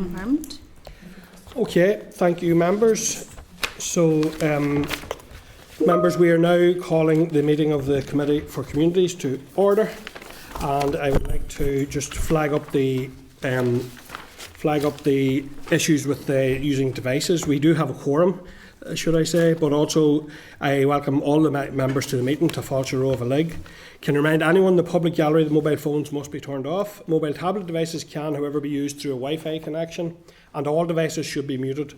Confirmed. Okay, thank you, members. So, members, we are now calling the meeting of the Committee for Communities to order, and I would like to just flag up the issues with using devices. We do have a quorum, should I say, but also I welcome all the members to the meeting to falch a row of a leg. Can remind anyone in the public gallery that mobile phones must be turned off. Mobile tablet devices can, however, be used through a Wi-Fi connection, and all devices should be muted.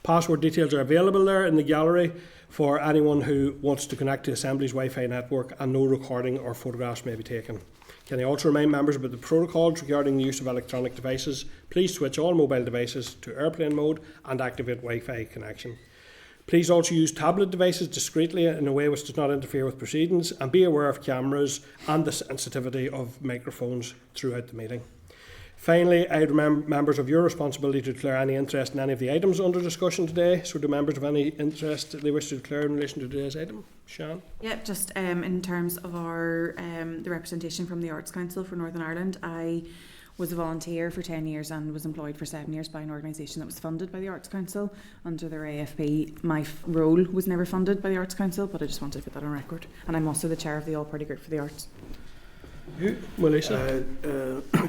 Password details are available there in the gallery for anyone who wants to connect to Assembly's Wi-Fi network, and no recording or photographs may be taken. Can I also remind members about the protocols regarding the use of electronic devices? Please switch all mobile devices to airplane mode and activate Wi-Fi connection. Please also use tablet devices discreetly in a way which does not interfere with proceedings, and be aware of cameras and the sensitivity of microphones throughout the meeting. Finally, I remind members of your responsibility to declare any interest in any of the items under discussion today. So do members have any interest that they wish to declare in relation to today's item? Sian? Yeah, just in terms of our the representation from the Arts Council for Northern Ireland, I was a volunteer for 10 years and was employed for 7 years by an organisation that was funded by the Arts Council under their AFP. My role was never funded by the Arts Council, but I just wanted to put that on record. And I'm also the chair of the All-Party Group for the Arts. Melissa?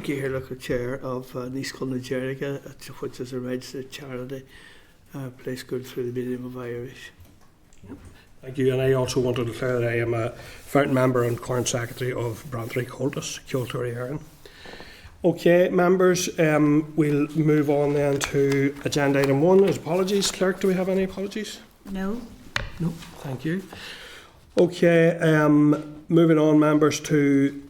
Here, look, a chair of Nisco Nigeria, which is a registered charity, plays good through the medium of Irish. Yep. Thank you, and I also want to declare that I am a founding member and current secretary of Brantley Cultus, Kilturry Erin. Okay, members, we'll move on then to agenda item 1 is apologies. Clerk, do we have any apologies? No. No, thank you. Okay, moving on, members, to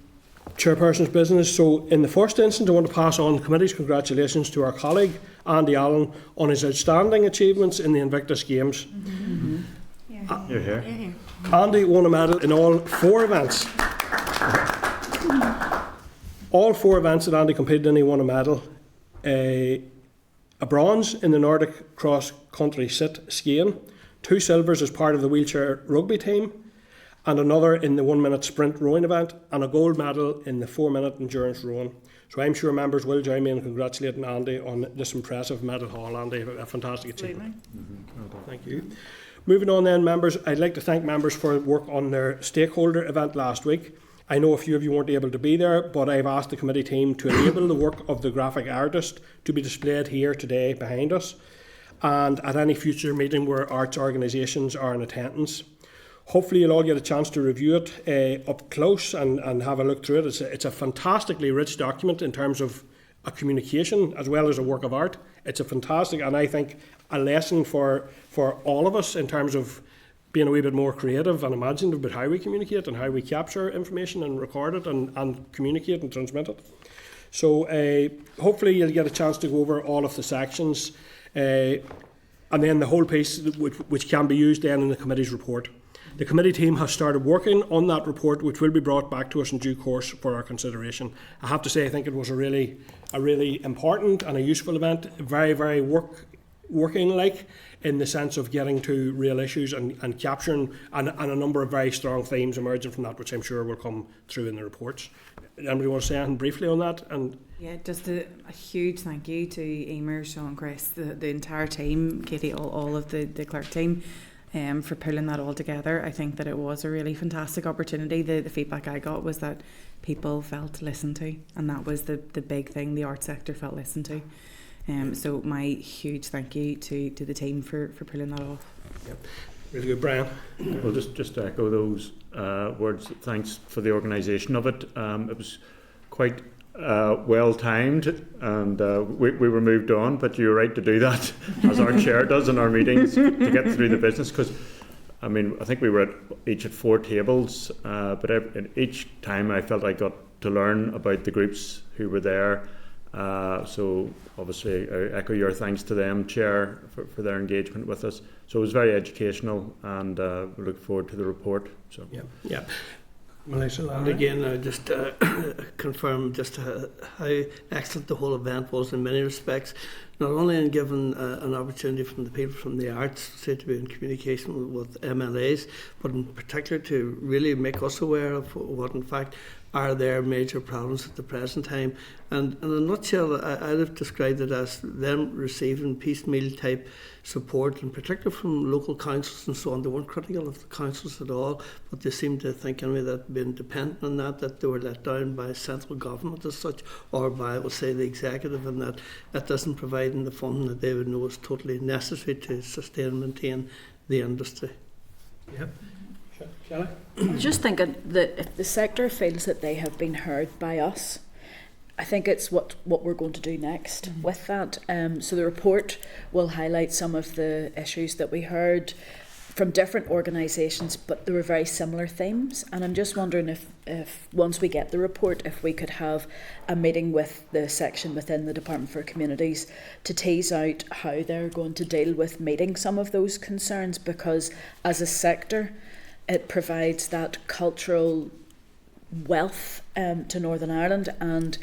Chairperson's business. So in the first instance, I want to pass on the committee's congratulations to our colleague, Andy Allen, on his outstanding achievements in the Invictus Games. Mm-hmm. Yeah. You're here. You're here. Andy won a medal in all 4 events. All 4 events that Andy competed in, he won a medal. A bronze in the Nordic cross-country sit skiing, 2 silvers as part of the wheelchair rugby team, and another in the 1-minute sprint rowing event, and a gold medal in the 4-minute endurance rowing. So I'm sure members will join me in congratulating Andy on this impressive medal haul. Andy, a fantastic achievement. Thank you. Moving on then, members, I'd like to thank members for work on their stakeholder event last week. I know a few of you weren't able to be there, but I've asked the committee team to enable the work of the graphic artist to be displayed here today behind us, and at any future meeting where arts organisations are in attendance. Hopefully you'll all get a chance to review it up close and have a look through it. It's a fantastically rich document in terms of a communication as well as a work of art. It's a fantastic, and I think a lesson for all of us in terms of being a wee bit more creative and imaginative about how we communicate and how we capture information and record it and communicate and transmit it. So hopefully you'll get a chance to go over all of the sections and then the whole piece which can be used then in the committee's report. The committee team has started working on that report, which will be brought back to us in due course for our consideration. I have to say, I think it was a really important and a useful event, very, very working-like in the sense of getting to real issues and capturing and a number of very strong themes emerging from that, which I'm sure will come through in the reports. Anybody want to say anything briefly on that? And yeah, just a huge thank you to Emer, Sean, Chris, the entire team, Katie, all of the clerk team. For pulling that all together. I think that it was a really fantastic opportunity. The feedback I got was that people felt listened to, and that was the big thing. The arts sector felt listened to. So my huge thank you to the team for pulling that off. Yep. Really good, Brian. Well, just to echo those words, thanks for the organisation of it. It was quite well timed, and we were moved on, but you're right to do that, as our chair does in our meetings, to get through the business, because I think we were each at 4 tables, but in each time I felt I got to learn about the groups who were there, so obviously I echo your thanks to them, Chair, for their engagement with us. So it was very educational, and we look forward to the report. So yeah. Melissa, and again, I just confirm just how excellent the whole event was in many respects. Not only in giving an opportunity from the people from the arts, say, to be in communication with MLAs, but in particular to really make us aware of what in fact are their major problems at the present time. And in a nutshell, I'd have described it as them receiving piecemeal type support, in particular from local councils and so on. They weren't critical of the councils at all, but they seemed to think anyway that being dependent on that they were let down by central government as such, or by, we'll say, the executive, and that doesn't provide them the funding that they would know is totally necessary to sustain and maintain the industry. Yep. Shall I? I'm just thinking that if the sector feels that they have been heard by us, I think it's what we're going to do next with that. So the report will highlight some of the issues that we heard from different organisations, but there were very similar themes. And I'm just wondering if once we get the report, if we could have a meeting with the section within the Department for Communities to tease out how they're going to deal with meeting some of those concerns, because as a sector, it provides that cultural wealth to Northern Ireland, and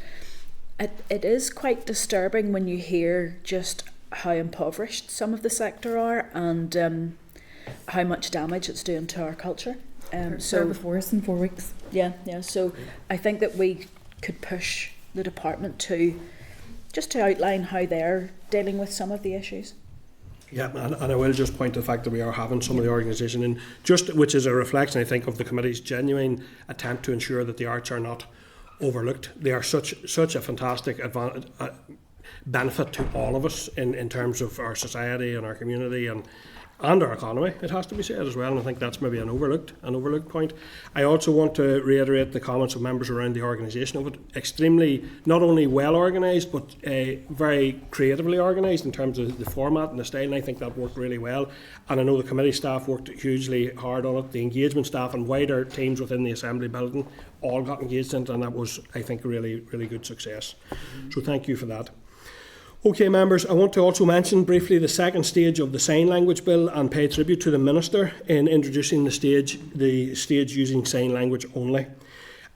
it is quite disturbing when you hear just how impoverished some of the sector are, and how much damage it's doing to our culture. So before us in 4 weeks. Yeah. So I think that we could push the department to outline how they're dealing with some of the issues. Yeah, and I will just point to the fact that we are having some of the organisation in, which is a reflection, I think, of the committee's genuine attempt to ensure that the arts are not overlooked. They are such a fantastic benefit to all of us in terms of our society and our community and our economy, it has to be said as well, and I think that's maybe an overlooked point. I also want to reiterate the comments of members around the organisation of it. Extremely, not only well organised, but very creatively organised in terms of the format and the style, and I think that worked really well. And I know the committee staff worked hugely hard on it. The engagement staff and wider teams within the Assembly building all got engaged in it, and that was, I think, a really, really good success. So thank you for that. Okay, members, I want to also mention briefly the second stage of the Sign Language Bill and pay tribute to the Minister in introducing the stage using sign language only.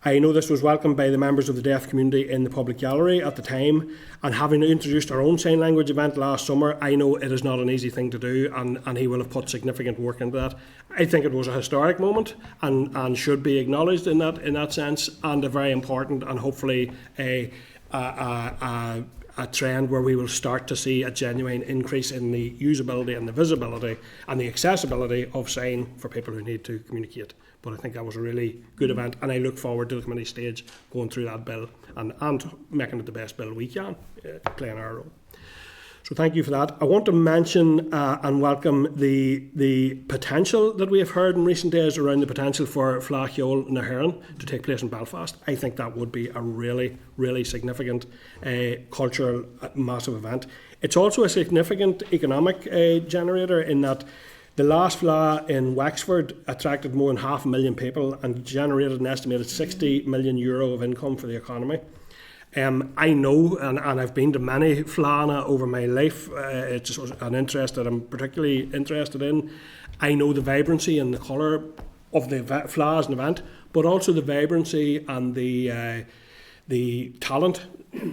I know this was welcomed by the members of the deaf community in the public gallery at the time, and having introduced our own sign language event last summer, I know it is not an easy thing to do, and he will have put significant work into that. I think it was a historic moment and should be acknowledged in that sense, and a very important and hopefully a trend where we will start to see a genuine increase in the usability and the visibility and the accessibility of sign for people who need to communicate. But I think that was a really good event, and I look forward to the committee stage going through that bill and making it the best bill we can, playing our role. So thank you for that. I want to mention and welcome the potential that we have heard in recent days around the potential for Fleadh na hÉireann to take place in Belfast. I think that would be a really, really significant cultural massive event. It's also a significant economic generator in that the last Fleadh in Wexford attracted more than 500,000 people and generated an estimated €60 million of income for the economy. I know, and I've been to many Fleadh over my life, it's an interest that I'm particularly interested in. I know the vibrancy and the colour of the Fleadh as an event, but also the vibrancy and the talent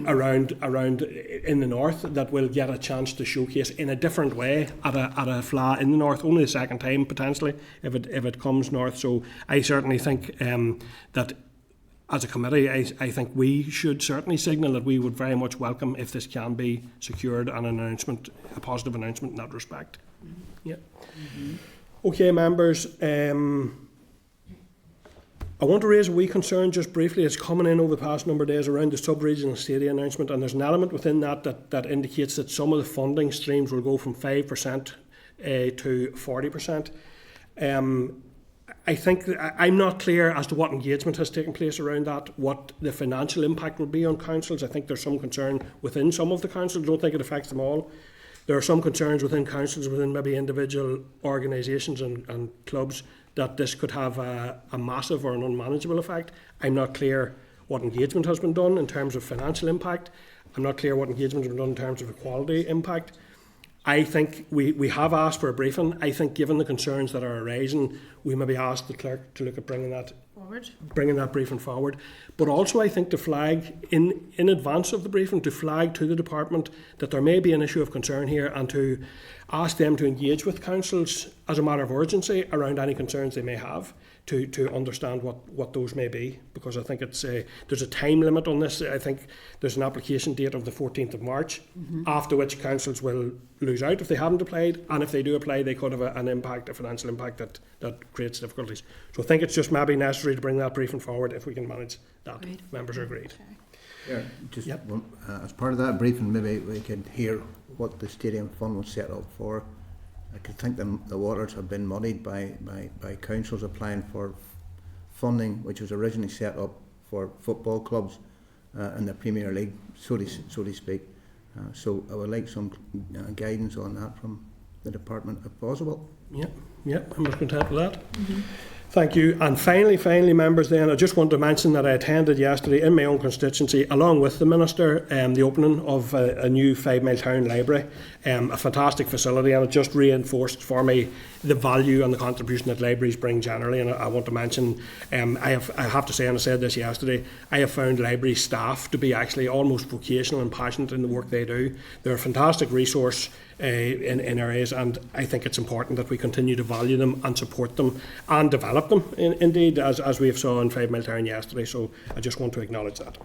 around in the north that will get a chance to showcase in a different way at a Fleadh in the north, only the second time potentially if it comes north. So I certainly think that as a committee, I think we should certainly signal that we would very much welcome if this can be secured and a positive announcement in that respect. Yeah. Okay, members. I want to raise a wee concern just briefly. It's coming in over the past number of days around the sub-regional stadium announcement, and there's an element within that indicates that some of the funding streams will go from 5% to 40%. I think I'm not clear as to what engagement has taken place around that, what the financial impact will be on councils. I think there's some concern within some of the councils. I don't think it affects them all. There are some concerns within councils, within maybe individual organisations and clubs, that this could have a massive or an unmanageable effect. I'm not clear what engagement has been done in terms of financial impact. I'm not clear what engagement has been done in terms of equality impact. I think we have asked for a briefing. I think given the concerns that are arising, we maybe asked the clerk to look at bringing that bringing that briefing forward. But also I think to flag, in advance of the briefing, to flag to the department that there may be an issue of concern here and to ask them to engage with councils as a matter of urgency around any concerns they may have, to understand what those may be, because I think there's a time limit on this. I think there's an application date of the 14th of March, after which councils will lose out if they haven't applied, and if they do apply they could have a financial impact that creates difficulties. So I think it's just maybe necessary to bring that briefing forward if we can manage that. Agreed. Members are agreed. Yeah, just Yep. as part of that briefing, maybe we could hear what the stadium fund was set up for. I could think the waters have been muddied by councils applying for funding, which was originally set up for football clubs in the Premier League, so to speak. So I would like some guidance on that from the department, if possible. Yep, I'm content with that. Thank you. And finally, members, then, I just want to mention that I attended yesterday in my own constituency, along with the Minister, the opening of a new 5 Mile Town Library, a fantastic facility, and it just reinforced for me the value and the contribution that libraries bring generally. And I want to mention, I have to say, and I said this yesterday, I have found library staff to be actually almost vocational and passionate in the work they do. They're a fantastic resource in areas, and I think it's important that we continue to value them and support them and develop them, indeed, as we have saw in 5 Mile Town yesterday. So I just want to acknowledge that.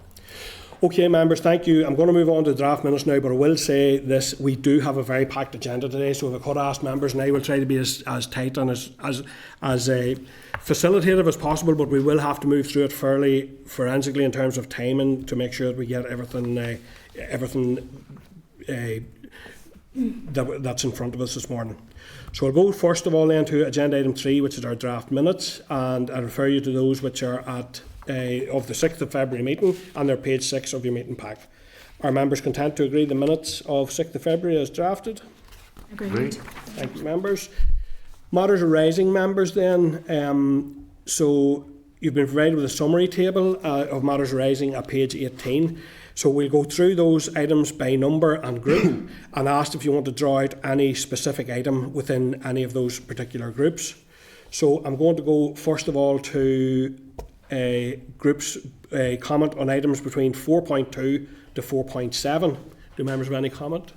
Okay, members, thank you. I'm going to move on to the draft minutes now, but I will say this: we do have a very packed agenda today, so if I could ask members, and I will try to be as tight and as facilitative as possible, but we will have to move through it fairly forensically in terms of timing to make sure that we get everything that's in front of us this morning. So I'll go first of all then to agenda item 3, which is our draft minutes, and I refer you to those which are at of the 6th of February meeting, and they're page 6 of your meeting pack. Are members content to agree the minutes of 6th of February as drafted? Agreed. Thank you, members. Matters arising, members, then. So you've been provided with a summary table of matters arising at page 18. So we'll go through those items by number and group and ask if you want to draw out any specific item within any of those particular groups. So I'm going to go first of all to groups comment on items between 4.2 to 4.7. Do members have any comment?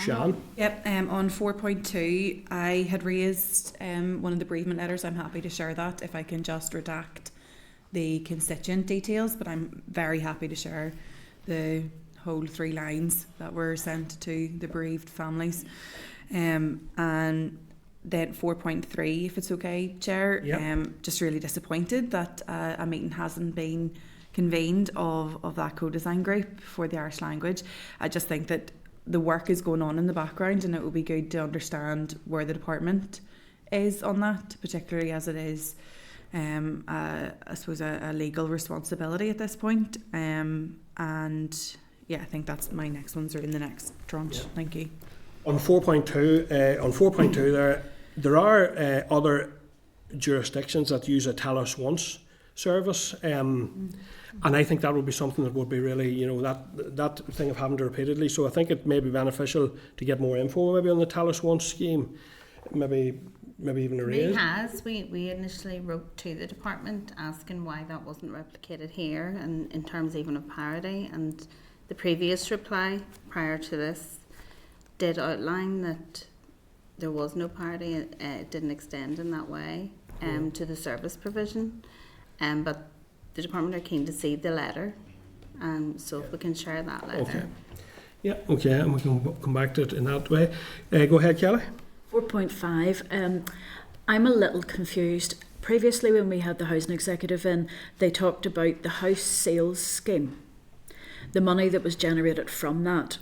Shan? Yep, on 4.2, I had raised one of the bereavement letters. I'm happy to share that if I can just redact the constituent details, but I'm very happy to share the whole 3 lines that were sent to the bereaved families. And then 4.3, if it's okay, Chair. Yep. Just really disappointed that a meeting hasn't been convened of that co-design group for the Irish language. I just think that the work is going on in the background, and it would be good to understand where the department is on that, particularly as it is, I suppose, a legal responsibility at this point. And yeah, I think that's my next ones are in the next tranche. Thank you. On 4.2, there are other jurisdictions that use a tell us once service, and I think that would be something that would be really, that thing of having to repeatedly. So I think it may be beneficial to get more info maybe on the tell us once scheme, maybe even a raise. We initially wrote to the department asking why that wasn't replicated here, and in terms even of parity, and the previous reply prior to this did outline that there was no parity. It didn't extend in that way to the service provision, but the department are keen to see the letter, so if we can share that letter. Okay. Yeah, okay, and we can come back to it in that way. Go ahead, Kelly. 4.5, I'm a little confused. Previously, when we had the housing executive in, they talked about the house sales scheme. The money that was generated from that,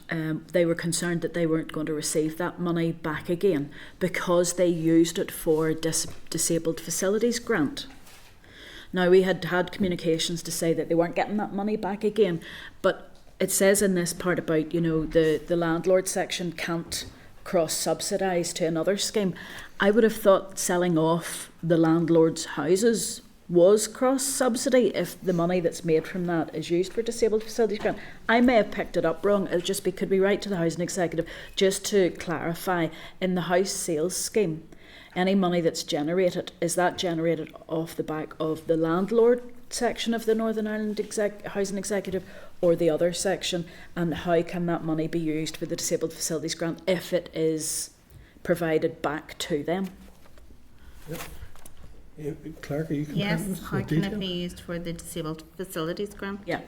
they were concerned that they weren't going to receive that money back again because they used it for disabled facilities grant. Now, we had communications to say that they weren't getting that money back again, but it says in this part about, the landlord section can't cross-subsidise to another scheme. I would have thought selling off the landlord's houses was cross-subsidy if the money that's made from that is used for disabled facilities grant. I may have picked it up wrong. It'll just be, could we write to the housing executive just to clarify, in the house sales scheme, any money that's generated, is that generated off the back of the landlord section of the Northern Ireland Housing Executive or the other section? And how can that money be used for the Disabled Facilities Grant if it is provided back to them? Clerk, are you Yes, content with how the can detail? it be used for the Disabled Facilities Grant? Yeah.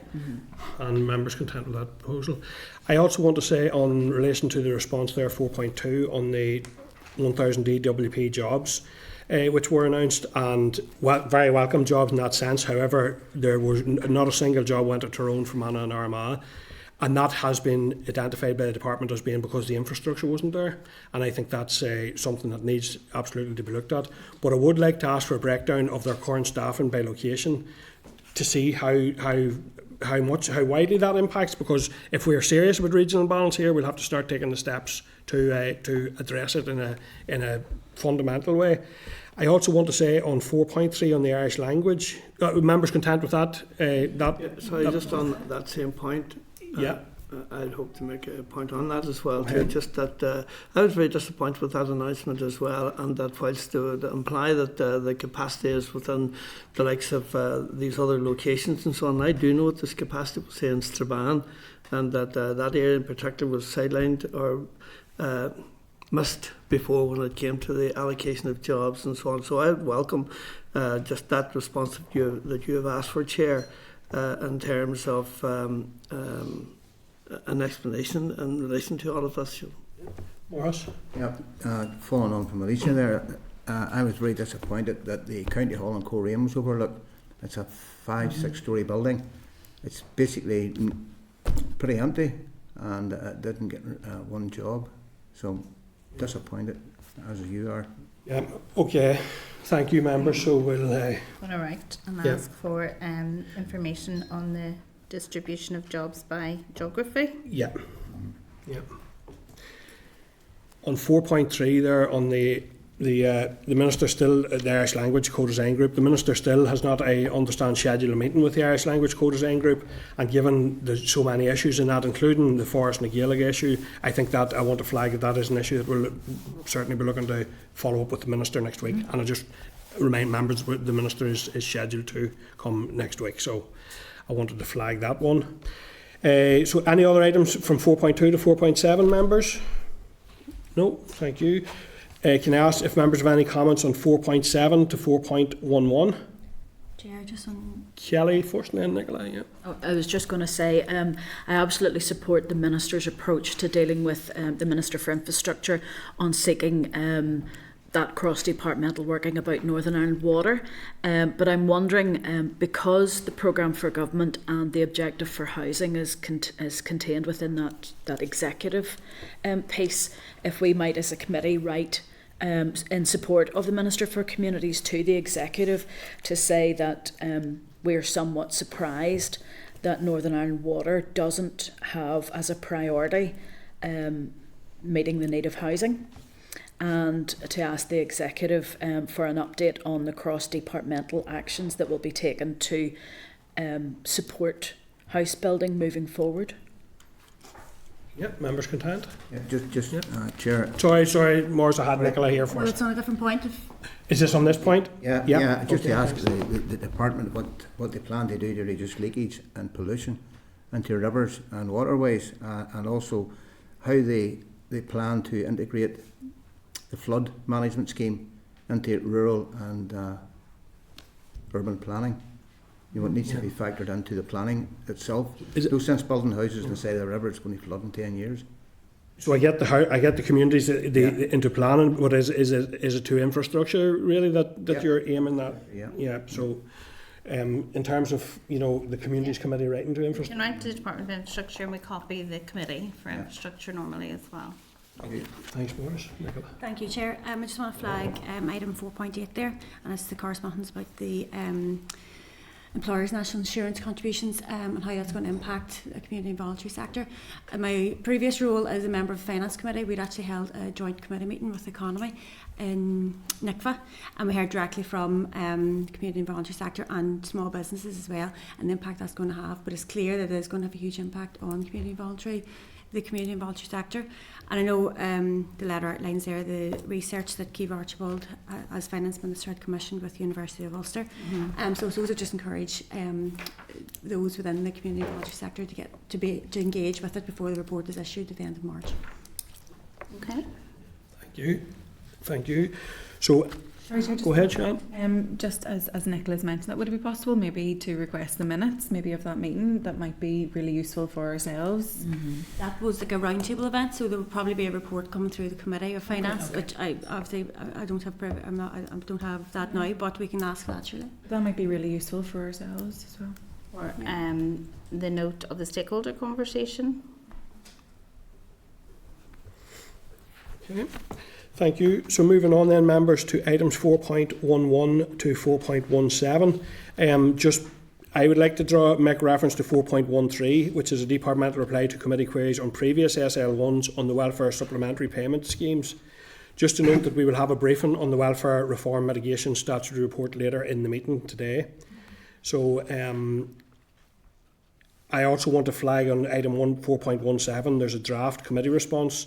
And members content with that proposal. I also want to say on relation to the response there, 4.2, on the 1,000 DWP jobs, which were announced, and very welcome jobs in that sense. However, there was not a single job went to Tyrone, Fermanagh and Armagh. And that has been identified by the department as being because the infrastructure wasn't there. And I think that's something that needs absolutely to be looked at. But I would like to ask for a breakdown of their current staffing by location to see how widely that impacts. Because if we are serious about regional balance here, we'll have to start taking the steps to address it in a fundamental way. I also want to say on 4.3 on the Irish language, members content with that? Just on that same point. Yeah. I'd hope to make a point on that as well too. Just that I was very disappointed with that announcement as well, and that whilst to imply that the capacity is within the likes of these other locations and so on, I do know what this capacity was say in Strabane, and that that area in particular was sidelined or missed before when it came to the allocation of jobs and so on. So I would welcome just that response that you have asked for, Chair, in terms of an explanation in relation to all of this. Morris? Yeah, following on from Alicia there, I was very disappointed that the County Hall in Coleraine was overlooked. It's a 5-6 story building. It's basically pretty empty, and it didn't get one job. So disappointed, as you are. Yeah, okay. Thank you, members. So we'll... All right, and Yeah. ask for information on the distribution of jobs by geography. Yeah. On 4.3 there, on the Minister still, the Irish Language Co-Design Group, the Minister still has not, I understand, scheduled a meeting with the Irish Language Co-Design Group, and given there's so many issues in that, including the Forest and the Gaelic issue, I think that I want to flag that is an issue that we'll certainly be looking to follow up with the Minister next week. And I just remind members that the Minister is scheduled to come next week, so I wanted to flag that one. So any other items from 4.2 to 4.7, members? No, thank you. Can I ask if members have any comments on 4.7 to 4.11? Chair, just on... Kelly first and then Nicola, yeah. I was just going to say, I absolutely support the Minister's approach to dealing with the Minister for Infrastructure on seeking that cross-departmental working about Northern Ireland Water. But I'm wondering, because the programme for government and the objective for housing is contained within that executive piece, if we might as a committee write in support of the Minister for Communities to the executive to say that we're somewhat surprised that Northern Ireland Water doesn't have as a priority meeting the need of housing, and to ask the executive for an update on the cross-departmental actions that will be taken to support house building moving forward. Yep, members content. Yeah, just Chair. Sorry, Morris, I had Nicola here Well, first. it's on a different point. Is this on this point? Yeah, Yep. yeah. Just Okay. to ask the department what they plan to do to reduce leakage and pollution into rivers and waterways, and also how they plan to integrate the flood management scheme into rural and urban planning. You know, it needs to be factored into the planning itself. Is No sense building houses on the side of the river. It's going to flood in 10 years. So I get the communities into planning, but is it to infrastructure really that you're aiming that? Yeah. Yeah. So, in terms of the communities committee writing to We infrastructure. can write to the Department of Infrastructure and we copy the committee for infrastructure normally as well. Thanks, Morris. Nicola. Thank you, Chair. I just want to flag item 4.8 there, and it's the correspondence about the employers' national insurance contributions and how that's going to impact the community and voluntary sector. In my previous role as a member of the Finance Committee, we'd actually held a joint committee meeting with the economy in NICFA, and we heard directly from community and voluntary sector and small businesses as well, and the impact that's going to have. But it's clear that it is going to have a huge impact on community and voluntary the community and voluntary sector. And I know the letter outlines there the research that Keith Archibald, as Finance Minister, had commissioned with the University of Ulster. So those are just encourage those within the community and voluntary sector to engage with it before the report is issued at the end of March. Okay. Thank you. So, Sorry, Chair, go ahead, Sian. Just as Nicola's mentioned, would it be possible maybe to request the minutes maybe of that meeting? That might be really useful for ourselves. That was like a roundtable event, so there would probably be a report coming through the Committee of Finance, Okay. which I don't have. I don't have that now, but we can ask that surely. That might be really useful for ourselves as well. Or the note of the stakeholder conversation. Okay. Thank you. So moving on then, members, to items 4.11 to 4.17. I would like to make reference to 4.13, which is a departmental reply to committee queries on previous SL1s on the welfare supplementary payment schemes. Just to note that we will have a briefing on the welfare reform mitigation statutory report later in the meeting today. So I also want to flag on item 4.17, there's a draft committee response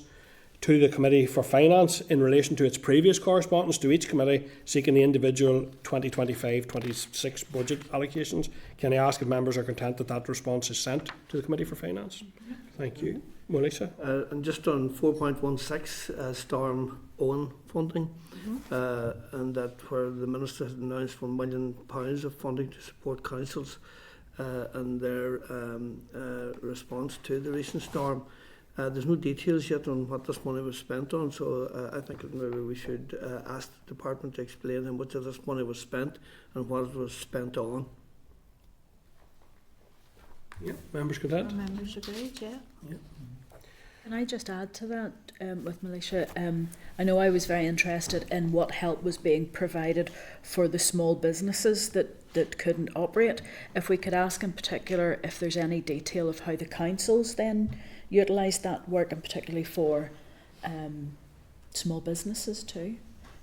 to the Committee for Finance in relation to its previous correspondence to each committee seeking the individual 2025-26 budget allocations. Can I ask if members are content that that response is sent to the Committee for Finance? Thank you. Melissa? And just on 4.16, Storm Owen funding, and that where the Minister has announced £1 million of funding to support councils and their response to the recent storm. There's no details yet on what this money was spent on, so I think that maybe we should ask the department to explain how much of this money was spent and what it was spent on. Yeah, members content? Members agreed, yeah. Can I just add to that with Militia? I know I was very interested in what help was being provided for the small businesses that couldn't operate. If we could ask in particular if there's any detail of how the councils then utilised that work, and particularly for small businesses too.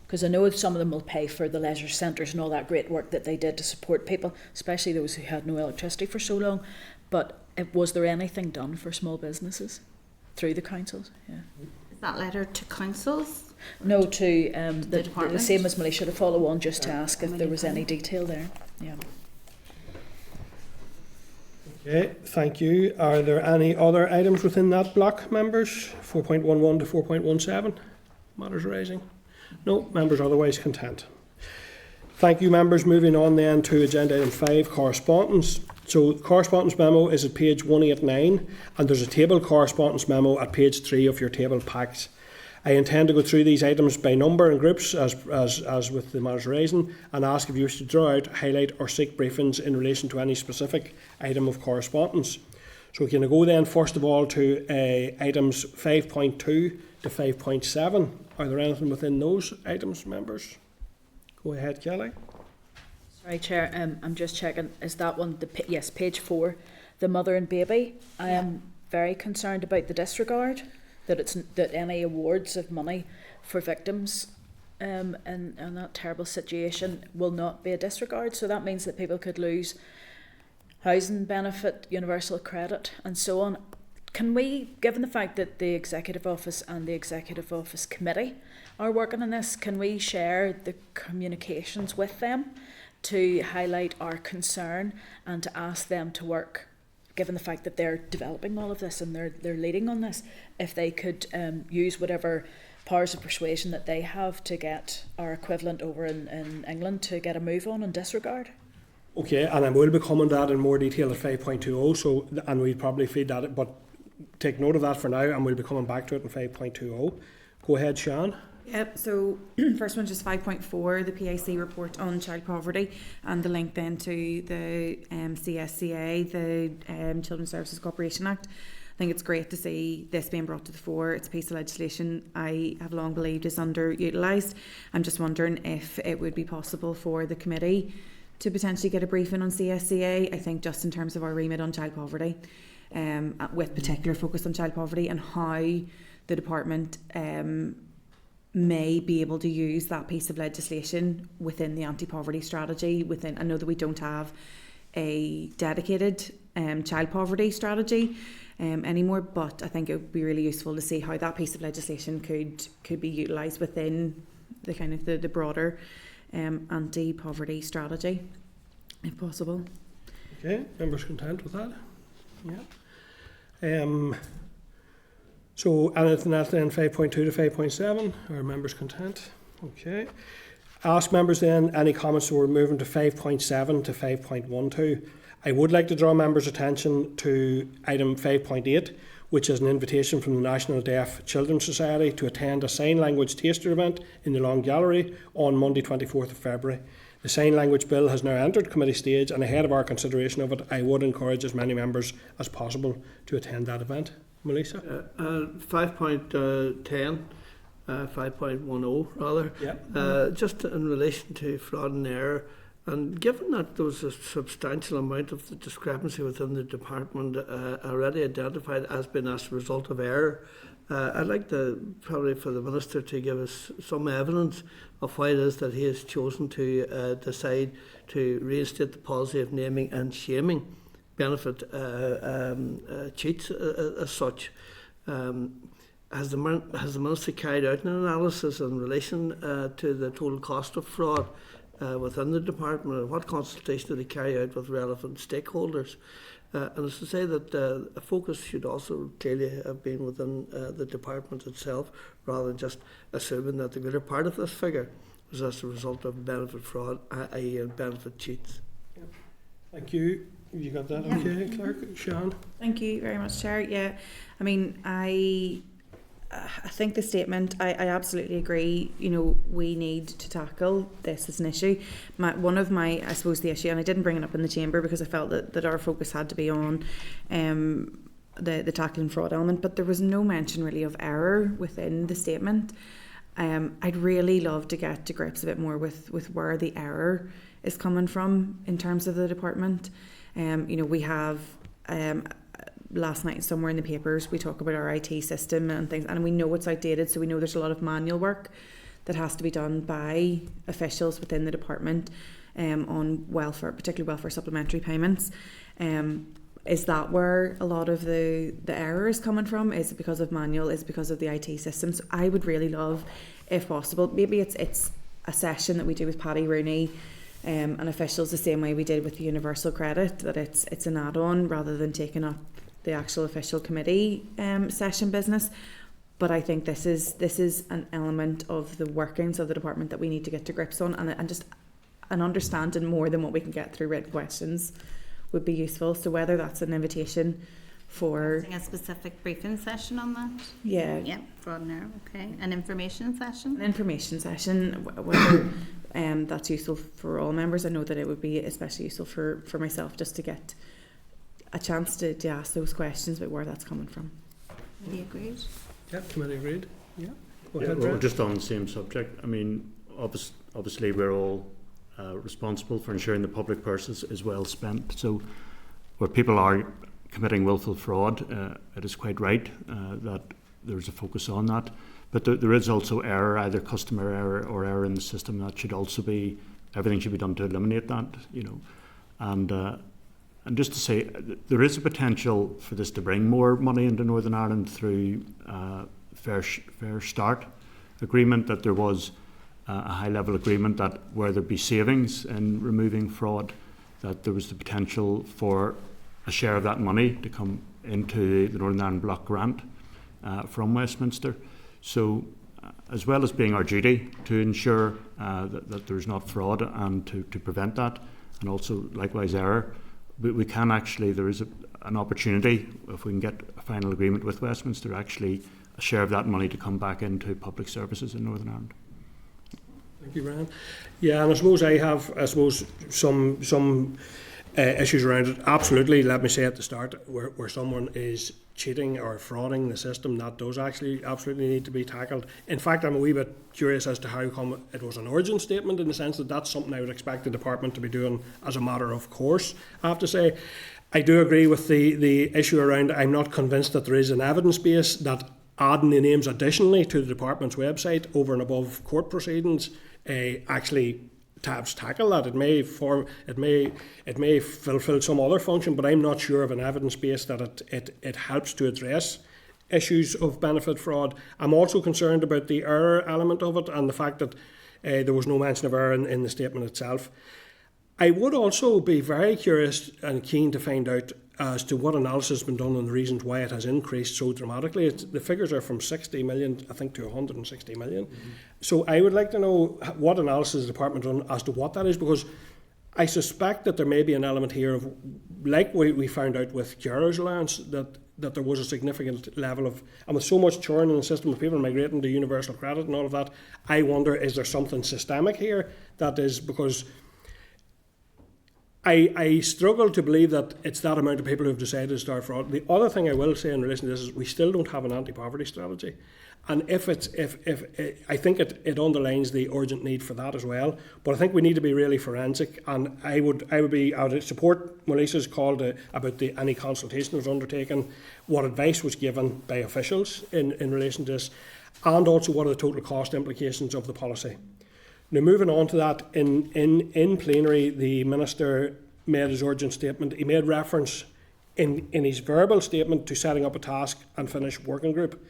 Because I know some of them will pay for the leisure centres and all that great work that they did to support people, especially those who had no electricity for so long. But was there anything done for small businesses through the councils? Yeah. Is that letter to councils? No, to the department? same as Militia, to follow on just to ask if there was any detail there. Yeah. Okay, thank you. Are there any other items within that block, members? 4.11 to 4.17? Matters arising? No, members otherwise content. Thank you, members. Moving on then to agenda item 5, correspondence. So correspondence memo is at page 189, and there's a table correspondence memo at page 3 of your table packs. I intend to go through these items by number and groups as with the matters arising, and ask if you wish to draw out, highlight or seek briefings in relation to any specific item of correspondence. So we can go then first of all to items 5.2 to 5.7. Are there anything within those items, members? Go ahead, Kelly. Sorry, Chair. I'm just checking. Is that one? Yes, page 4, the mother and baby. I am very concerned about the disregard. That any awards of money for victims in that terrible situation will not be a disregard. So that means that people could lose housing benefit, universal credit and so on. Can we, given the fact that the Executive Office and the Executive Office Committee are working on this, can we share the communications with them to highlight our concern and to ask them to work, given the fact that they're developing all of this and they're leading on this, if they could use whatever powers of persuasion that they have to get our equivalent over in England to get a move on disregard? Okay, and I will be coming to that in more detail at 5.20, so, and we'll probably feed that, but take note of that for now, and we'll be coming back to it in 5.20. Go ahead, Sian. Yep, so first one just 5.4, the PIC report on child poverty, and the link then to the CSCA, the Children's Services Corporation Act. I think it's great to see this being brought to the fore. It's a piece of legislation I have long believed is underutilised. I'm just wondering if it would be possible for the committee to potentially get a briefing on CSCA, I think just in terms of our remit on child poverty, with particular focus on child poverty and how the department may be able to use that piece of legislation within the anti-poverty strategy. I know that we don't have a dedicated child poverty strategy anymore, but I think it would be really useful to see how that piece of legislation could be utilised within the kind of the broader anti-poverty strategy, if possible. Okay, members content with that? Yeah. So anything else then 5.2 to 5.7? Are members content? Okay. Ask members then any comments, so we're moving to 5.7 to 5.12. I would like to draw members' attention to item 5.8, which is an invitation from the National Deaf Children's Society to attend a sign language taster event in the Long Gallery on Monday 24th of February. The sign language bill has now entered committee stage, and ahead of our consideration of it, I would encourage as many members as possible to attend that event. Melissa? 5.10, 5.10 rather, Yeah. just in relation to fraud and error, and given that there was a substantial amount of the discrepancy within the department already identified as being as a result of error, I'd like to probably for the Minister to give us some evidence of why it is that he has chosen to decide to reinstate the policy of naming and shaming benefit cheats as such. Has the Minister carried out an analysis in relation to the total cost of fraud within the department, and what consultation did he carry out with relevant stakeholders? And as to say that a focus should also clearly have been within the department itself, rather than just assuming that the greater part of this figure was as a result of benefit fraud, i.e. benefit cheats. Thank you. You got that? Okay, Clerk. Sian? Thank you very much, Chair. Yeah, I mean, I think the statement, I absolutely agree, you know, we need to tackle this as an issue. One of my, I suppose the issue, and I didn't bring it up in the chamber because I felt that our focus had to be on the tackling fraud element, but there was no mention really of error within the statement. I'd really love to get to grips a bit more with where the error is coming from in terms of the department. You know, we have last night somewhere in the papers we talk about our IT system and things, and we know it's outdated, so we know there's a lot of manual work that has to be done by officials within the department on welfare, particularly welfare supplementary payments. Is that where a lot of the error is coming from? Is it because of manual? Is it because of the IT systems? I would really love, if possible, maybe it's a session that we do with Paddy Rooney and officials the same way we did with the universal credit, that it's an add-on rather than taking up the actual official committee session business. But I think this is an element of the workings of the department that we need to get to grips on, and just an understanding more than what we can get through written questions would be useful. So whether that's an invitation for a specific briefing session on that. Yeah, fraud and error. Okay, an information session. An information session, whether that's useful for all members. I know that it would be especially useful for myself, just to get a chance to ask those questions about where that's coming from. Committee agreed. Yeah, committee agreed. Yeah. Go Yeah, ahead, well, Brett. just on the same subject, I mean, obviously we're all responsible for ensuring the public purse is well spent. So where people are committing willful fraud, it is quite right that there's a focus on that. But there is also error, either customer error or error in the system. That should also be, everything should be done to eliminate that, you know. And just to say, there is a potential for this to bring more money into Northern Ireland through Fair Start agreement, that there was a high-level agreement that where there be savings in removing fraud, that there was the potential for a share of that money to come into the Northern Ireland Block Grant from Westminster. So as well as being our duty to ensure that there's not fraud and to prevent that, and also likewise error, we can actually, there is an opportunity, if we can get a final agreement with Westminster, actually a share of that money to come back into public services in Northern Ireland. Thank you, Brian. Yeah, and I suppose some issues around it. Absolutely, let me say at the start, where someone is cheating or frauding the system, that does actually absolutely need to be tackled. In fact, I'm a wee bit curious as to how come it was an urgent statement, in the sense that that's something I would expect the department to be doing as a matter of course. I have to say, I do agree with the issue around, I'm not convinced that there is an evidence base that adding the names additionally to the department's website over and above court proceedings actually tackle that. It may fulfil some other function, but I'm not sure of an evidence base that it helps to address issues of benefit fraud. I'm also concerned about the error element of it and the fact that there was no mention of error in the statement itself. I would also be very curious and keen to find out as to what analysis has been done on the reasons why it has increased so dramatically. The figures are from 60 million, I think, to 160 million. Mm-hmm. So I would like to know what analysis the department done as to what that is, because I suspect that there may be an element here of, like we found out with carers allowance, that there was a significant level of, and with so much churn in the system of people migrating to universal credit and all of that, I wonder, is there something systemic here that is, because I struggle to believe that it's that amount of people who have decided to start fraud. The other thing I will say in relation to this is we still don't have an anti-poverty strategy. And if I think it underlines the urgent need for that as well. But I think we need to be really forensic, and I would support Melissa's call about any consultation that was undertaken, what advice was given by officials in relation to this, and also what are the total cost implications of the policy. Now, moving on to that, in plenary, the Minister made his urgent statement. He made reference in his verbal statement to setting up a task and finish working group.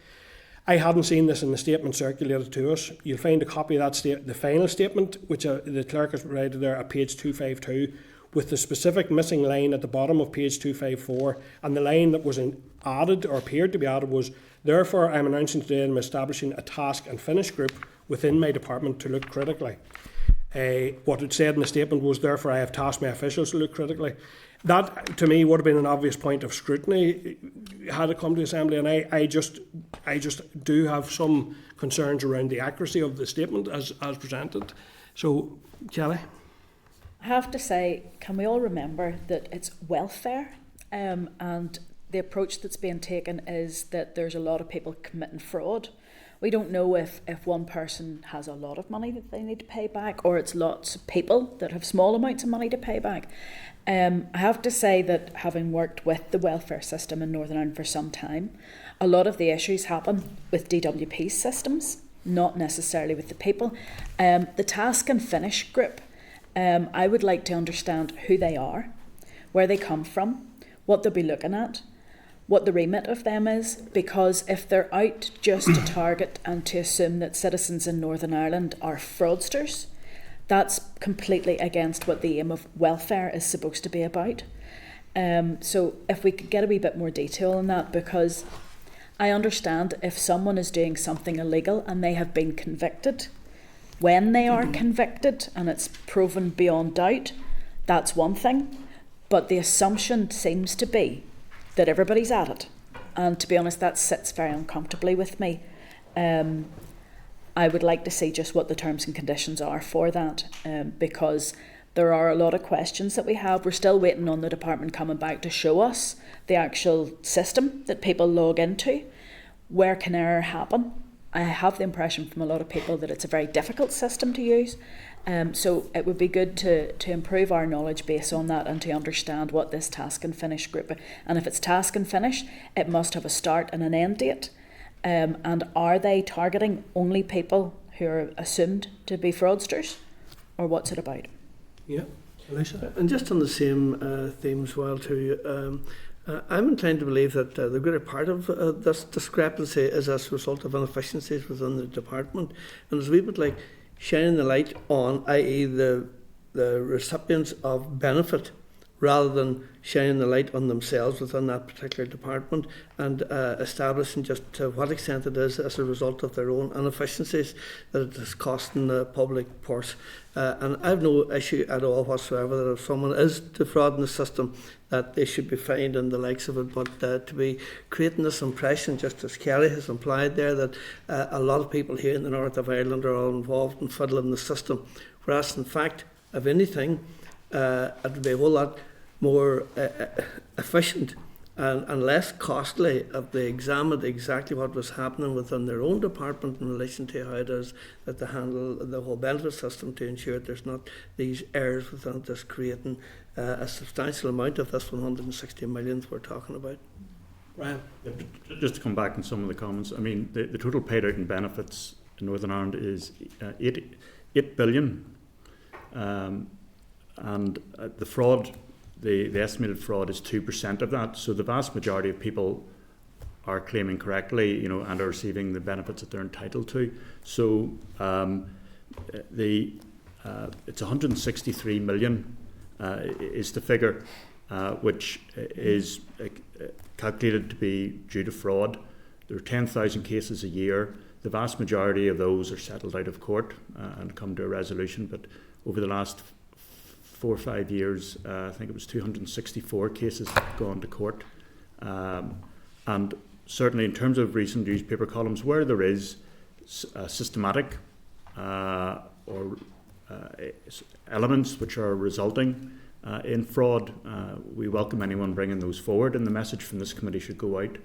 I hadn't seen this in the statement circulated to us. You'll find a copy of that the final statement, which the clerk has provided there at page 252, with the specific missing line at the bottom of page 254, and the line that was added or appeared to be added was, therefore I'm announcing today I'm establishing a task and finish group within my department to look critically. What it said in the statement was, therefore I have tasked my officials to look critically. That, to me, would have been an obvious point of scrutiny had it come to Assembly, and I just do have some concerns around the accuracy of the statement as presented. So, Kelly? I have to say, can we all remember that it's welfare, and the approach that's being taken is that there's a lot of people committing fraud. We don't know if one person has a lot of money that they need to pay back, or it's lots of people that have small amounts of money to pay back. I have to say that having worked with the welfare system in Northern Ireland for some time, a lot of the issues happen with DWP systems, not necessarily with the people. The task and finish group, I would like to understand who they are, where they come from, what they'll be looking at, what the remit of them is, because if they're out just to target and to assume that citizens in Northern Ireland are fraudsters, that's completely against what the aim of welfare is supposed to be about. So if we could get a wee bit more detail on that, because I understand if someone is doing something illegal and they have been convicted, when they are convicted and it's proven beyond doubt, that's one thing. But the assumption seems to be that everybody's at it. And to be honest, that sits very uncomfortably with me. I would like to see just what the terms and conditions are for that, because there are a lot of questions that we have. We're still waiting on the department coming back to show us the actual system that people log into. Where can error happen? I have the impression from a lot of people that it's a very difficult system to use. So it would be good to improve our knowledge base on that and to understand what this task and finish group, and if it's task and finish, it must have a start and an end date. And are they targeting only people who are assumed to be fraudsters, or what's it about? Yeah, Alicia? And just on the same theme as well too, I'm inclined to believe that the greater part of this discrepancy is as a result of inefficiencies within the department, and it's a wee bit like shining the light on, i.e. the recipients of benefit, rather than shining the light on themselves within that particular department, and establishing just to what extent it is as a result of their own inefficiencies that it is costing the public purse. And I have no issue at all whatsoever that if someone is defrauding the system, that they should be fined and the likes of it, but to be creating this impression, just as Kelly has implied there, that a lot of people here in the north of Ireland are all involved in fiddling the system, whereas in fact, if anything, it would be a whole lot more efficient and less costly if they examined exactly what was happening within their own department in relation to how it is that they handle the whole benefit system to ensure there's not these errors within this creating a substantial amount of this 160 million we're talking about. Ryan? Just to come back on some of the comments, I mean, the total paid out in benefits in Northern Ireland is 8 billion. and the fraud, the estimated fraud is 2% of that. So the vast majority of people are claiming correctly, and are receiving the benefits that they're entitled to. So it's 163 million is the figure, which is calculated to be due to fraud. There are 10,000 cases a year. The vast majority of those are settled out of court and come to a resolution. But over the last 4 or 5 years, I think it was 264 cases gone to court. And certainly in terms of recent newspaper columns, where there is systematic or elements which are resulting in fraud, we welcome anyone bringing those forward, and the message from this committee should go out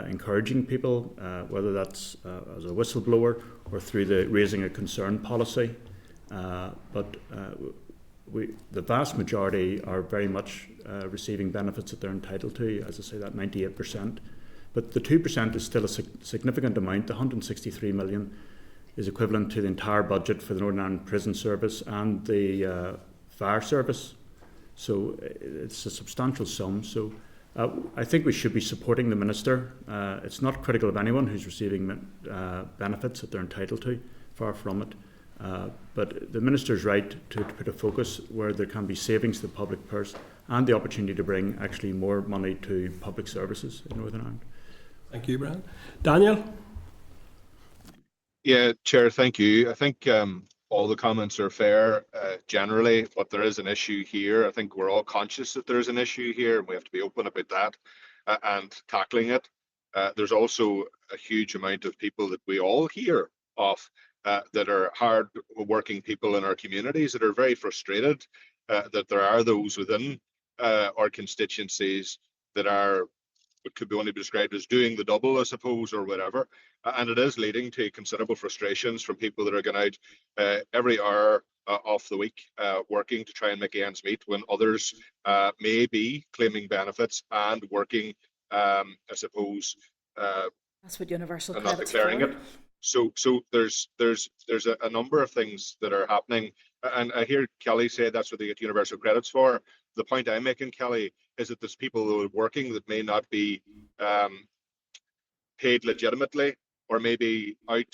encouraging people, whether that's as a whistleblower or through the raising a concern policy. But the vast majority are very much receiving benefits that they're entitled to, as I say, that 98%. But the 2% is still a significant amount. The 163 million is equivalent to the entire budget for the Northern Ireland Prison Service and the fire service. So it's a substantial sum. So I think we should be supporting the Minister. It's not critical of anyone who's receiving benefits that they're entitled to, far from it. But the Minister's right to put a focus where there can be savings to the public purse and the opportunity to bring actually more money to public services in Northern Ireland. Thank you, Brian. Daniel? Yeah, Chair, thank you. I think all the comments are fair generally, but there is an issue here. I think we're all conscious that there's an issue here, and we have to be open about that and tackling it. There's also a huge amount of people that we all hear of that are hard-working people in our communities that are very frustrated that there are those within our constituencies that are what could be only described as doing the double, I suppose, or whatever. And it is leading to considerable frustrations from people that are going out every hour of the week working to try and make ends meet when others may be claiming benefits and working, I suppose. That's what universal and not credit's declaring for. it. So there's a number of things that are happening, and I hear Kelly say that's what they get universal credits for. The point I'm making, Kelly, is that there's people who are working that may not be paid legitimately, or maybe out,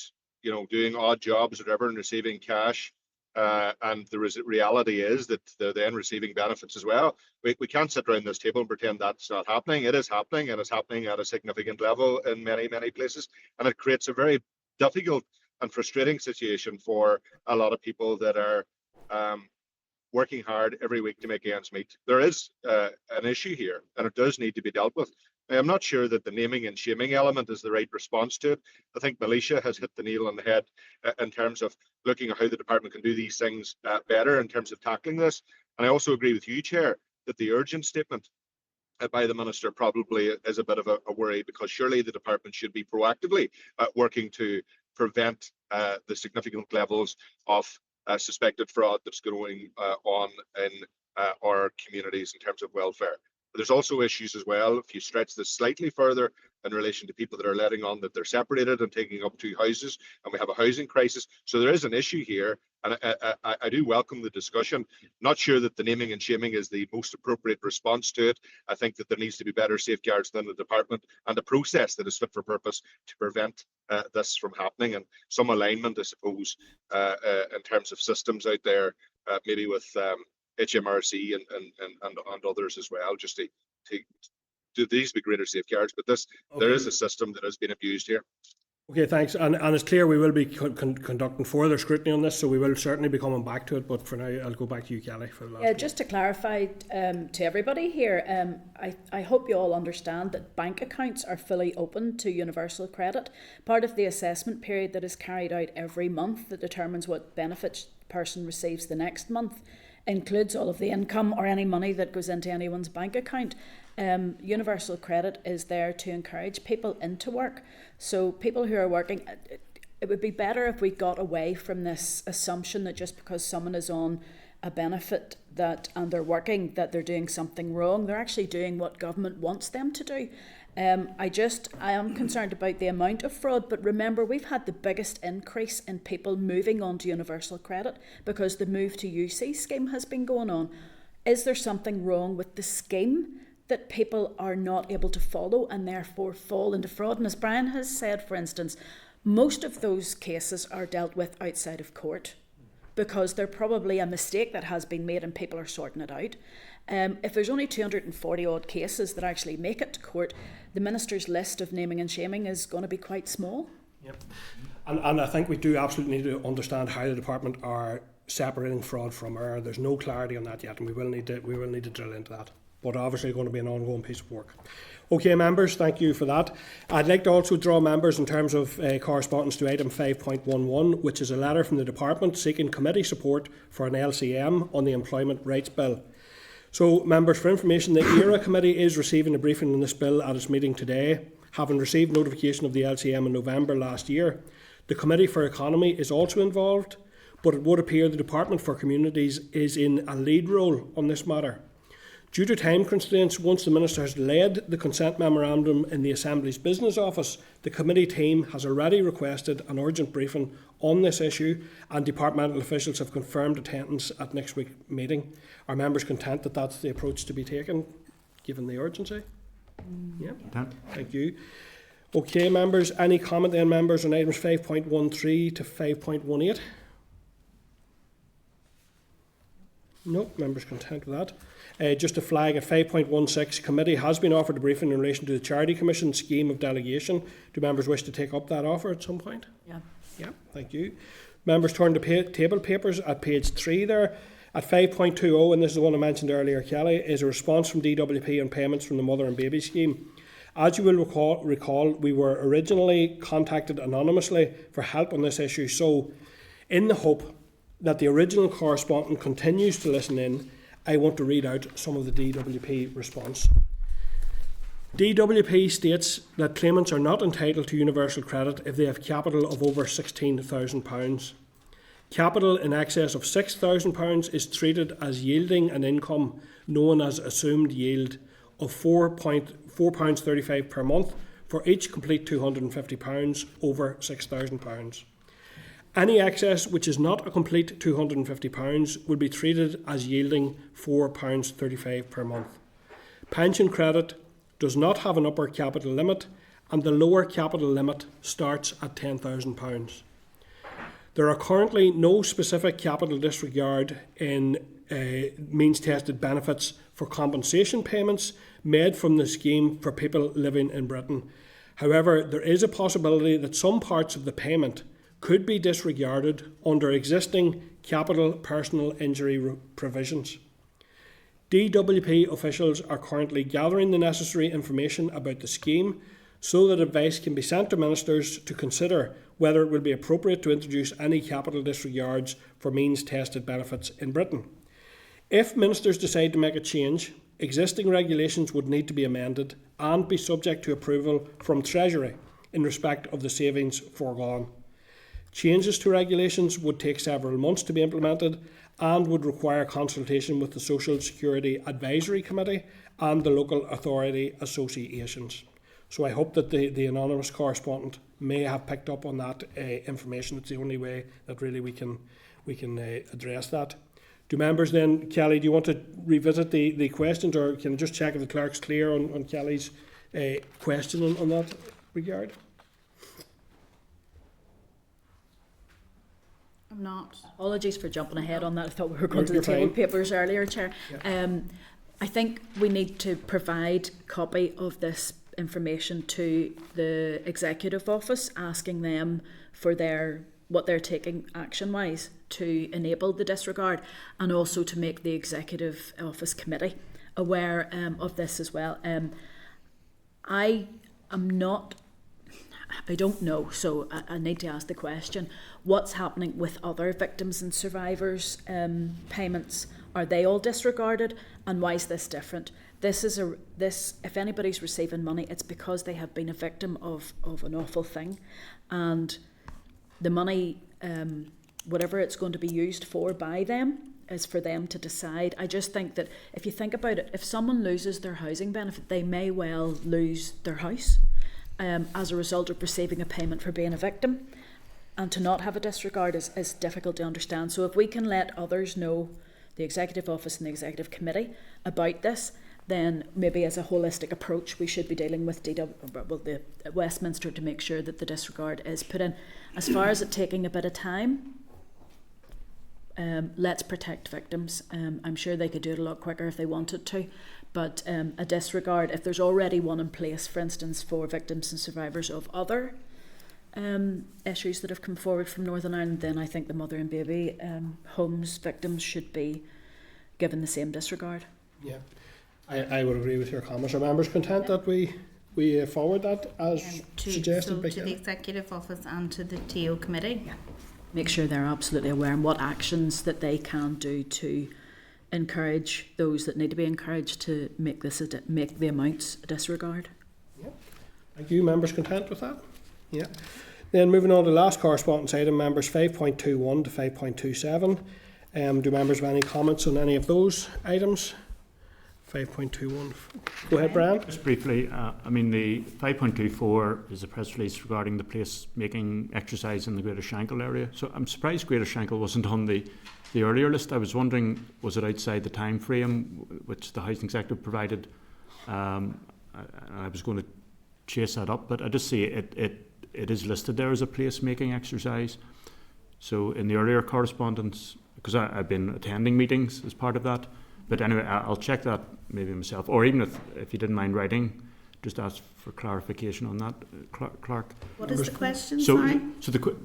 doing odd jobs or whatever and receiving cash. And the reality is that they're then receiving benefits as well. We can't sit around this table and pretend that's not happening. It is happening, and it's happening at a significant level in many, many places. And it creates a very difficult and frustrating situation for a lot of people that are working hard every week to make ends meet. There is an issue here, and it does need to be dealt with. I'm not sure that the naming and shaming element is the right response to it. I think Militia has hit the nail on the head in terms of looking at how the department can do these things better in terms of tackling this. And I also agree with you, Chair, that the urgent statement by the Minister probably is a bit of a worry, because surely the department should be proactively working to prevent the significant levels of suspected fraud that's going on in our communities in terms of welfare. But there's also issues as well, if you stretch this slightly further, in relation to people that are letting on that they're separated and taking up 2 houses, and we have a housing crisis. So there is an issue here, and I do welcome the discussion. Not sure that the naming and shaming is the most appropriate response to it. I think that there needs to be better safeguards than the department and a process that is fit for purpose to prevent this from happening, and some alignment, I suppose, in terms of systems out there, maybe with HMRC and others as well, just to do these be greater safeguards. But there is a system that has been abused here. Okay, thanks. And it's clear we will be conducting further scrutiny on this, so we will certainly be coming back to it. But for now, I'll go back to you, Kelly, for the last. Yeah, just to clarify to everybody here, I hope you all understand that bank accounts are fully open to universal credit. Part of the assessment period that is carried out every month that determines what benefits person receives the next month includes all of the income or any money that goes into anyone's bank account. Universal credit is there to encourage people into work. So people who are working, it would be better if we got away from this assumption that just because someone is on a benefit and they're working, that they're doing something wrong. They're actually doing what government wants them to do. I am concerned about the amount of fraud, but remember we've had the biggest increase in people moving on to universal credit because the move to UC scheme has been going on. Is there something wrong with the scheme that people are not able to follow and therefore fall into fraud? And as Brian has said, for instance, most of those cases are dealt with outside of court because they're probably a mistake that has been made and people are sorting it out. If there's only 240 odd cases that actually make it to court, the Minister's list of naming and shaming is going to be quite small. Yep. And I think we do absolutely need to understand how the department are separating fraud from error. There's no clarity on that yet, and we will need to drill into that. But obviously going to be an ongoing piece of work. Okay, members, thank you for that. I'd like to also draw members in terms of correspondence to item 5.11, which is a letter from the department seeking committee support for an LCM on the Employment Rights Bill. So, members, for information, the ERA Committee is receiving a briefing on this bill at its meeting today, having received notification of the LCM in November last year. The Committee for Economy is also involved, but it would appear the Department for Communities is in a lead role on this matter. Due to time constraints, once the Minister has led the consent memorandum in the Assembly's Business Office, the committee team has already requested an urgent briefing on this issue, and departmental officials have confirmed attendance at next week's meeting. Are members content that that's the approach to be taken, given the urgency? Yeah. Thank you. Okay, members, any comment then, members, on items 5.13 to 5.18? No, members content with that. Just to flag at 5.16, committee has been offered a briefing in relation to the Charity Commission scheme of delegation. Do members wish to take up that offer at some point? Yeah. Yeah, thank you. Members turn to table papers at page 3 there. At 5.20, and this is the one I mentioned earlier, Kelly, is a response from DWP on payments from the Mother and Baby Scheme. As you will recall, we were originally contacted anonymously for help on this issue, so in the hope that the original correspondent continues to listen in, I want to read out some of the DWP response. DWP states that claimants are not entitled to universal credit if they have capital of over £16,000. Capital in excess of £6,000 is treated as yielding an income known as assumed yield of £4.35 per month for each complete £250 over £6,000. Any excess which is not a complete £250 will be treated as yielding £4.35 per month. Pension credit does not have an upper capital limit, and the lower capital limit starts at £10,000. There are currently no specific capital disregard in means-tested benefits for compensation payments made from the scheme for people living in Britain. However, there is a possibility that some parts of the payment could be disregarded under existing capital personal injury provisions. DWP officials are currently gathering the necessary information about the scheme so that advice can be sent to ministers to consider whether it will be appropriate to introduce any capital disregards for means-tested benefits in Britain. If ministers decide to make a change, existing regulations would need to be amended and be subject to approval from Treasury in respect of the savings foregone. Changes to regulations would take several months to be implemented and would require consultation with the Social Security Advisory Committee and the local authority associations. So I hope that the anonymous correspondent may have picked up on that information. It's the only way that really we can address that. Do members then, Kelly, do you want to revisit the questions, or can I just check if the clerk's clear on Kelly's question on that regard? I'm not. Apologies for jumping ahead on that. I thought we were going to the You're table fine. papers earlier, Chair. Yeah. I think we need to provide copy of this information to the Executive Office, asking them for what they're taking action-wise to enable the disregard, and also to make the Executive Office Committee aware of this as well. I don't know, so I need to ask the question: what's happening with other victims and survivors' payments? Are they all disregarded, and why is this different? If anybody's receiving money, it's because they have been a victim of an awful thing, and the money, whatever it's going to be used for by them, is for them to decide. I just think that if you think about it, if someone loses their housing benefit, they may well lose their house as a result of receiving a payment for being a victim. And to not have a disregard is difficult to understand. So if we can let others know, the Executive Office and the Executive Committee, about this, then maybe as a holistic approach we should be dealing with the Westminster to make sure that the disregard is put in. As far as it taking a bit of time, let's protect victims. I'm sure they could do it a lot quicker if they wanted to, but a disregard, if there's already one in place, for instance, for victims and survivors of other issues that have come forward from Northern Ireland, then I think the mother and baby homes victims should be given the same disregard. Yeah, I would agree with your comments. Are members content that we forward that as suggested by to the Executive Office and to the TO Committee? Yeah. Make sure they're absolutely aware and what actions that they can do to encourage those that need to be encouraged to make the amounts a disregard. Yeah. Thank you. Members content with that? Yeah. Then moving on to the last correspondence item, members 5.21 to 5.27. Do members have any comments on any of those items? 5.21. Go ahead, Brian. Just briefly, I mean, the 5.24 is a press release regarding the place-making exercise in the Greater Shankill area. So I'm surprised Greater Shankill wasn't on the earlier list. I was wondering, was it outside the time frame which the Housing Executive provided? I was going to chase that up, but I just see it is listed there as a place-making exercise. So in the earlier correspondence, because I've been attending meetings as part of that, but anyway, I'll check that maybe myself, or even if you didn't mind writing, just ask for clarification on that, Clark. What is the question, So sorry?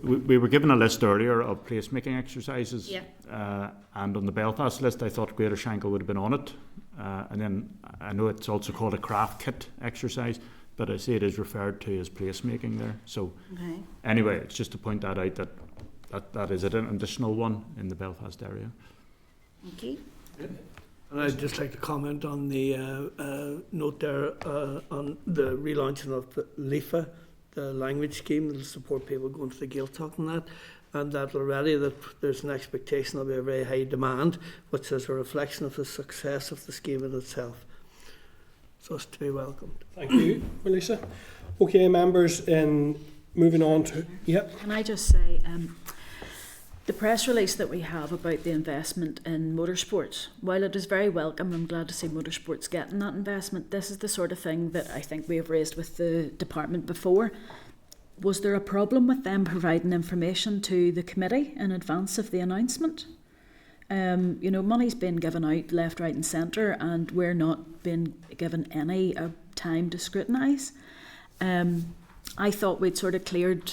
we were given a list earlier of placemaking exercises, Yeah. and on the Belfast list I thought Greater Shankill would have been on it, and then I know it's also called a craft kit exercise, but I see it is referred to as placemaking there. So Okay. anyway, it's just to point that out that is an additional one in the Belfast area. Thank you. And I'd just like to comment on the note there on the relaunching of the LIFA, the language scheme that will support people going to the Gaeltacht and that already that there's an expectation of a very high demand, which is a reflection of the success of the scheme in itself. So it's to be welcomed. Thank you, Melissa. Okay, members, moving on to... Yep. Can I just say, the press release that we have about the investment in motorsports, while it is very welcome, I'm glad to see motorsports getting that investment. This is the sort of thing that I think we have raised with the department before. Was there a problem with them providing information to the committee in advance of the announcement? Money's been given out left, right and centre, and we're not being given any time to scrutinise. I thought we'd sort of cleared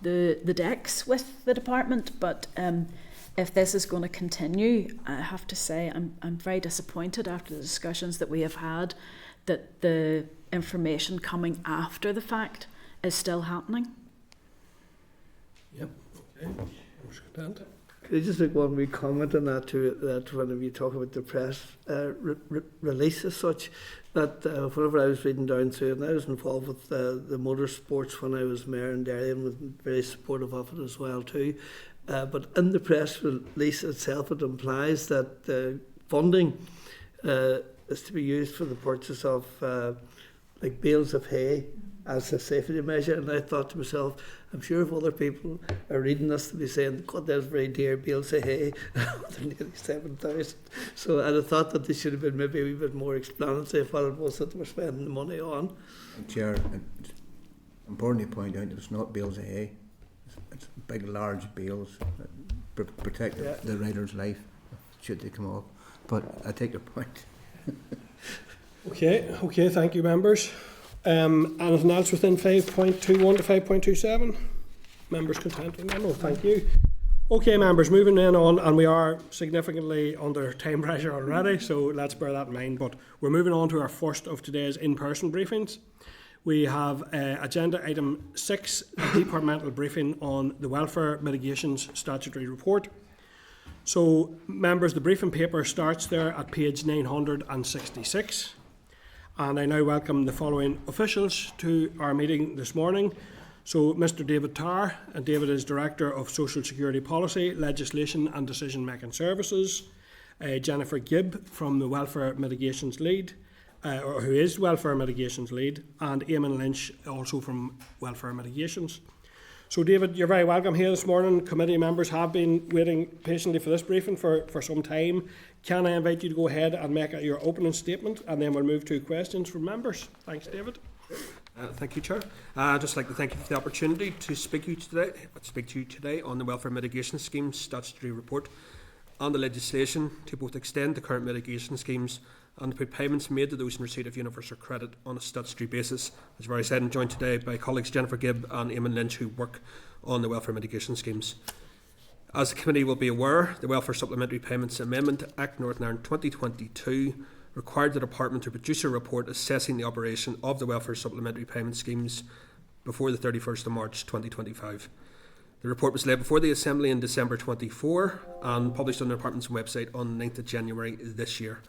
the decks with the department, but if this is going to continue, I have to say I'm very disappointed after the discussions that we have had that the information coming after the fact is still happening. Yep. Okay. Could I just make one wee comment on that too, that whenever you talk about the press release as such, that whenever I was reading down through it, and I was involved with the motorsports when I was mayor in Derry and was very supportive of it as well too. But in the press release itself, it implies that the funding is to be used for the purchase of like bales of hay as a safety measure. And I thought to myself, I'm sure if other people are reading this to be saying, God, that's very dear bales of hay, they're nearly 7,000. So I'd have thought that they should have been maybe a wee bit more explanatory of what it was that they were spending the money on. Chair, it's important to point out that it's not bales of hay. It's big, large bales that protect the rider's life should they come off. But I take your point. Okay, thank you, members. Anything else within 5.21 to 5.27? Members content with that? No, thank you. Okay, members, moving in on, and we are significantly under time pressure already, so let's bear that in mind. But we're moving on to our first of today's in-person briefings. We have agenda item 6, a departmental briefing on the Welfare Mitigations Statutory Report. So, members, the briefing paper starts there at page 966. And I now welcome the following officials to our meeting this morning. So Mr David Tarr, and David is Director of Social Security Policy, Legislation and Decision Making Services. Jennifer Gibb from the Welfare Mitigations Lead, or who is Welfare Mitigations Lead, and Eamon Lynch, also from Welfare Mitigations. So David, you're very welcome here this morning. Committee members have been waiting patiently for this briefing for some time. Can I invite you to go ahead and make your opening statement, and then we'll move to questions from members. Thanks, David. Thank you, Chair. I'd just like to thank you for the opportunity to speak to you today on the Welfare Mitigation Scheme statutory report and the legislation to both extend the current mitigation schemes and to put payments made to those in receipt of universal credit on a statutory basis. As I've already said, I'm joined today by colleagues Jennifer Gibb and Eamon Lynch, who work on the Welfare Mitigation Schemes. As the committee will be aware, the Welfare Supplementary Payments Amendment Act Northern Ireland 2022 required the Department to produce a report assessing the operation of the Welfare Supplementary Payment Schemes before the 31st of March 2025. The report was laid before the Assembly in December 24 and published on the Department's website on 9th of January this year.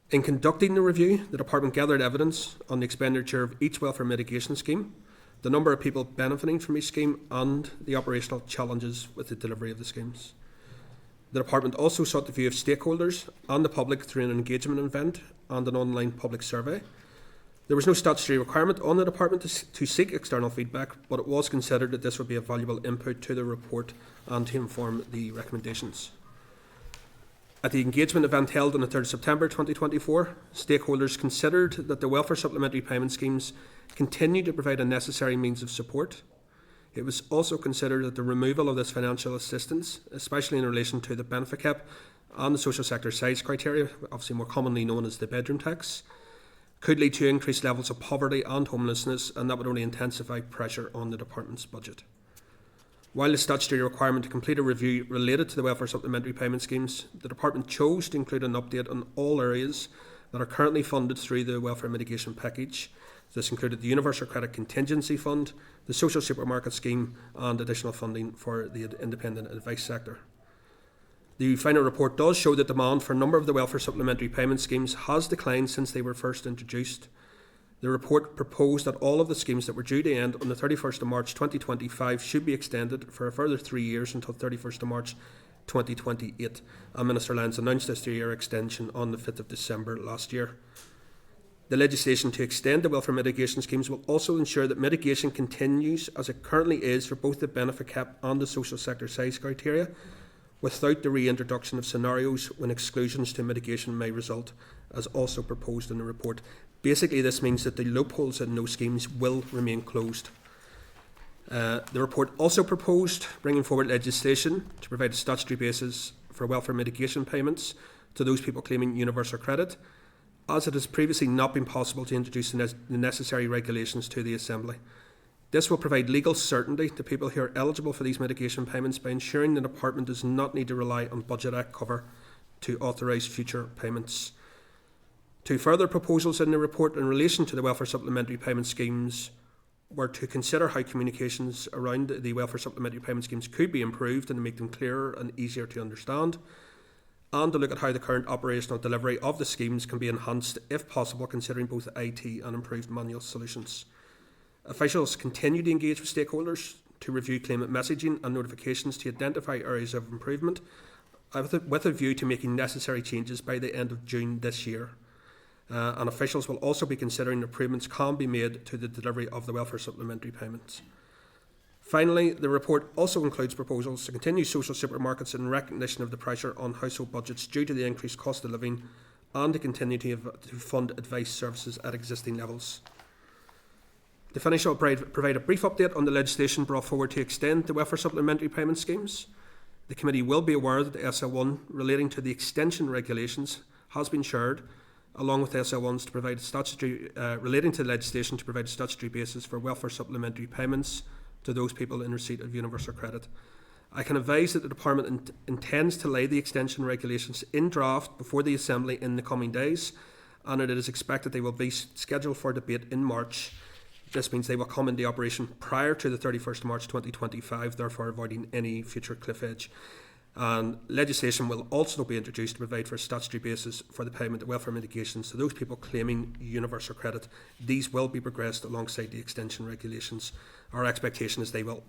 In conducting the review, the Department gathered evidence on the expenditure of each welfare mitigation scheme, the number of people benefiting from each scheme, and the operational challenges with the delivery of the schemes. The Department also sought the view of stakeholders and the public through an engagement event and an online public survey. There was no statutory requirement on the Department to seek external feedback, but it was considered that this would be a valuable input to the report and to inform the recommendations. At the engagement event held on the 3rd of September 2024, stakeholders considered that the welfare supplementary payment schemes continue to provide a necessary means of support. It was also considered that the removal of this financial assistance, especially in relation to the benefit cap and the social sector size criteria, obviously more commonly known as the bedroom tax, could lead to increased levels of poverty and homelessness, and that would only intensify pressure on the Department's budget. While the statutory requirement to complete a review related to the welfare supplementary payment schemes, the Department chose to include an update on all areas that are currently funded through the welfare mitigation package. This included the Universal Credit Contingency Fund, the Social Supermarket Scheme, and additional funding for the independent advice sector. The final report does show that demand for a number of the welfare supplementary payment schemes has declined since they were first introduced. The report proposed that all of the schemes that were due to end on the 31st of March 2025 should be extended for a further 3 years until 31st of March 2028, and Minister Lyons announced this 3-year extension on the 5th of December last year. The legislation to extend the welfare mitigation schemes will also ensure that mitigation continues as it currently is for both the benefit cap and the social sector size criteria, without the reintroduction of scenarios when exclusions to mitigation may result, as also proposed in the report. Basically, this means that the loopholes in those schemes will remain closed. The report also proposed bringing forward legislation to provide a statutory basis for welfare mitigation payments to those people claiming universal credit, as it has previously not been possible to introduce the necessary regulations to the Assembly. This will provide legal certainty to people who are eligible for these mitigation payments by ensuring the Department does not need to rely on Budget Act cover to authorise future payments. Two further proposals in the report in relation to the welfare supplementary payment schemes were to consider how communications around the welfare supplementary payment schemes could be improved and to make them clearer and easier to understand, and to look at how the current operational delivery of the schemes can be enhanced if possible, considering both IT and improved manual solutions. Officials continue to engage with stakeholders to review claimant messaging and notifications to identify areas of improvement, with a view to making necessary changes by the end of June this year. And officials will also be considering improvements can be made to the delivery of the welfare supplementary payments. Finally, the report also includes proposals to continue social supermarkets in recognition of the pressure on household budgets due to the increased cost of living, and to continue to fund advice services at existing levels. To finish, I'll provide a brief update on the legislation brought forward to extend the welfare supplementary payment schemes. The committee will be aware that the SL1 relating to the extension regulations has been shared, along with SL1s to provide statutory relating to the legislation to provide a statutory basis for welfare supplementary payments to those people in receipt of universal credit. I can advise that the Department intends to lay the extension regulations in draft before the Assembly in the coming days, and it is expected they will be scheduled for debate in March. This means they will come into operation prior to the 31st of March 2025, therefore avoiding any future cliff edge. And legislation will also be introduced to provide for a statutory basis for the payment of welfare mitigations to those people claiming universal credit. These will be progressed alongside the extension regulations. Our expectation is they will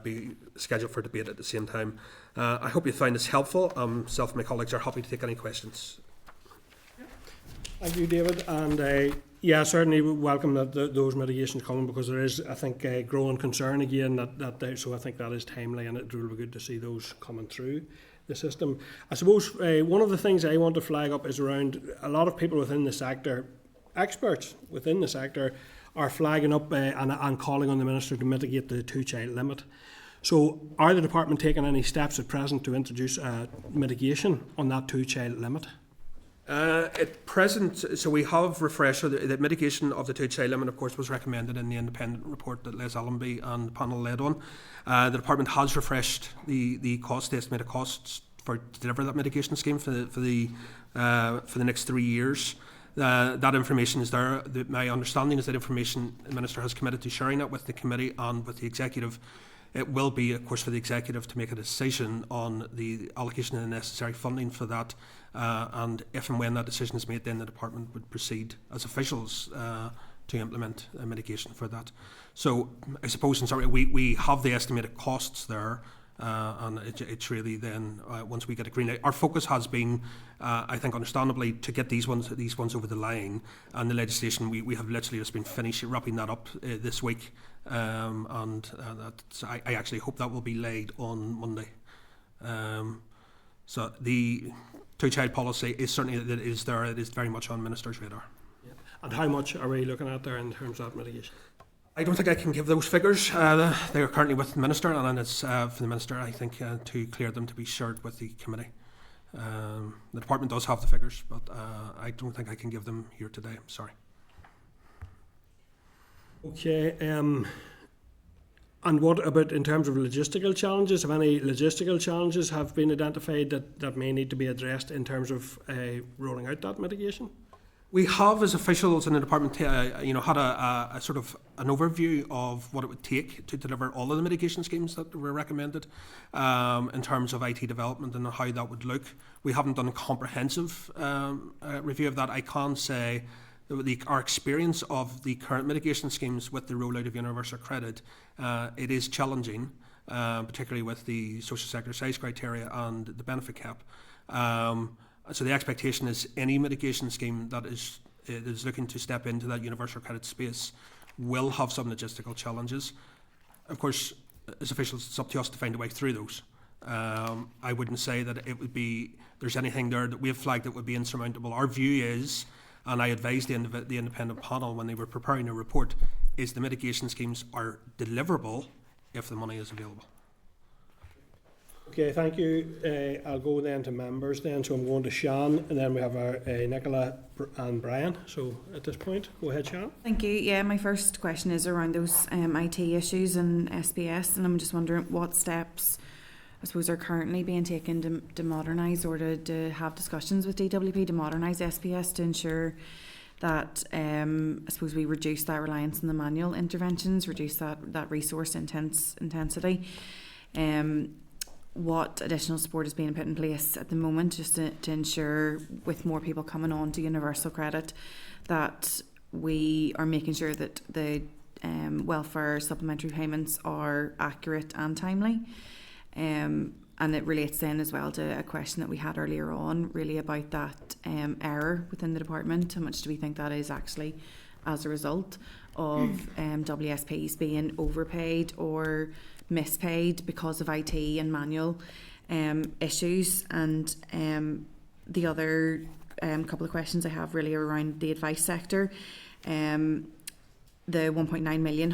be scheduled for debate at the same time. I hope you find this helpful. Myself and my colleagues are happy to take any questions. Thank you, David. And yeah, certainly we welcome that those mitigations coming, because there is, I think, a growing concern again so I think that is timely, and it will be good to see those coming through the system. I suppose one of the things I want to flag up is around a lot of people within the sector, experts within the sector, are flagging up and calling on the Minister to mitigate the 2-child limit. So are the department taking any steps at present to introduce mitigation on that 2-child limit? At present, so we have refreshed, so the mitigation of the 2-child limit, of course, was recommended in the independent report that Les Allenby and the panel led on. The department has refreshed the estimated costs to deliver that mitigation scheme for the next 3 years. That information is there. My understanding is that information the Minister has committed to sharing that with the committee and with the executive. It will be, of course, for the executive to make a decision on the allocation of the necessary funding for that, and if and when that decision is made, then the department would proceed as officials to implement a mitigation for that. So I suppose in summary, we have the estimated costs there, and it's really then once we get a green light. Our focus has been, I think, understandably, to get these ones over the line, and the legislation we have literally just been wrapping that up this week. I actually hope that will be laid on Monday. So the 2-child policy is certainly that is there. It is very much on Minister's radar. Yeah. And how much are we looking at there in terms of mitigation? I don't think I can give those figures. They are currently with the Minister, and it's for the Minister, I think, to clear them to be shared with the committee. The department does have the figures, but I don't think I can give them here today. I'm sorry. Okay, and what about in terms of logistical challenges? Have any logistical challenges have been identified that may need to be addressed in terms of rolling out that mitigation? We have, as officials in the department, had a sort of an overview of what it would take to deliver all of the mitigation schemes that were recommended in terms of IT development and how that would look. We haven't done a comprehensive review of that. I can say our experience of the current mitigation schemes with the rollout of universal credit, it is challenging, particularly with the social sector size criteria and the benefit cap. So the expectation is any mitigation scheme that is looking to step into that universal credit space will have some logistical challenges. Of course, as officials, it's up to us to find a way through those. I wouldn't say that there's anything there that we have flagged that would be insurmountable. Our view is, and I advised the independent panel when they were preparing a report, is the mitigation schemes are deliverable if the money is available. Okay, thank you. I'll go then to members then. So I'm going to Sean, and then we have our Nicola and Brian. So at this point, go ahead, Sean. Thank you. Yeah, my first question is around those IT issues and SPS, and I'm just wondering what steps, I suppose, are currently being taken to modernise or to have discussions with DWP to modernise SPS to ensure that I suppose we reduce that reliance on the manual interventions, reduce that resource intensity. What additional support is being put in place at the moment just to ensure, with more people coming on to universal credit, that we are making sure that the welfare supplementary payments are accurate and timely. And it relates then as well to a question that we had earlier on, really about that error within the department. How much do we think that is actually as a result of WSPs being overpaid or mispaid because of IT and manual issues? And the other couple of questions I have really are around the advice sector. The 1.9 million,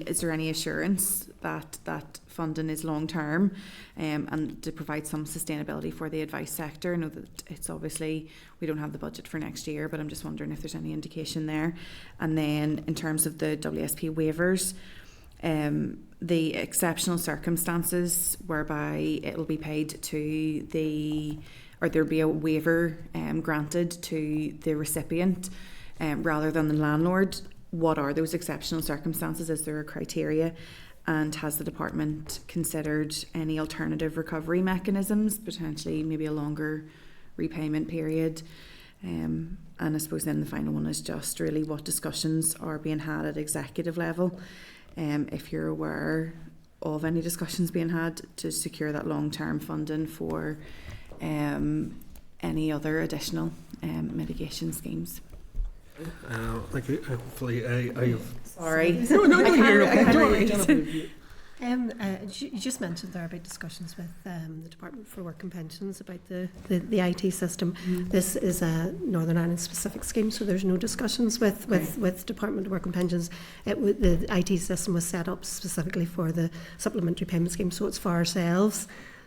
is there any assurance that that funding is long term and to provide some sustainability for the advice sector? I know that it's obviously, we don't have the budget for next year, but I'm just wondering if there's any indication there. And then in terms of the WSP waivers, the exceptional circumstances whereby it will be paid to there'll be a waiver granted to the recipient rather than the landlord. What are those exceptional circumstances? Is there a criteria? And has the department considered any alternative recovery mechanisms, potentially maybe a longer repayment period? And I suppose then the final one is just really what discussions are being had at executive level. If you're aware of any discussions being had to secure that long-term funding for any other additional mitigation schemes. Thank you. Hopefully, I have. Sorry. No, you're okay. Don't worry, Jennifer. Jennifer. You just mentioned there about discussions with the Department for Work and Pensions about the IT system. This is a Northern Ireland specific scheme, so there's no discussions with Department of Work and Pensions. The IT system was set up specifically for the supplementary payment scheme, so it's for ourselves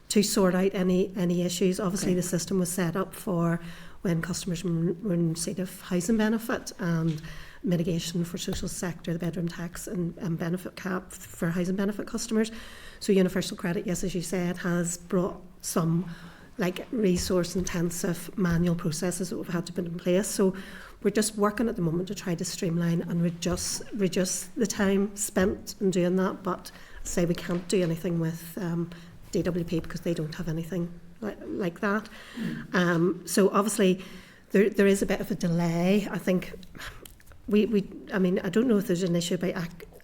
to sort out any issues. Obviously, the system was set up for when customers were in receipt of housing benefit and mitigation for social sector, the bedroom tax and benefit cap for housing benefit customers. So Universal Credit, yes, as you said, has brought some like resource intensive manual processes that we've had to put in place. So we're just working at the moment to try to streamline and reduce the time spent in doing that. But say we can't do anything with DWP because they don't have anything like that. So obviously there is a bit of a delay. I think I mean, I don't know if there's an issue about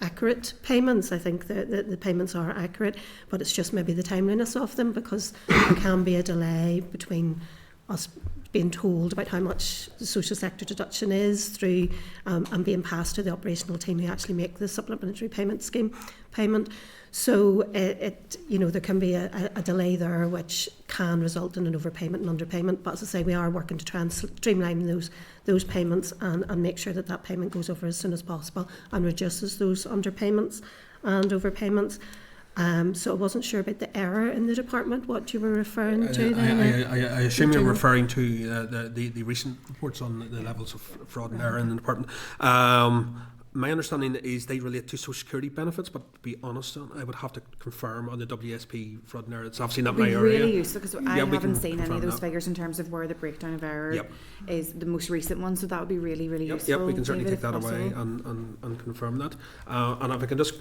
accurate payments. I think the payments are accurate, but it's just maybe the timeliness of them, because there can be a delay between us being told about how much the social sector deduction is through and being passed to the operational team who actually make the supplementary payment scheme payment. So there can be a delay there, which can result in an overpayment and underpayment. But as I say, we are working to try and streamline those payments and make sure that payment goes over as soon as possible and reduces those underpayments and overpayments. So I wasn't sure about the error in the department, what you were referring to then. I assume you're referring to the recent reports on the levels of fraud and error in the department. My understanding is they relate to social security benefits, but to be honest, I would have to confirm on the WSP fraud and error. It's obviously not my area. Really useful, because I haven't seen any of those that. figures in terms of where the breakdown of error is the most recent one, so that would be really, really useful. Yep, we can certainly David, take that away and confirm that. And if I can just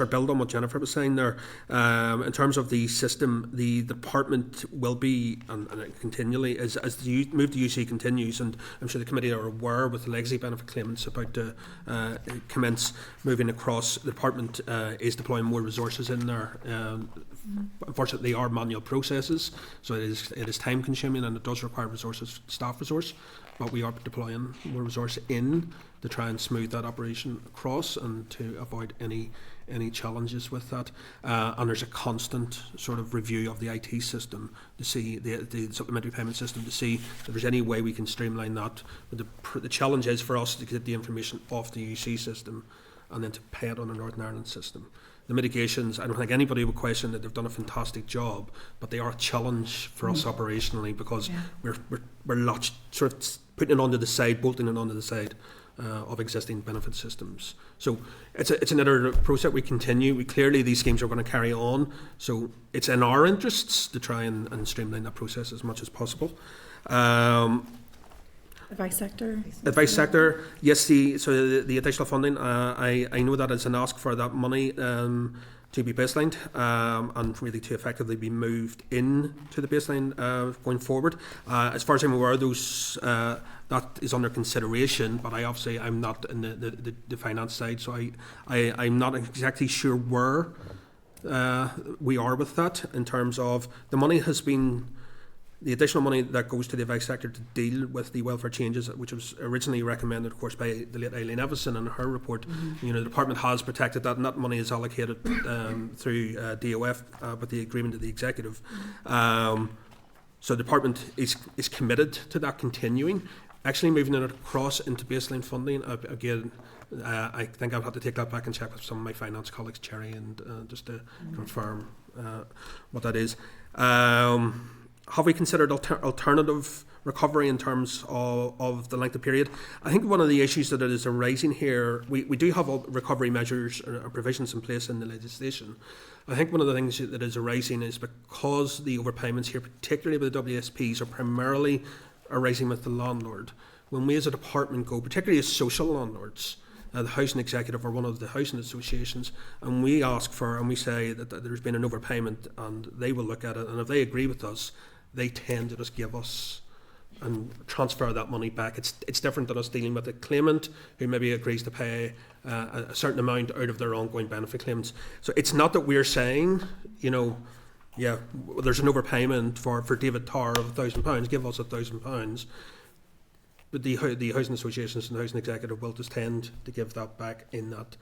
build on what Jennifer was saying there, in terms of the system, the department will be, and it continually, as the move to UC continues, and I'm sure the committee are aware with the legacy benefit claimants about to commence moving across, the department is deploying more resources in there. Unfortunately, they are manual processes, so it is time consuming and it does require staff resource, but we are deploying more resource in to try and smooth that operation across and to avoid any challenges with that. And there's a constant sort of review of the IT system to see the supplementary payment system to see if there's any way we can streamline that. But the challenge is for us to get the information off the UC system and then to pay it on the Northern Ireland system. The mitigations, I don't think anybody would question that they've done a fantastic job, but they are a challenge for us operationally, because we're locked, sort of putting it onto the side, bolting it onto the side of existing benefit systems. So it's another process we continue. Clearly these schemes are going to carry on, so it's in our interests to try and streamline that process as much as possible. Advice sector? Advice sector, yes, the additional funding, I know that it's an ask for that money to be baselined and really to effectively be moved in to the baseline going forward. As far as I'm aware, that is under consideration, but I'm not in the finance side, so I'm not exactly sure where we are with that in terms of the money has been. The additional money that goes to the advice sector to deal with the welfare changes, which was originally recommended, of course, by the late Eileen Evison in her report, the department has protected that, and that money is allocated through DOF with the agreement of the executive. So the department is committed to that continuing. Actually moving it across into baseline funding, again, I think I'll have to take that back and check with some of my finance colleagues, Cherry, and just to confirm what that is. Have we considered alternative recovery in terms of the length of period? I think one of the issues that is arising here, we do have recovery measures or provisions in place in the legislation. I think one of the things that is arising is because the overpayments here, particularly with the WSPs, are primarily arising with the landlord. When we as a department go, particularly as social landlords, the housing executive are one of the housing associations, and we ask for, and we say that there's been an overpayment, and they will look at it, and if they agree with us, they tend to just give us and transfer that money back. It's different than us dealing with a claimant who maybe agrees to pay a certain amount out of their ongoing benefit claims. So it's not that we're saying, you know, yeah, there's an overpayment for David Tarr of £1,000, give us £1,000. But the housing associations and the housing executive will just tend to give that back in that.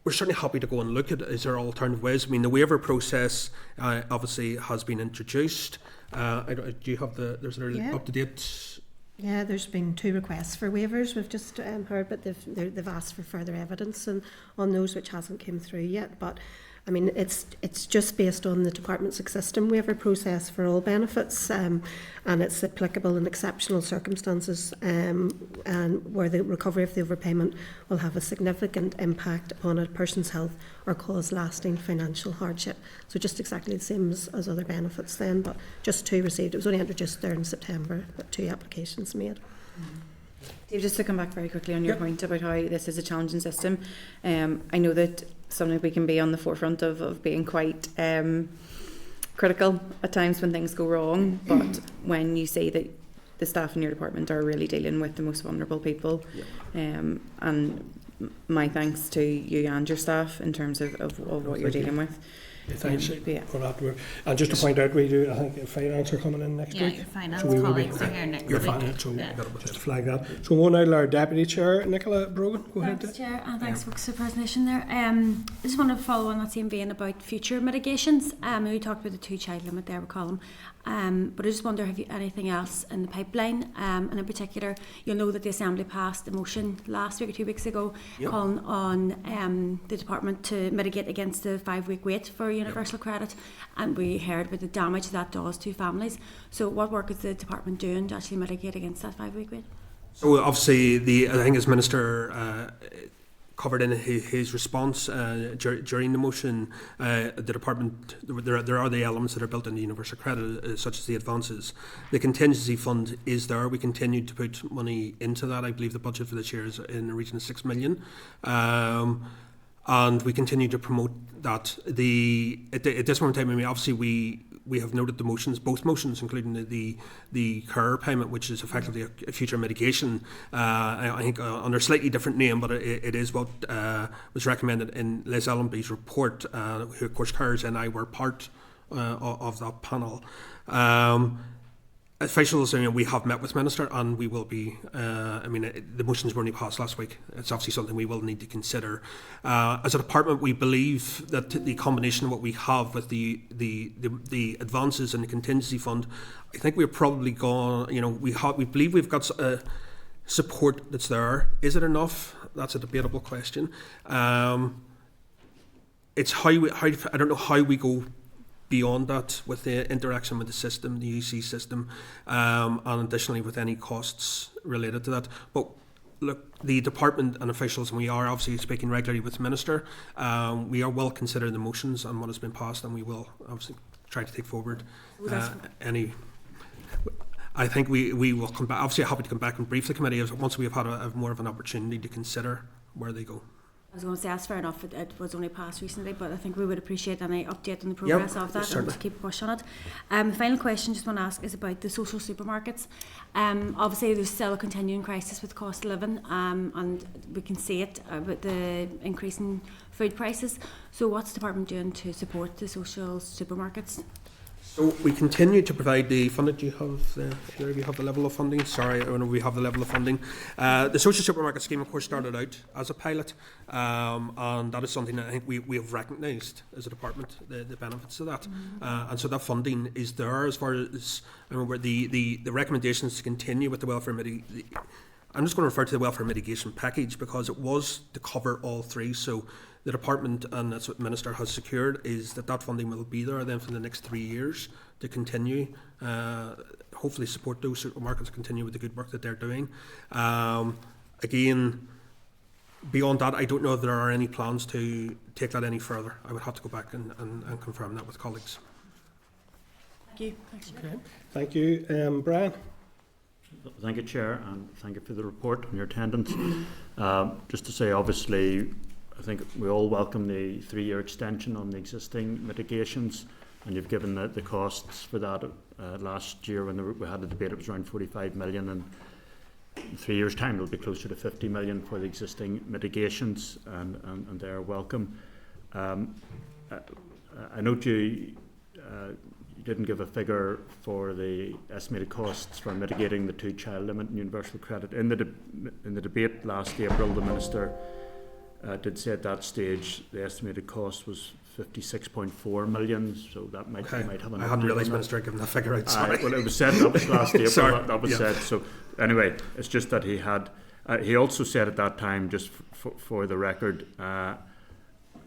We're certainly happy to go and look at, is there alternative ways? I mean, the waiver process obviously has been introduced. Do you have there's an up-to-date? Yeah, there's been 2 requests for waivers. We've just heard, but they've asked for further evidence on those, which hasn't come through yet. But I mean, it's just based on the department's existing waiver process for all benefits, and it's applicable in exceptional circumstances, and where the recovery of the overpayment will have a significant impact upon a person's health or cause lasting financial hardship. So just exactly the same as other benefits then, but just 2 received. It was only introduced there in September, but 2 applications made. Dave, just to come back very quickly on your point about how this is a challenging system, I know that sometimes we can be on the forefront of being quite critical at times when things go wrong, but when you say that the staff in your department are really dealing with the most vulnerable people, and my thanks to you and your staff in terms of what you're dealing with. Yeah, thanks Yeah. for that. And just to point out, we do, I think, finance are coming in next Yeah, week. your finance So we will be- colleagues are here next Your week. finance, so Yeah. just to flag that. So we'll now to our Deputy Chair, Nicola Brogan. Go ahead. Thanks, Chair, and thanks folks for the presentation there. I just want to follow on that same vein about future mitigations. We talked about the 2-child limit there, we call them. But I just wonder, have you anything else in the pipeline? And in particular, you'll know that the Assembly passed a motion last week or 2 weeks ago calling on the Department to mitigate against the 5-week wait for universal credit. And we heard about the damage that does to families. So what work is the Department doing to actually mitigate against that 5-week wait? So obviously, I think as Minister covered in his response during the motion, the department, there are the elements that are built into universal credit, such as the advances. The contingency fund is there. We continue to put money into that. I believe the budget for this year is in the region of 6 million. And we continue to promote that. At this moment in time, I mean, obviously we have noted the motions, both motions, including the CARE payment, which is effectively a future mitigation. I think under a slightly different name, but it is what was recommended in Liz Allenby's report, who of course CARES and I were part of that panel. Officials, we have met with Minister, and we will be. The motions were only passed last week. It's obviously something we will need to consider. As a department, we believe that the combination of what we have with the advances and the contingency fund, I think we're probably gone. We believe we've got support that's there. Is it enough? That's a debatable question. It's how I don't know how we go beyond that with the interaction with the system, the UC system, and additionally with any costs related to that. But look, the department and officials, and we are obviously speaking regularly with the Minister, we are well considering the motions and what has been passed, and we will obviously try to take forward any. I think we will come back. Obviously, I'm happy to come back and brief the committee once we have had a more of an opportunity to consider where they go. I was going to say, that's fair enough, it was only passed recently, but I think we would appreciate any update on the progress of that, certainly. and to keep pushing it. The final question I just want to ask is about the social supermarkets. Obviously there's still a continuing crisis with cost of living, and we can see it with the increase in food prices. So what's the department doing to support the social supermarkets? So we continue to provide the funding. Do you have the level of funding? Sorry, I don't know if we have the level of funding. The social supermarket scheme, of course, started out as a pilot, and that is something that I think we have recognised as a department, the benefits of that. And so that funding is there. As far as I remember, the recommendations to continue with the welfare mitigation. I'm just going to refer to the welfare mitigation package because it was to cover all three. So the department, and that's what the Minister has secured, is that funding will be there then for the next 3 years to continue, hopefully support those supermarkets, continue with the good work that they're doing. Again, beyond that, I don't know if there are any plans to take that any further. I would have to go back and confirm that with colleagues. Thank you. Thanks. Okay. Thank you. Brian? Thank you, Chair, and thank you for the report and your attendance. Just to say, obviously, I think we all welcome the 3-year extension on the existing mitigations, and you've given the costs for that last year when we had a debate. It was around 45 million, and in 3 years' time it'll be closer to 50 million for the existing mitigations, and they are welcome. I note you didn't give a figure for the estimated costs for mitigating the 2-child limit and universal credit. In the debate last April, the Minister did say at that stage the estimated cost was 56.4 million, so that might have an. I hadn't realised Minister had given that figure out. Sorry. Well, it was said that was last April. Sorry. That was said. So anyway, it's just that he had. He also said at that time, just for the record,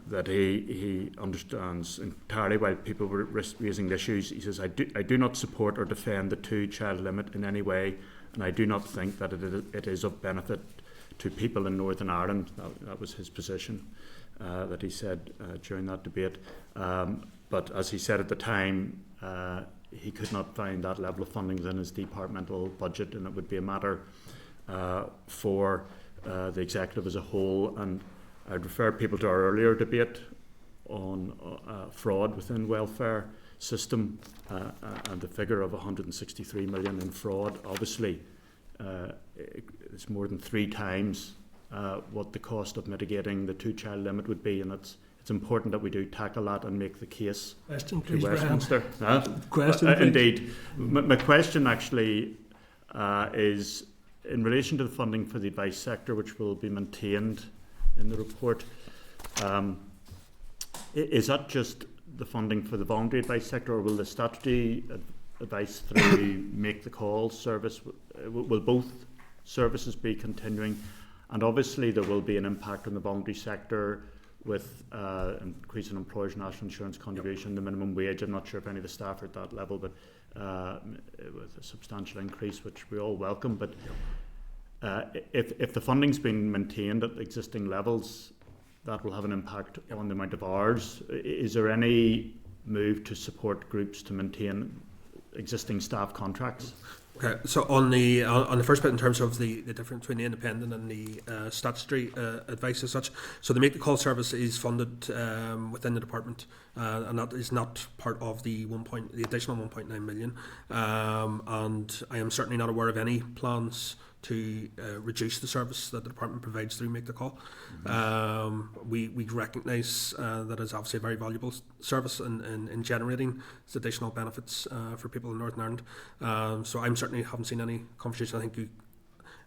that he understands entirely why people were raising issues. He says, I do not support or defend the 2-child limit in any way, and I do not think that it is of benefit to people in Northern Ireland. That was his position that he said during that debate. But as he said at the time, he could not find that level of funding within his departmental budget, and it would be a matter for the executive as a whole. And I'd refer people to our earlier debate on fraud within welfare system and the figure of 163 million in fraud. Obviously, it's more than 3 times what the cost of mitigating the 2-child limit would be, and it's important that we do tackle that and make the case Question, to please, Westminster. Question, please. Indeed. My question actually is in relation to the funding for the advice sector, which will be maintained in the report. Is that just the funding for the voluntary advice sector, or will the statutory advice through Make the Call service, will both services be continuing? And obviously there will be an impact on the voluntary sector with increase in employers' national insurance contribution, the minimum wage. I'm not sure if any of the staff are at that level, but with a substantial increase, which we all welcome. But if the funding's been maintained at existing levels, that will have an impact on the amount of hours. Is there any move to support groups to maintain existing staff contracts? Okay, so on the first bit, in terms of the difference between the independent and the statutory advice as such, so the Make the Call service is funded within the department, and that is not part of the additional 1.9 million. And I am certainly not aware of any plans to reduce the service that the department provides through Make the Call. We recognise that it's obviously a very valuable service in generating additional benefits for people in Northern Ireland. So I certainly haven't seen any conversation. I think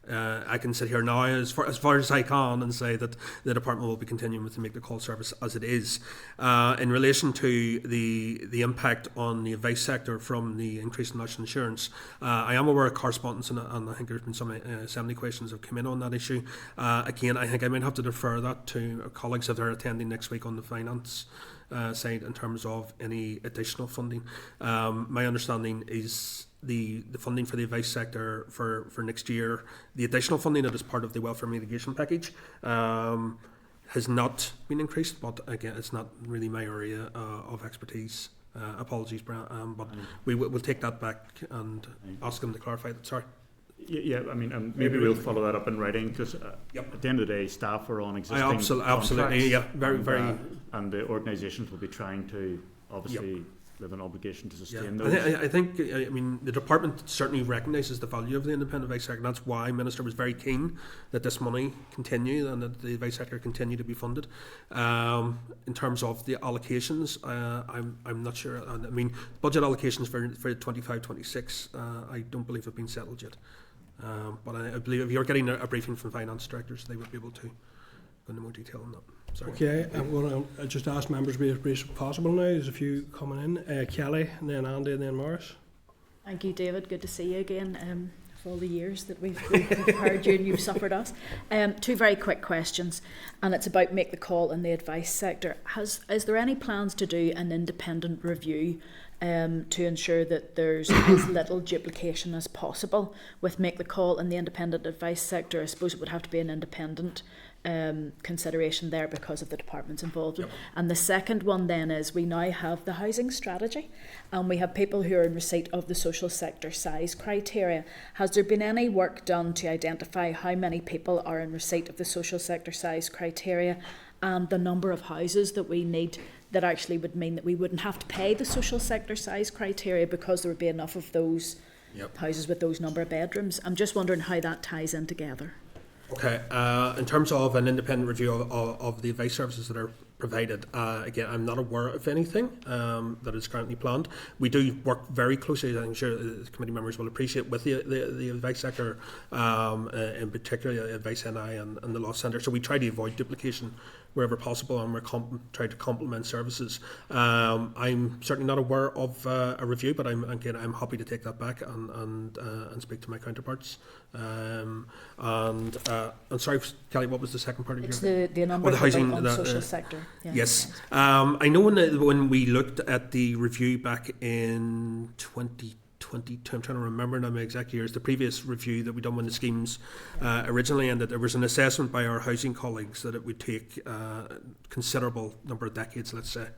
I can sit here now as far as I can and say that the department will be continuing with the Make the Call service as it is. In relation to the impact on the advice sector from the increase in national insurance, I am aware of correspondence, and I think there's been some assembly questions have come in on that issue. Again, I think I might have to defer that to our colleagues if they're attending next week on the finance side in terms of any additional funding. My understanding is the funding for the advice sector for next year, the additional funding that is part of the welfare mitigation package, has not been increased, but again, it's not really my area of expertise. Apologies, Brian, but we'll take that back and ask them to clarify that. Sorry. Yeah, I mean, maybe we'll follow that up in writing, because at the end of the day, staff are on existing absolutely, yeah, very, and the organisations will be trying to obviously live an obligation to sustain those. I think the department certainly recognises the value of the independent advice sector. That's why Minister was very keen that this money continue and that the advice sector continue to be funded. In terms of the allocations, I'm not sure. I mean, budget allocations for 25-26, I don't believe have been settled yet. But I believe if you're getting a briefing from finance directors, they would be able to go into more detail on that. Sorry. Okay, I'm going to just ask members to be as brief as possible now. There's a few coming in. Kelly, and then Andy, and then Morris. Thank you, David. Good to see you again. For all the years that we've heard you and you've suffered us. 2 very quick questions, and it's about Make the Call in the advice sector. Is there any plans to do an independent review to ensure that there's as little duplication as possible with Make the Call in the independent advice sector? I suppose it would have to be an independent consideration there because of the departments involved. And the second one then is we now have the housing strategy, and we have people who are in receipt of the social sector size criteria. Has there been any work done to identify how many people are in receipt of the social sector size criteria and the number of houses that we need that actually would mean that we wouldn't have to pay the social sector size criteria because there would be enough of those houses with those number of bedrooms? I'm just wondering how that ties in together. Okay, in terms of an independent review of the advice services that are provided, again, I'm not aware of anything that is currently planned. We do work very closely, I'm sure the committee members will appreciate, with the advice sector, in particular Advice NI and the Law Centre. So we try to avoid duplication wherever possible, and we're trying to complement services. I'm certainly not aware of a review, but I'm happy to take that back and speak to my counterparts. I'm sorry, Kelly, what was the second part of It's your? the number of people on the social sector. Yeah. Yes, I know when we looked at the review back in 2022, I'm trying to remember now my exact years, the previous review that we done when the schemes originally, and that there was an assessment by our housing colleagues that it would take a considerable number of decades, let's say,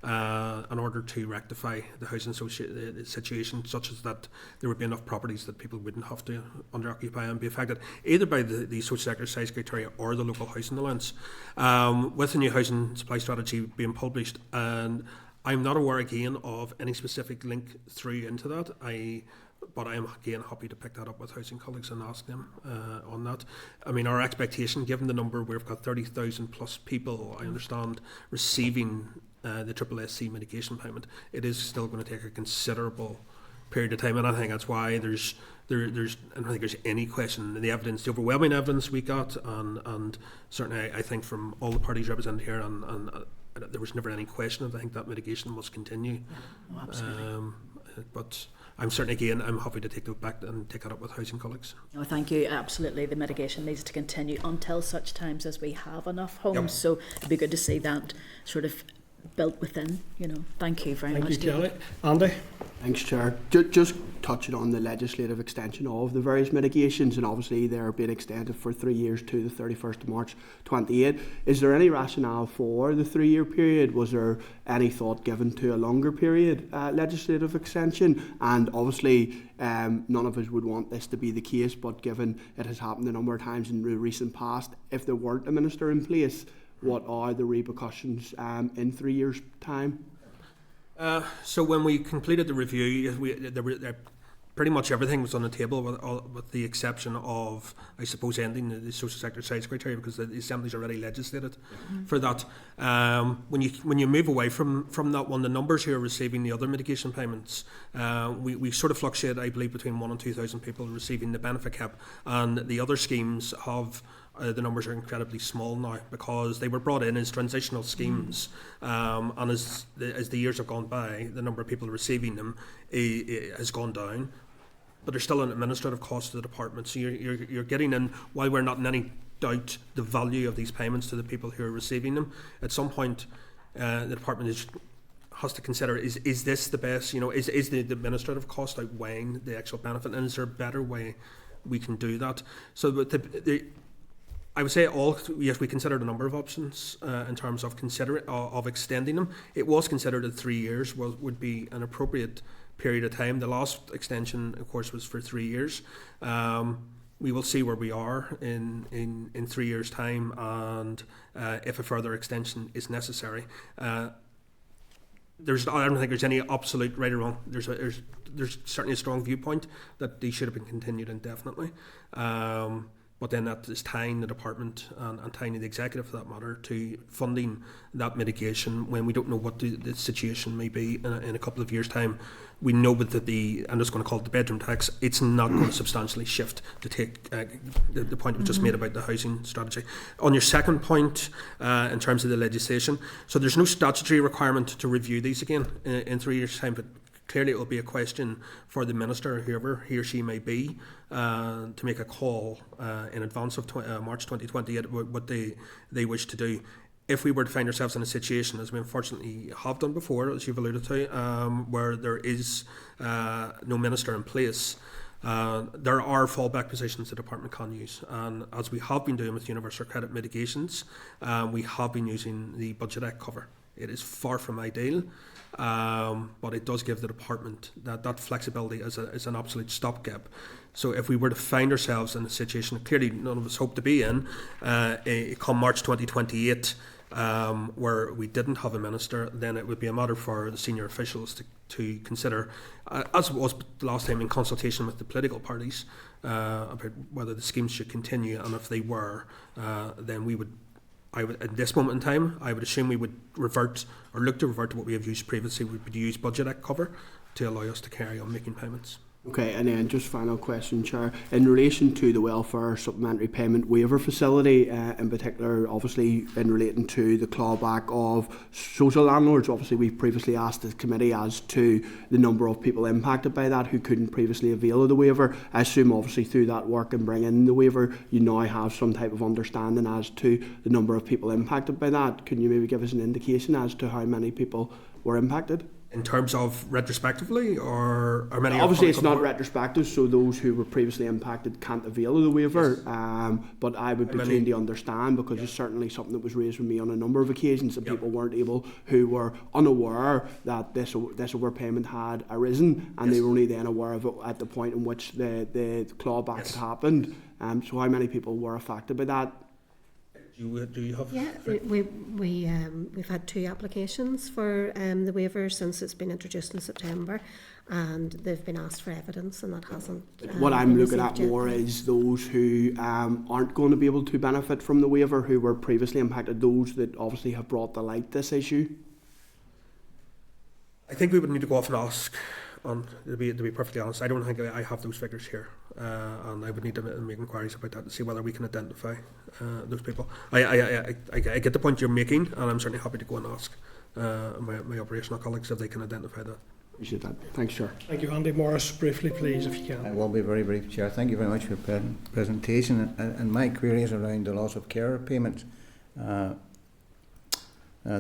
in order to rectify the housing situation, such as that there would be enough properties that people wouldn't have to under-occupy and be affected either by the social sector size criteria or the local housing allowance. With the new housing supply strategy being published, and I'm not aware again of any specific link through into that. But I am again happy to pick that up with housing colleagues and ask them on that. I mean, our expectation, given the number, we've got 30,000 plus people, I understand, receiving the SSSC mitigation payment. It is still going to take a considerable period of time, and I think that's why I don't think there's any question in the evidence, the overwhelming evidence we got, and certainly I think from all the parties represented here, and there was never any question of, I think that mitigation must continue. Oh, absolutely. But I'm certainly, again, I'm happy to take that back and take that up with housing colleagues. No, thank you. Absolutely, the mitigation needs to continue until such times as we have enough homes. So it'd be good to see that sort of built within. Thank you very much. Thank you, Kelly. Andy? Thanks, Chair. Just touching on the legislative extension of the various mitigations, and obviously they're being extended for 3 years to the 31st of March 28. Is there any rationale for the 3-year period? Was there any thought given to a longer period legislative extension? And obviously none of us would want this to be the case, but given it has happened a number of times in the recent past, if there weren't a minister in place, what are the repercussions in 3 years' time? So when we completed the review, pretty much everything was on the table, with the exception of, I suppose, ending the social sector size criteria, because the Assembly's already legislated for that. When you move away from that one, the numbers who are receiving the other mitigation payments, we sort of fluctuate, I believe, between 1,000 and 2,000 people receiving the benefit cap, and the other schemes have. The numbers are incredibly small now because they were brought in as transitional schemes, and as the years have gone by, the number of people receiving them has gone down. But there's still an administrative cost to the department, so you're getting in, while we're not in any doubt the value of these payments to the people who are receiving them. At some point, the department has to consider: is this the best? Is the administrative cost outweighing the actual benefit, and is there a better way we can do that? So I would say yes, we considered a number of options in terms of of extending them. It was considered that 3 years would be an appropriate period of time. The last extension, of course, was for 3 years. We will see where we are in 3 years' time, and if a further extension is necessary. I don't think there's any absolute right or wrong. There's certainly a strong viewpoint that these should have been continued indefinitely. But then that is tying the department and tying the executive, for that matter, to funding that mitigation when we don't know what the situation may be in a couple of years' time. We know that I'm just going to call it the bedroom tax, it's not going to substantially shift to take the point that was just made about the housing strategy. On your second point, in terms of the legislation, so there's no statutory requirement to review these again in 3 years' time, but clearly it will be a question for the minister, whoever he or she may be, to make a call in advance of March 2028 what they wish to do. If we were to find ourselves in a situation, as we unfortunately have done before, as you've alluded to, where there is no minister in place, There are fallback positions the department can use, and as we have been doing with universal credit mitigations, we have been using the Budget Act cover. It is far from ideal, but it does give the department that flexibility as an absolute stopgap. So if we were to find ourselves in a situation that clearly none of us hope to be in, come March 2028, where we didn't have a minister, then it would be a matter for the senior officials to consider, as it was the last time, in consultation with the political parties, about whether the schemes should continue, and if they were, then we would, at this moment in time, I would assume we would revert or look to revert to what we have used previously. We would use Budget Act cover to allow us to carry on making payments. Okay, and then just final question, Chair. In relation to the welfare supplementary payment waiver facility, in particular, obviously in relating to the clawback of social landlords, obviously we've previously asked the committee as to the number of people impacted by that who couldn't previously avail of the waiver. I assume obviously through that work and bringing in the waiver, you now have some type of understanding as to the number of people impacted by that. Can you maybe give us an indication as to how many people were impacted? In terms of retrospectively, or many? Obviously, it's not retrospective, so those who were previously impacted can't avail of the waiver. Yes. But I would be keen to understand, because it's certainly something that was raised with me on a number of occasions, that people weren't able, who were unaware that this overpayment had arisen, and they were only then aware of it at the point in which the clawback had happened. So how many people were affected by that? Do you have? Yeah, we've had 2 applications for the waiver since it's been introduced in September, and they've been asked for evidence, and that hasn't. What I'm looking at more is those who aren't going to be able to benefit from the waiver, who were previously impacted, those that obviously have brought to light this issue. I think we would need to go off and ask. To be perfectly honest, I don't think I have those figures here, and I would need to make inquiries about that to see whether we can identify those people. I get the point you're making, and I'm certainly happy to go and ask my operational colleagues if they can identify that. Appreciate that. Thanks, Chair. Thank you, Andy. Morris, briefly, please, if you can. I will be very brief, Chair. Thank you very much for your presentation. And my query is around the loss of care payments. The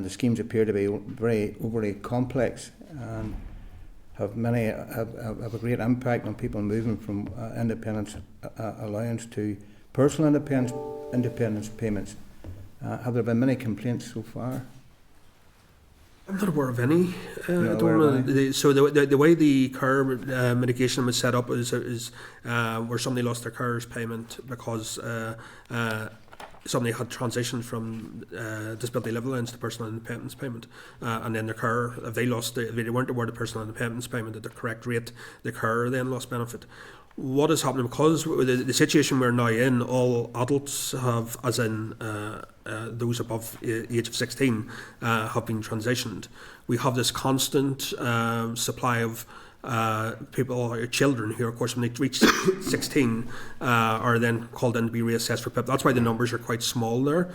schemes appear to be very overly complex and have a great impact on people moving from independence allowance to personal independence payments. Have there been many complaints so far? I'm not aware of any. So the way the car mitigation was set up is where somebody lost their car's payment because somebody had transitioned from disability level allowance to personal independence payment, and then their car, if they weren't awarded personal independence payment at the correct rate, the car then lost benefit. What is happening, because the situation we're now in, all adults have, as in those above the age of 16, have been transitioned. We have this constant supply of people or children who, of course, when they reach 16, are then called in to be reassessed for PIP. That's why the numbers are quite small there.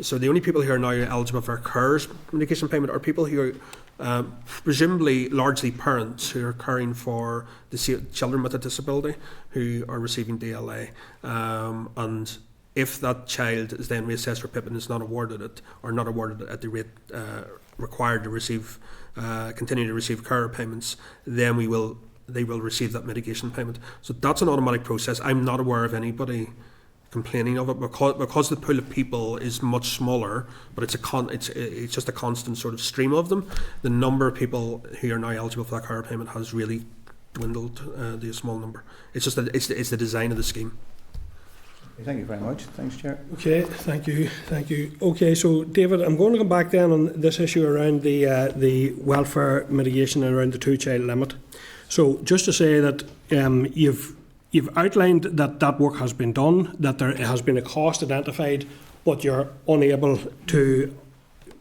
So the only people who are now eligible for CARES mitigation payment are people who are presumably largely parents who are caring for the children with a disability who are receiving DLA. And if that child is then reassessed for PIP and is not awarded it, or not awarded it at the rate required to receive, continue to receive care payments, then they will receive that mitigation payment. So that's an automatic process. I'm not aware of anybody complaining of it because the pool of people is much smaller, but it's just a constant sort of stream of them. The number of people who are now eligible for that care payment has really dwindled to a small number. It's just that it's the design of the scheme. Thank you very much. Thanks, Chair. Okay, thank you. Okay, so David, I'm going to come back then on this issue around the welfare mitigation and around the 2-child limit. So just to say that you've outlined that work has been done, that there has been a cost identified, but you're unable to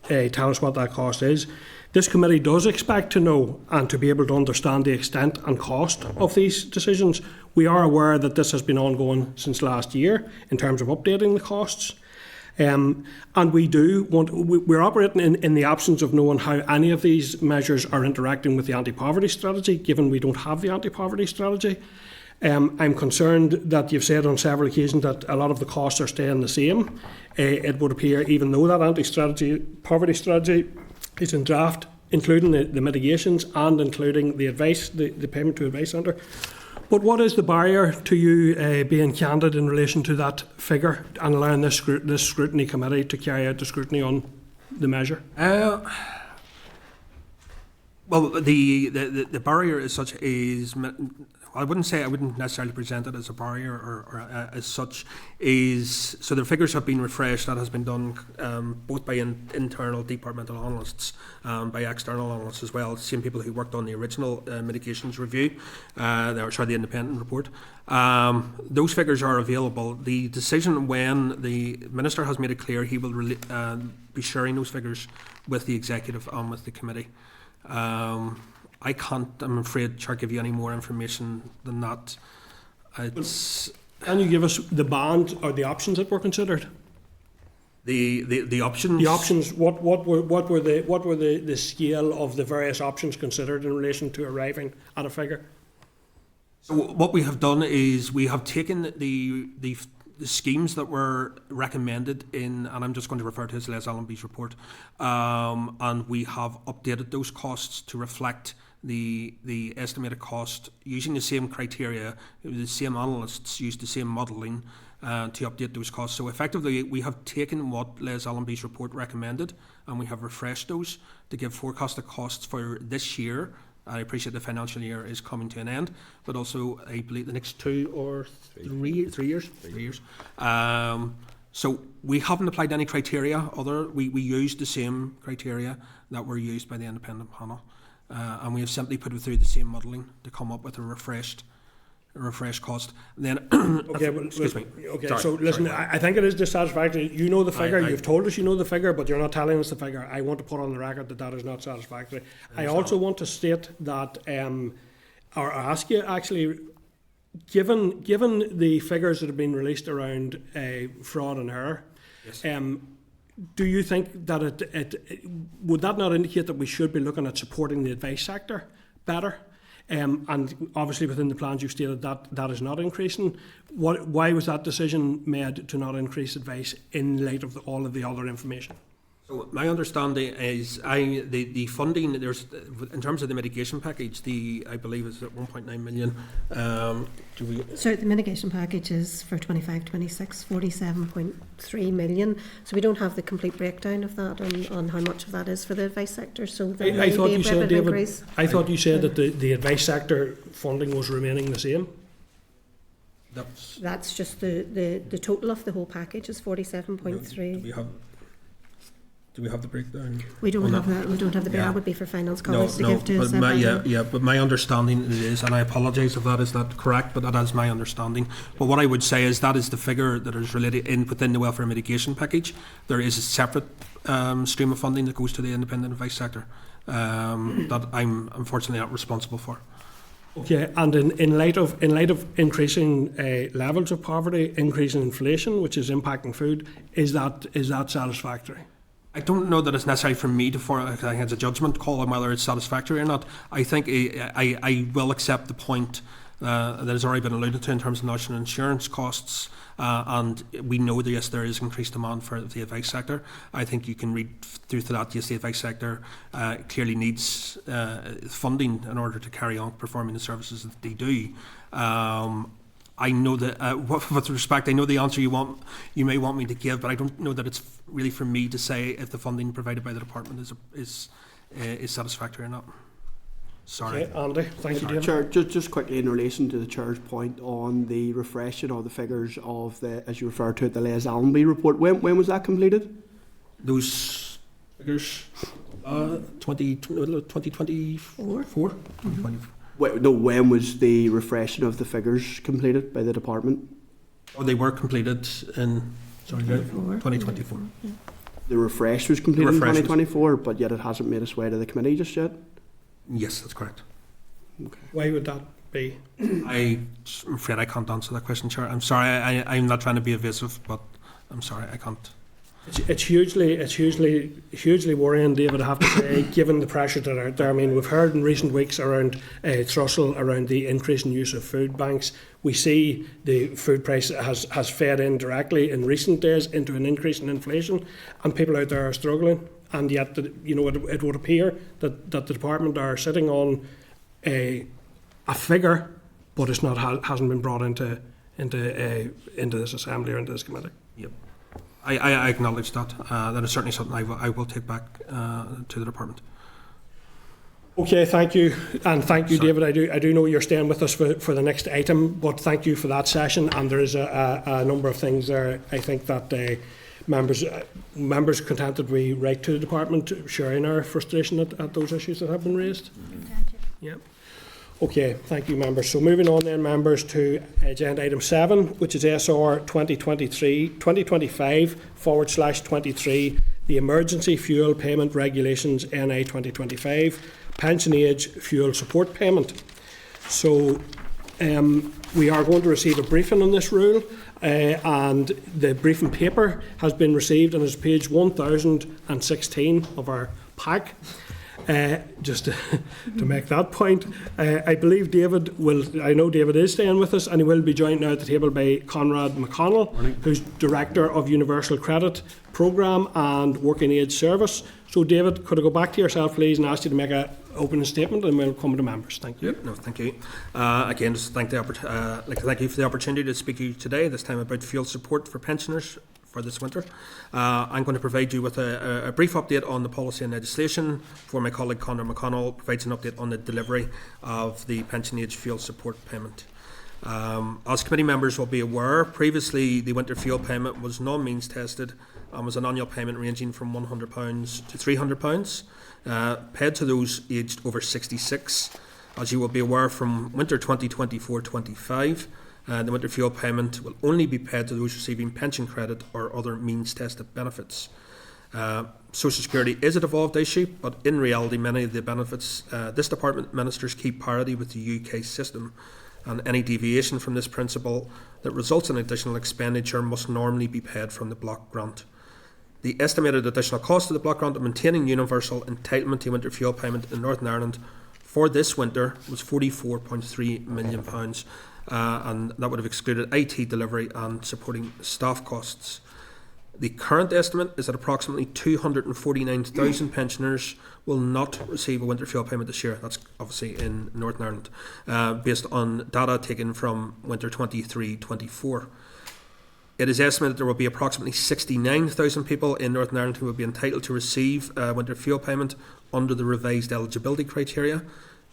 tell us what that cost is. This committee does expect to know and to be able to understand the extent and cost of these decisions. We are aware that this has been ongoing since last year in terms of updating the costs. And we're operating in the absence of knowing how any of these measures are interacting with the anti-poverty strategy, given we don't have the anti-poverty strategy. I'm concerned that you've said on several occasions that a lot of the costs are staying the same. It would appear, even though that anti-poverty strategy is in draft, including the mitigations and including the advice, the payment to advice centre, But what is the barrier to you being candid in relation to that figure and allowing this scrutiny committee to carry out the scrutiny on the measure? Well, the barrier as such is, I wouldn't necessarily present it as a barrier or as such, is, so the figures have been refreshed. That has been done both by internal departmental analysts and by external analysts as well, same people who worked on the original mitigations review, the independent report. Those figures are available. The decision, when the Minister has made it clear he will be sharing those figures with the Executive and with the committee. I can't, I'm afraid, Chair, give you any more information than that. Can you give us the band or the options that were considered? The options. The options. What were the scale of the various options considered in relation to arriving at a figure? So what we have done is we have taken the schemes that were recommended in, and I'm just going to refer to as Les Allenby's report, and we have updated those costs to reflect the estimated cost using the same criteria. The same analysts used the same modelling to update those costs. So effectively, we have taken what Les Allenby's report recommended and we have refreshed those to give forecasted costs for this year. I appreciate the financial year is coming to an end, but also I believe the next 2 or 3 years. So we haven't applied any criteria. We used the same criteria that were used by the independent panel, and we have simply put it through the same modelling to come up with a refreshed cost. And then, excuse me. Okay, sorry, so listen, I think it is dissatisfactory. You know the figure. You've told us you know the figure, but you're not telling us the figure. I want to put on the record that is not satisfactory. I also want to state that, or ask you actually, given the figures that have been released around fraud and error, yes. Do you think that it would that not indicate that we should be looking at supporting the advice sector better? And obviously within the plans you've stated that is not increasing. Why was that decision made to not increase advice in light of all of the other information? So my understanding is the funding, there's, in terms of the mitigation package, I believe is at 1.9 million. So the mitigation package is for 25-26, 47.3 million. So we don't have the complete breakdown of that on how much of that is for the advice sector. So there I thought may you be a said, bit of David, increase. I thought you said that the advice sector funding was remaining the same. That's just the total of the whole package is 47.3. Do we have the breakdown? We don't have that. We don't have the breakdown. That would be for finance colleagues to give to us. But my understanding is, and I apologise if that is not correct, but that is my understanding. But what I would say is that is the figure that is related within the welfare mitigation package. There is a separate stream of funding that goes to the independent advice sector that I'm unfortunately not responsible for. Okay, and in light of increasing levels of poverty, increasing inflation, which is impacting food, is that satisfactory? I don't know that it's necessary for me to I think it's a judgment call on whether it's satisfactory or not. I think I will accept the point that has already been alluded to in terms of national insurance costs, and we know that yes, there is increased demand for the advice sector. I think you can read through to that. Yes, the advice sector clearly needs funding in order to carry on performing the services that they do. I know that, with respect, I know the answer you may want me to give, but I don't know that it's really for me to say if the funding provided by the department is satisfactory or not. Sorry. Okay, Andy, thank you, David. Chair, just quickly in relation to the Chair's point on the refreshing of the figures of as you referred to it, the Les Allenby report. When was that completed? Those figures, 2024. When was the refreshing of the figures completed by the department? They were completed in 2024. Yeah. The refresh was completed in 2024, but yet it hasn't made its way to the committee just yet? Yes, that's correct. Okay. Why would that be? I'm afraid I can't answer that question, Chair. I'm sorry, I'm not trying to be evasive, but I'm sorry, I can't. It's hugely worrying, David, I have to say, given the pressures that are out there. I mean, we've heard in recent weeks around Trussell, around the increase in use of food banks. We see the food price has fed in directly in recent days into an increase in inflation, and people out there are struggling. And yet, it would appear that the department are sitting on a figure but it's not hasn't been brought into this assembly or into this committee. Yep. I acknowledge that. That is certainly something I will take back to the department. Okay, thank you, and thank you, Sorry. David. I do know you're staying with us for the next item, but thank you for that session. And there is a number of things there. I think that members contented we write to the department, sharing our frustration at those issues that have been raised. Yep. Okay, thank you, members. So moving on then, members, to agenda item 7, which is SR 2025/23, the Emergency Fuel Payment Regulations NI 2025, Pension Age Fuel Support Payment. So we are going to receive a briefing on this rule, and the briefing paper has been received and is page 1016 of our pack. Just to make that point, I believe I know David is staying with us, and he will be joined now at the table by Conrad McConnell, who's Director of Universal Credit Programme and Working Age Service. So David, could I go back to yourself, please, and ask you to make an opening statement, and we'll come to members. Thank you. Yep, no, thank you. Again, just thank you for the opportunity to speak to you today, this time about fuel support for pensioners for this winter. I'm going to provide you with a brief update on the policy and legislation before my colleague Conor McConnell provides an update on the delivery of the pension age fuel support payment. As committee members will be aware, previously the winter fuel payment was non-means tested and was an annual payment ranging from £100 to £300, paid to those aged over 66. As you will be aware, from winter 2024-25, the winter fuel payment will only be paid to those receiving pension credit or other means-tested benefits. Social Security is a devolved issue, but in reality many of the benefits this department ministers keep parity with the UK system, and any deviation from this principle that results in additional expenditure must normally be paid from the block grant. The estimated additional cost of the block grant of maintaining universal entitlement to winter fuel payment in Northern Ireland for this winter was £44.3 million. And that would have excluded IT delivery and supporting staff costs. The current estimate is that approximately 249,000 pensioners will not receive a winter fuel payment this year. That's obviously in Northern Ireland, based on data taken from winter 23-24. It is estimated there will be approximately 69,000 people in Northern Ireland who will be entitled to receive winter fuel payment under the revised eligibility criteria.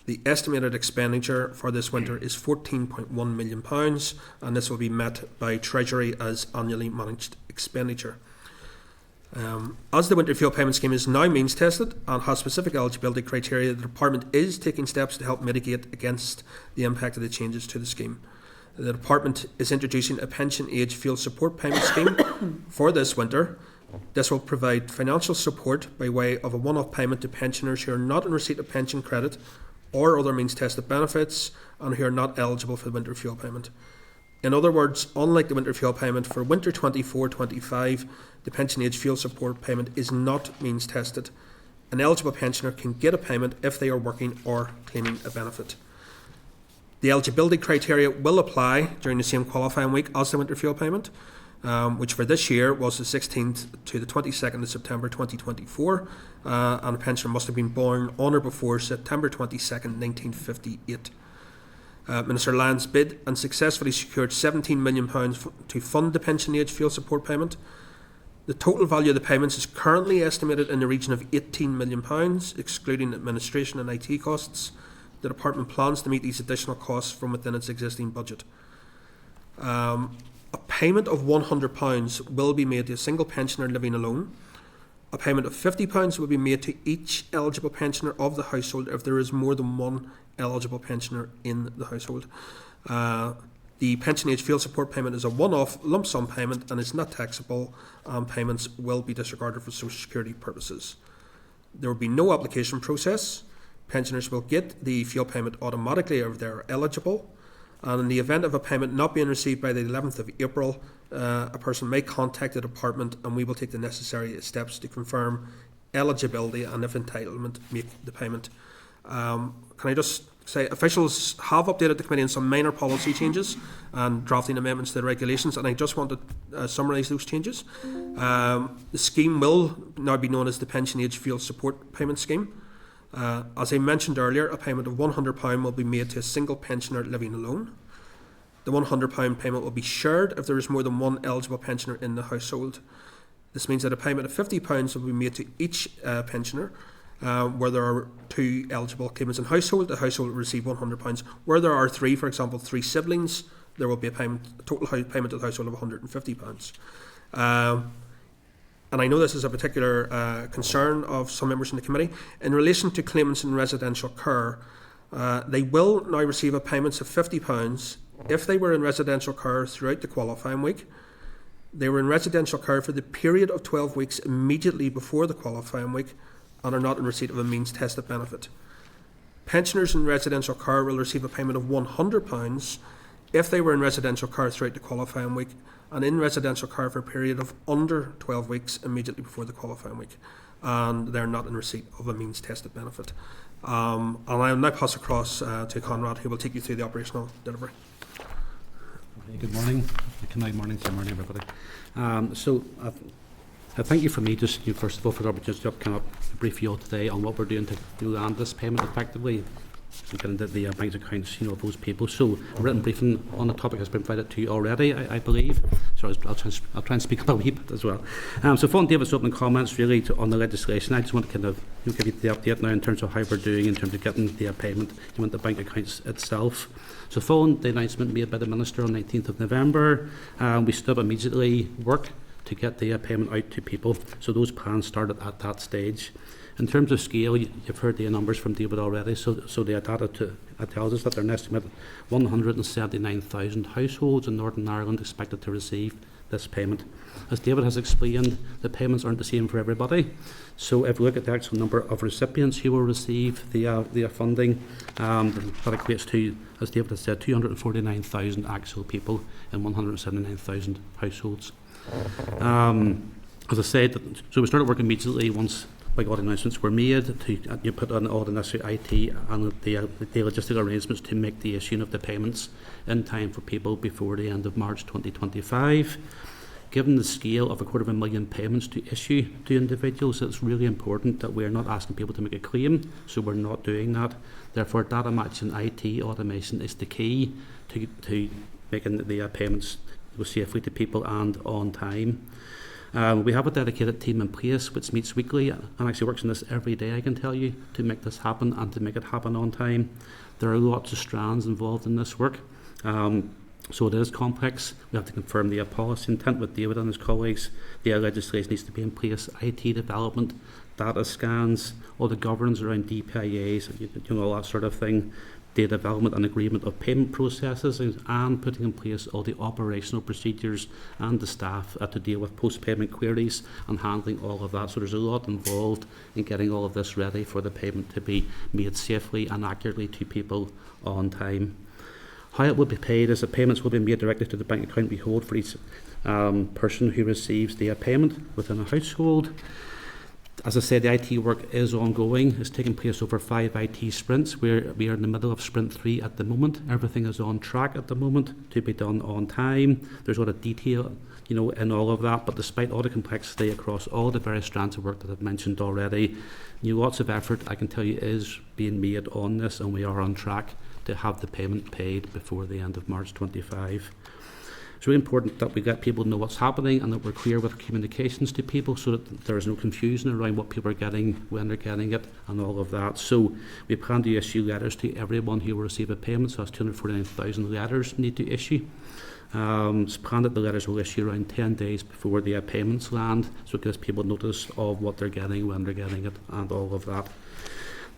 The estimated expenditure for this winter is £14.1 million, and this will be met by Treasury as annually managed expenditure. As the winter fuel payment scheme is now means tested and has specific eligibility criteria, the Department is taking steps to help mitigate against the impact of the changes to the scheme. The Department is introducing a pension age fuel support payment scheme for this winter. This will provide financial support by way of a one-off payment to pensioners who are not in receipt of pension credit or other means-tested benefits and who are not eligible for the winter fuel payment. In other words, unlike the winter fuel payment for winter 24-25, the pension age fuel support payment is not means-tested. An eligible pensioner can get a payment if they are working or claiming a benefit. The eligibility criteria will apply during the same qualifying week as the winter fuel payment, which for this year was the 16th to the 22nd of September 2024, and a pensioner must have been born on or before September 22nd, 1958. Minister Lyons bid and successfully secured £17 million to fund the pension age fuel support payment. The total value of the payments is currently estimated in the region of £18 million, excluding administration and IT costs. The Department plans to meet these additional costs from within its existing budget. A payment of £100 will be made to a single pensioner living alone. A payment of £50 will be made to each eligible pensioner of the household if there is more than one eligible pensioner in the household. The pension age fuel support payment is a one-off lump sum payment and is not taxable, and payments will be disregarded for Social Security purposes. There will be no application process. Pensioners will get the fuel payment automatically if they are eligible. And in the event of a payment not being received by the 11th of April, a person may contact the department and we will take the necessary steps to confirm eligibility and, if entitlement, make the payment. Can I just say, officials have updated the committee on some minor policy changes and drafting amendments to the regulations, and I just want to summarise those changes. The scheme will now be known as the Pension Age Fuel Support Payment Scheme. As I mentioned earlier, a payment of £100 will be made to a single pensioner living alone. The £100 payment will be shared if there is more than one eligible pensioner in the household. This means that a payment of £50 will be made to each pensioner. Where there are 2 eligible claimants in household, the household will receive £100. Where there are 3, for example, 3 siblings, there will be a total payment to the household of £150. And I know this is a particular concern of some members in the committee. In relation to claimants in residential care, they will now receive a payment of £50 if they were in residential care throughout the qualifying week. They were in residential care for the period of 12 weeks immediately before the qualifying week and are not in receipt of a means tested benefit. Pensioners in residential care will receive a payment of £100 if they were in residential care throughout the qualifying week and in residential care for a period of under 12 weeks immediately before the qualifying week, and they're not in receipt of a means tested benefit. And I'll now pass across to Conrad, who will take you through the operational delivery. Good morning. Good morning, everybody. I thank you for me, just first of all, for the opportunity to kind of brief you all today on what we're doing to land this payment effectively and get into the bank accounts, of those people. So a written briefing on the topic has been provided to you already, I believe. So I'll try and speak a wee bit as well. So following David's opening comments really on the legislation, I just want to kind of give you the update now in terms of how we're doing in terms of getting the payment to the bank accounts itself. So following the announcement made by the Minister on 19th of November, we stood up immediately work to get the payment out to people. So those plans started at that stage. In terms of scale, you've heard the numbers from David already. So the data tells us that there are an estimated 179,000 households in Northern Ireland expected to receive this payment. As David has explained, the payments aren't the same for everybody. So if we look at the actual number of recipients who will receive the funding, that equates to, as David has said, 249,000 actual people in 179,000 households. As I said, so we started working immediately once all the announcements were made to put on all the necessary IT and the logistical arrangements to make the issuing of the payments in time for people before the end of March 2025. Given the scale of 250,000 payments to issue to individuals, it's really important that we're not asking people to make a claim, so we're not doing that. Therefore, data matching IT automation is the key to making the payments go safely to people and on time. We have a dedicated team in place which meets weekly and actually works on this every day, I can tell you, to make this happen and to make it happen on time. There are lots of strands involved in this work, so it is complex. We have to confirm the policy intent with David and his colleagues. The legislation needs to be in place, IT development, data scans, all the governance around DPIAs, all that sort of thing. The development and agreement of payment processes and putting in place all the operational procedures and the staff to deal with post-payment queries and handling all of that. So there's a lot involved in getting all of this ready for the payment to be made safely and accurately to people on time. How it will be paid is that payments will be made directly to the bank account we hold for each person who receives the payment within a household. As I said, the IT work is ongoing. It's taking place over 5 IT sprints. We are in the middle of sprint 3 at the moment. Everything is on track at the moment to be done on time. There's a lot of detail, in all of that. But despite all the complexity across all the various strands of work that I've mentioned already, lots of effort, I can tell you, is being made on this, and we are on track to have the payment paid before the end of March 25. It's really important that we get people to know what's happening and that we're clear with communications to people so that there is no confusion around what people are getting, when they're getting it, and all of that. So we plan to issue letters to everyone who will receive a payment, so that's 249,000 letters need to issue. It's planned that the letters will issue around 10 days before the payments land, so it gives people notice of what they're getting, when they're getting it, and all of that.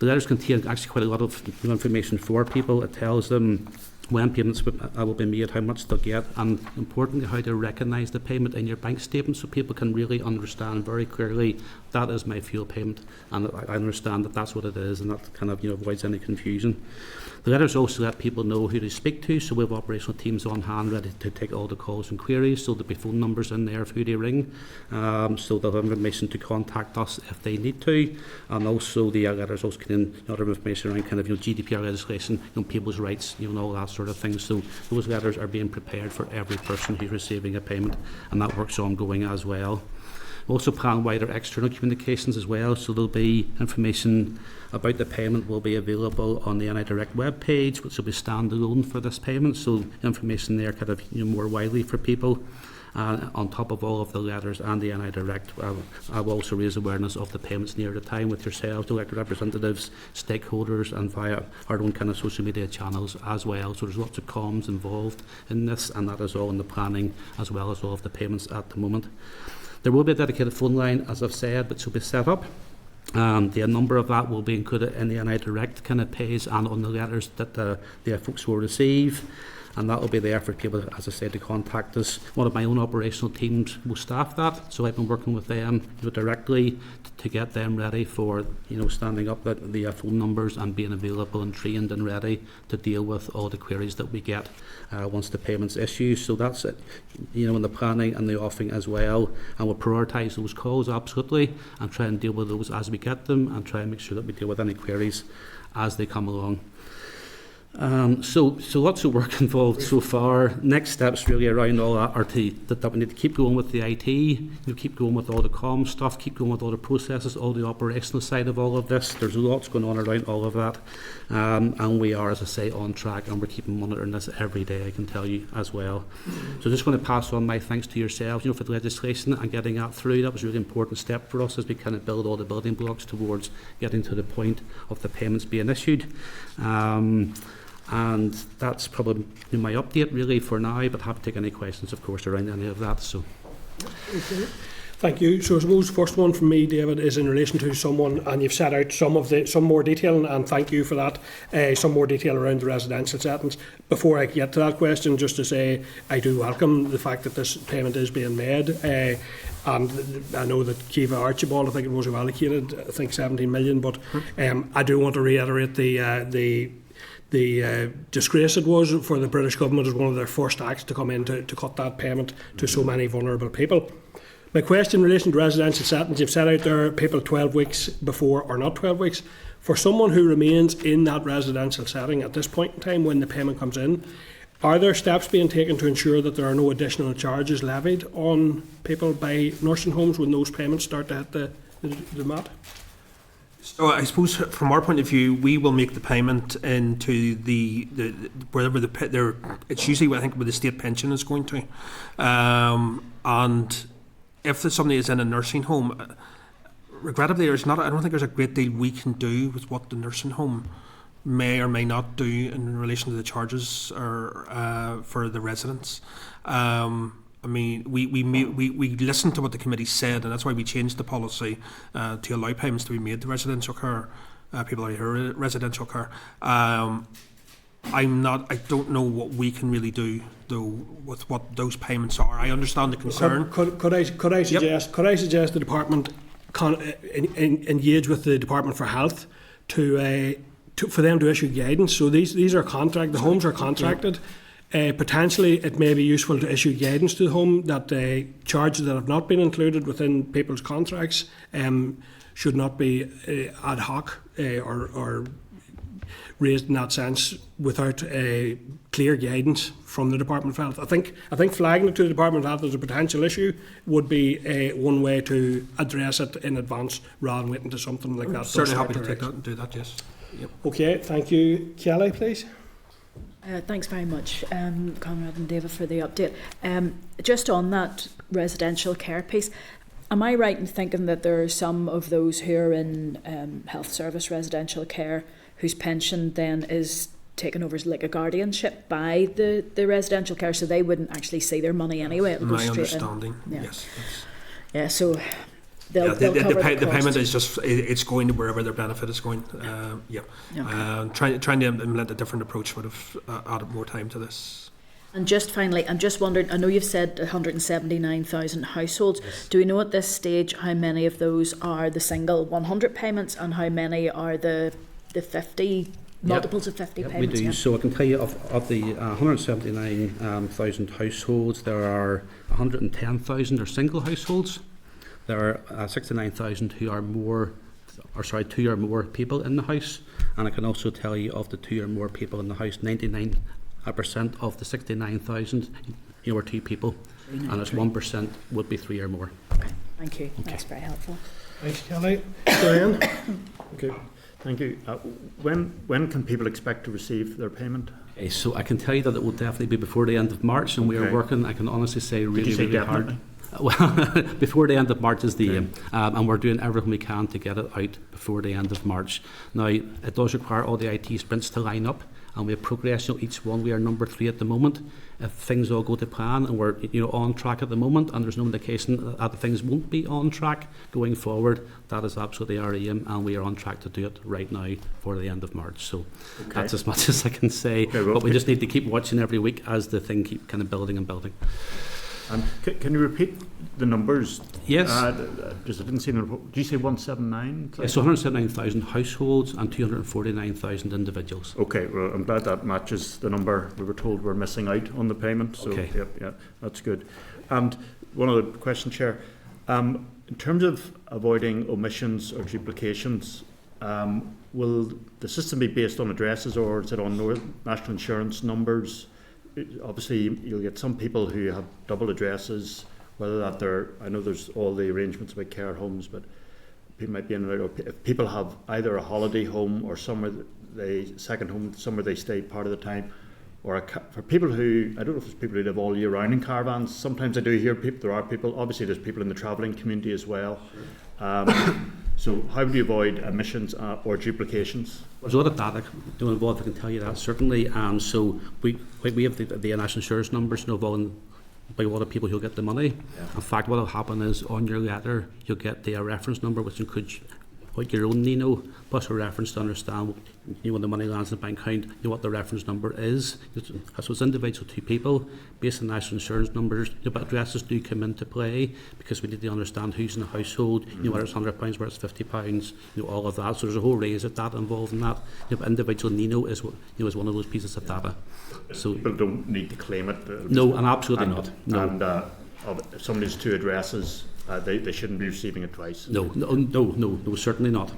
The letters contain actually quite a lot of information for people. It tells them when payments will be made, how much they'll get, and importantly how to recognise the payment in your bank statement so people can really understand very clearly that is my fuel payment, and I understand that that's what it is, and that kind of avoids any confusion. The letters also let people know who to speak to, so we have operational teams on hand ready to take all the calls and queries, so there'll be phone numbers in there of who to ring, so they'll have information to contact us if they need to, and also the letters also contain other information around kind of GDPR legislation, people's rights, and all that sort of thing. So those letters are being prepared for every person who's receiving a payment, and that work's ongoing as well. We also plan wider external communications as well, so there'll be information about the payment will be available on the NI Direct web page, which will be standalone for this payment, so information there kind of more widely for people. On top of all of the letters and the NI Direct, I will also raise awareness of the payments near the time with yourselves, elected representatives, stakeholders, and via our own kind of social media channels as well. So there's lots of comms involved in this, and that is all in the planning as well as all of the payments at the moment. There will be a dedicated phone line, as I've said, which will be set up. The number of that will be included in the NI Direct kind of pays and on the letters that the folks will receive. And that will be there for people, as I said, to contact us. One of my own operational teams will staff that, so I've been working with them directly to get them ready for standing up the phone numbers and being available and trained and ready to deal with all the queries that we get once the payment's issued. So that's it, in the planning and the offering as well. And we'll prioritise those calls absolutely and try and deal with those as we get them and try and make sure that we deal with any queries as they come along. So lots of work involved so far. Next steps really around all that are that we need to keep going with the IT, keep going with all the comm stuff, keep going with all the processes, all the operational side of all of this. There's lots going on around all of that, and we are, as I say, on track, and we're keeping monitoring this every day, I can tell you as well. So just going to pass on my thanks to yourselves, for the legislation and getting that through. That was a really important step for us as we kind of build all the building blocks towards getting to the point of the payments being issued. And that's probably my update really for now, but happy to take any questions, of course, around any of that. So, okay. Thank you. So I suppose first one from me, David, is in relation to someone, and you've set out some more detail, and thank you for that, some more detail around the residential settings. Before I get to that question, just to say I do welcome the fact that this payment is being made. And I know that Kiva Archibald, I think it was, who allocated, 17 million, but I do want to reiterate the disgrace it was for the British government as one of their first acts to come in to cut that payment to so many vulnerable people. My question in relation to residential settings, you've set out there people 12 weeks before or not 12 weeks. For someone who remains in that residential setting at this point in time when the payment comes in, are there steps being taken to ensure that there are no additional charges levied on people by nursing homes when those payments start to hit the mat? So I suppose from our point of view, we will make the payment into the wherever it's usually I think where the state pension is going to, and if somebody is in a nursing home, regrettably I don't think there's a great deal we can do with what the nursing home may or may not do in relation to the charges or for the residents. I mean, we listened to what the committee said, and that's why we changed the policy to allow payments to be made to residential care, people who are residential care. I don't know what we can really do though with what those payments are. I understand the concern. Could I suggest the department engage with the Department for Health for them to issue guidance? So these are the homes are contracted. Potentially, it may be useful to issue guidance to the home that charges that have not been included within people's contracts should not be ad hoc or raised in that sense without clear guidance from the Department of Health. I think flagging it to the Department of Health as a potential issue would be one way to address it in advance rather than waiting to something like that. Certainly happy to take that and do that, yes. Yep. Okay, thank you. Kelly, please. Thanks very much, Conrad and David, for the update. Just on that residential care piece, am I right in thinking that there are some of those who are in health service residential care whose pension then is taken over as like a guardianship by the residential care, so they wouldn't actually see their money anyway? It'll go my straight understanding, in. yes. Yeah, so they'll the cover the payment is just it's going to wherever their benefit is going. Okay. Trying to implement a different approach would have added more time to this. And just finally, I'm just wondering, I know you've said 179,000 households. Yes. Do we know at this stage how many of those are the single 100 payments and how many are the 50, multiples of 50 payments? We do. So I can tell you of the 179,000 households, there are 110,000 are single households. There are 69,000 who are two or more people in the house. And I can also tell you of the 2 or more people in the house, 99% of the 69,000 are 2 people, and it's 1% would be 3 or more. Okay. Thank you. Okay. That's very helpful. Thanks, Kelly. Joanne? Okay, thank you. When can people expect to receive their payment? Okay, so I can tell you that it will definitely be before the end of March, and we are Okay. working, I can honestly say, really, Did you say really hard. definitely? Well, before the end of March is the Okay. aim, and we're doing everything we can to get it out before the end of March. Now, it does require all the IT sprints to line up, and we have progress on each one. We are number 3 at the moment. If things all go to plan and we're on track at the moment, and there's no indication that things won't be on track going forward, that is absolutely our aim, and we are on track to do it right now for the end of March. So that's as much as I can say. Okay, well, but we just need to keep watching every week as the thing keep kind of building and building. Can you repeat the numbers? Yes. Just I didn't see the report. Did you say 179? Yeah, so 179,000 households and 249,000 individuals. Okay, well, I'm glad that matches the number we were told we're missing out on the payment. So, Okay. yeah, that's good. And one other question, Chair. In terms of avoiding omissions or duplications, will the system be based on addresses, or is it on national insurance numbers? Obviously, you'll get some people who have double addresses, whether that I know there's all the arrangements about care homes, but people might be in and out. If people have either a holiday home or somewhere second home, somewhere they stay part of the time, or for people who, I don't know if it's people who live all year round in caravans. Sometimes I do hear there are people, obviously there's people in the travelling community as well. So how do you avoid omissions or duplications? There's a lot of data involved, I can tell you that, certainly. So we have the national insurance numbers involving by a lot of people who'll get the money. Yeah. In fact, what will happen is on your letter, you'll get the reference number, which includes your own NINO, plus a reference to understand when the money lands in the bank account, what the reference number is. So it's individual to people, based on national insurance numbers, but addresses do come into play because we need to understand who's in the household, whether it's £100, whether it's £50, all of that. So there's a whole range of data involved in that. But individual NINO is is one of those pieces of data. So people don't need to claim it. No, and absolutely not. No. And if somebody's 2 addresses, they shouldn't be receiving it twice. No, certainly not.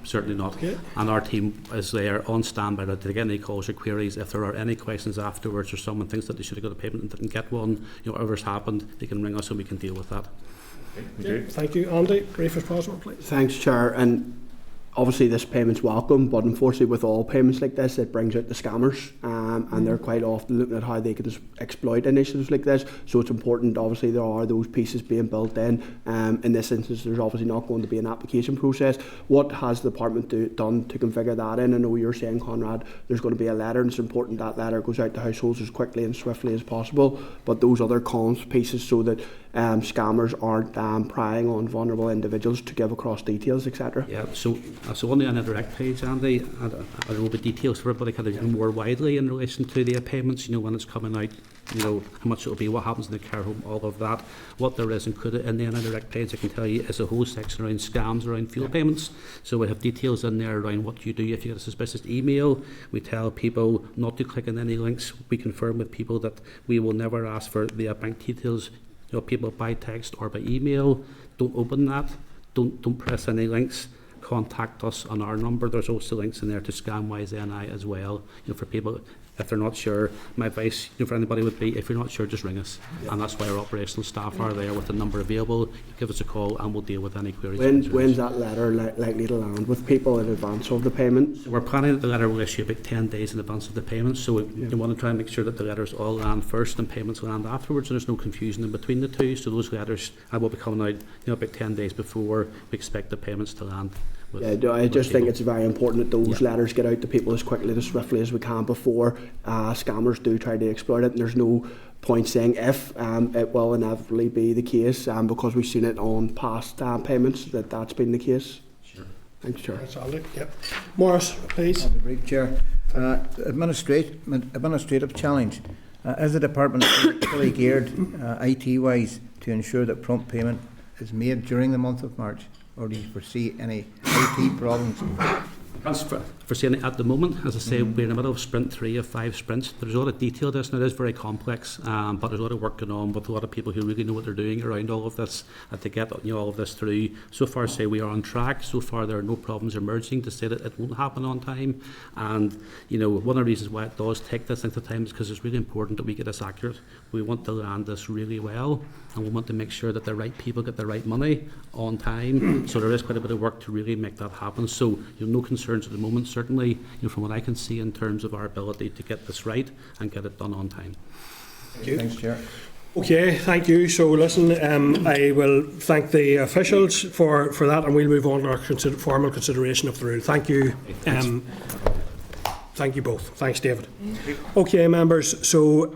Okay. And our team is there on standby to take any calls or queries. If there are any questions afterwards, or someone thinks that they should have got a payment and didn't get one, whatever's happened, they can ring us and we can deal with that. Okay. Thank you, Andy. Brief as possible, please. Thanks, Chair. And obviously this payment's welcome, but unfortunately with all payments like this, it brings out the scammers, and they're quite often looking at how they could exploit initiatives like this. So it's important, obviously there are those pieces being built in. In this instance, there's obviously not going to be an application process. What has the department done to configure that in? I know you're saying, Conrad, there's going to be a letter, and it's important that letter goes out to households as quickly and swiftly as possible, but those other comms pieces so that scammers aren't prying on vulnerable individuals to give across details, etc. Yeah, so on the indirect page, Andy, I don't know the details for it, but I kind of more widely in relation to the payments, when it's coming out, how much it'll be, what happens in the care home, all of that. What there is included in the indirect page, I can tell you, is a whole section around scams, around fuel payments. So we have details in there around what you do if you get a suspicious email. We tell people not to click on any links. We confirm with people that we will never ask for the bank details. People by text or by email, don't open that. Don't press any links. Contact us on our number. There's also links in there to Scamwise NI as well. For people, if they're not sure, my advice for anybody would be, if you're not sure, just ring us. Yeah. And that's why our operational staff are there with the number available. Give us a call and we'll deal with any queries. When's that letter likely to land with people in advance of the payment? So we're planning that the letter will issue about 10 days in advance of the payment. So we want to try and make sure that the letters all land first and payments land afterwards, and there's no confusion in between the two. So those letters will be coming out about 10 days before we expect the payments to land. I just think it's very important that those letters get out to people as quickly and as swiftly as we can before scammers do try to exploit it. And there's no point saying if it will inevitably be the case, because we've seen it on past payments that's been the case. Sure. Thanks, Chair. That's all. Yep. Morris, please. I'll be brief, Chair. Administrative challenge. Is the department fully geared IT-wise to ensure that prompt payment is made during the month of March? Or do you foresee any IT problems? Thanks for saying it. At the moment, as I say, we're in the middle of sprint 3 of 5 sprints. There's a lot of detail to this, and it is very complex, but there's a lot of work going on with a lot of people who really know what they're doing around all of this, and to get all of this through. So far, say we are on track. So far, there are no problems emerging to say that it won't happen on time. And one of the reasons why it does take this length of time is because it's really important that we get this accurate. We want to land this really well, and we want to make sure that the right people get the right money on time. So there is quite a bit of work to really make that happen. So no concerns at the moment, certainly, from what I can see in terms of our ability to get this right and get it done on time. Thank you. Thanks, Chair. Okay, thank you. So listen, I will thank the officials for that, and we'll move on to our formal consideration of the rule. Thank you. Thank you both. Thanks, David. Okay, members, so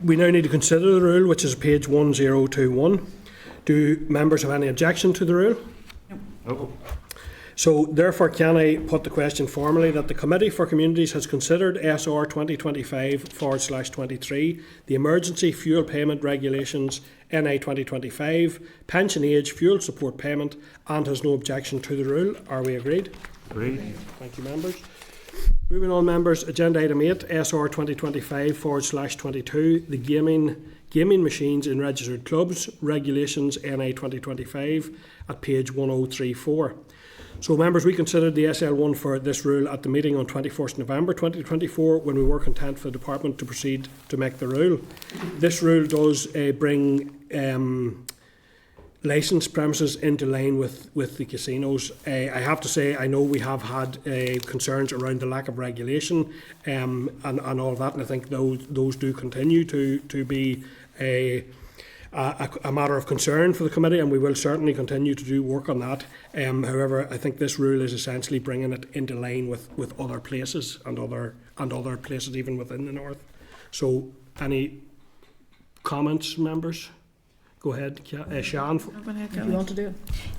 we now need to consider the rule, which is page 1021. Do members have any objection to the rule? No. So therefore, can I put the question formally that the Committee for Communities has considered SR 2025/23, the Emergency Fuel Payment Regulations NI 2025, Pension Age Fuel Support Payment, and has no objection to the rule? Are we agreed? Agreed. Thank you, members. Moving on, members, agenda item 8, SR 2025/22, the gaming machines in registered clubs, regulations NI 2025 at page 1034. So, members, we considered the SL1 for this rule at the meeting on 21st November 2024 when we were content for the Department to proceed to make the rule. This rule does bring licensed premises into line with the casinos. I have to say, I know we have had concerns around the lack of regulation and all that, and I think those do continue to be a matter of concern for the committee, and we will certainly continue to do work on that. However, I think this rule is essentially bringing it into line with other places and other places even within the north. So, any comments, members? Go ahead, Sian. If you want to do it.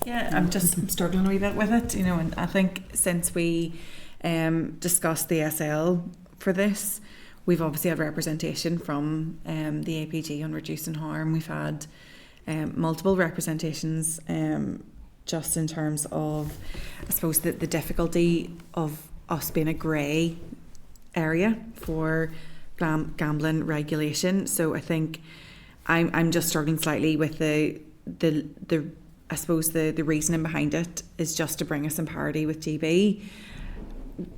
Yeah, I'm struggling a wee bit with it, and I think since we discussed the SL for this, we've obviously had representation from the APG on reducing harm. We've had multiple representations just in terms of, I suppose, the difficulty of us being a grey area for gambling regulation. So I think I'm just struggling slightly with the I suppose the reasoning behind it is just to bring us in parity with GB.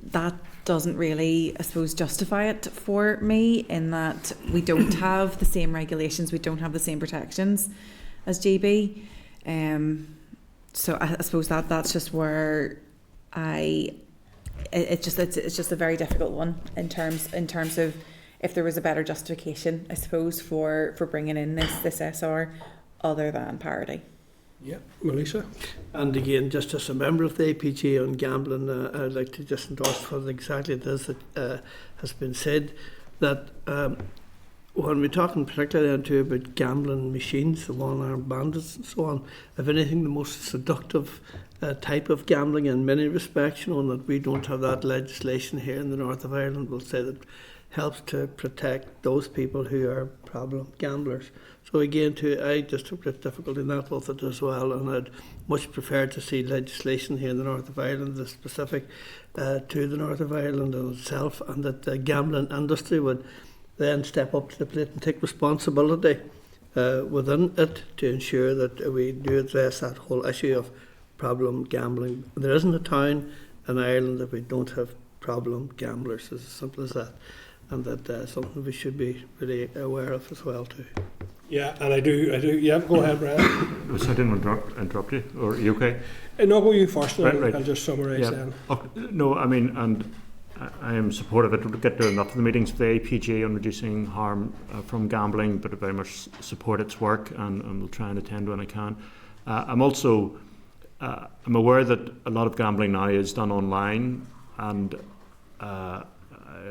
That doesn't really, I suppose, justify it for me, in that we don't have the same regulations, we don't have the same protections as GB. So I suppose that's just where it's just a very difficult one in terms of if there was a better justification, I suppose, for bringing in this SR other than parity. Yeah, Melissa. And again, just as a member of the APG on gambling, I'd like to just endorse what exactly it is that has been said, that when we're talking particularly about gambling machines, the one-armed bandits and so on, if anything, the most seductive type of gambling in many respects, that we don't have that legislation here in the north of Ireland, will say that helps to protect those people who are problem gamblers. So again, I just have great difficulty in that with it as well, and I'd much prefer to see legislation here in the north of Ireland that's specific to the north of Ireland in itself, and that the gambling industry would then step up to the plate and take responsibility within it to ensure that we do address that whole issue of problem gambling. There isn't a town in Ireland that we don't have problem gamblers, as simple as that. And that's something we should be really aware of as well too. Yeah, and I do. Yeah, go ahead, Brad. I didn't interrupt you. Or are you okay? No, go you first. Right. I'll just summarise then. No, I mean, and I am supportive of it. We get to enough of the meetings of the APG on reducing harm from gambling, but I very much support its work, and will try and attend when I can. I'm also I'm aware that a lot of gambling now is done online, and I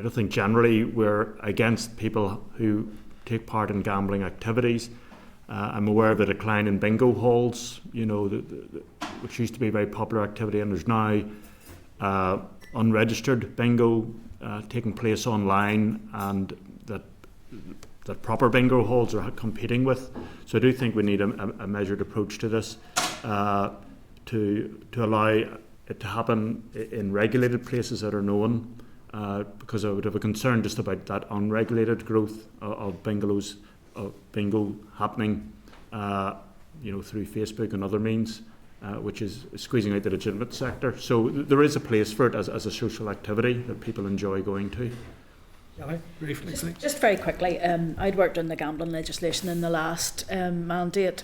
don't think generally we're against people who take part in gambling activities. I'm aware of the decline in bingo halls, which used to be a very popular activity, and there's now unregistered bingo taking place online, and that proper bingo halls are competing with. So I do think we need a measured approach to this to allow it to happen in regulated places that are known, because I would have a concern just about that unregulated growth of bingo happening, through Facebook and other means, which is squeezing out the legitimate sector. So there is a place for it as a social activity that people enjoy going to. Just very quickly, I'd worked on the gambling legislation in the last mandate.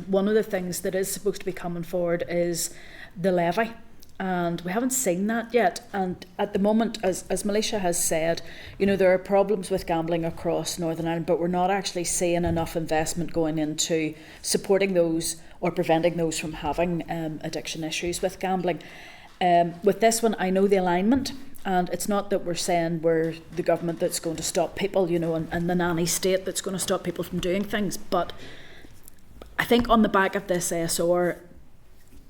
One of the things that is supposed to be coming forward is the levy, and we haven't seen that yet. And at the moment, as Malisha has said, there are problems with gambling across Northern Ireland, but we're not actually seeing enough investment going into supporting those or preventing those from having addiction issues with gambling. With this one, I know the alignment. And it's not that we're saying we're the government that's going to stop people, and the nanny state that's going to stop people from doing things. But I think on the back of this SR,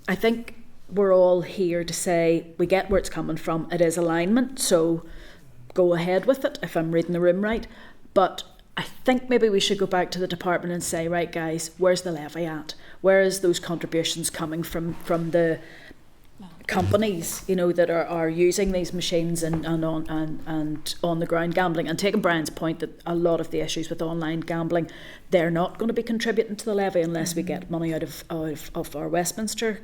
I think we're all here to say we get where it's coming from. It is alignment, so go ahead with it, if I'm reading the room right. But I think maybe we should go back to the department and say, right, guys, where's the levy at? Where is those contributions coming from the companies, that are using these machines and on the ground gambling? And taking Brian's point that a lot of the issues with online gambling, they're not going to be contributing to the levy unless we get money out of our Westminster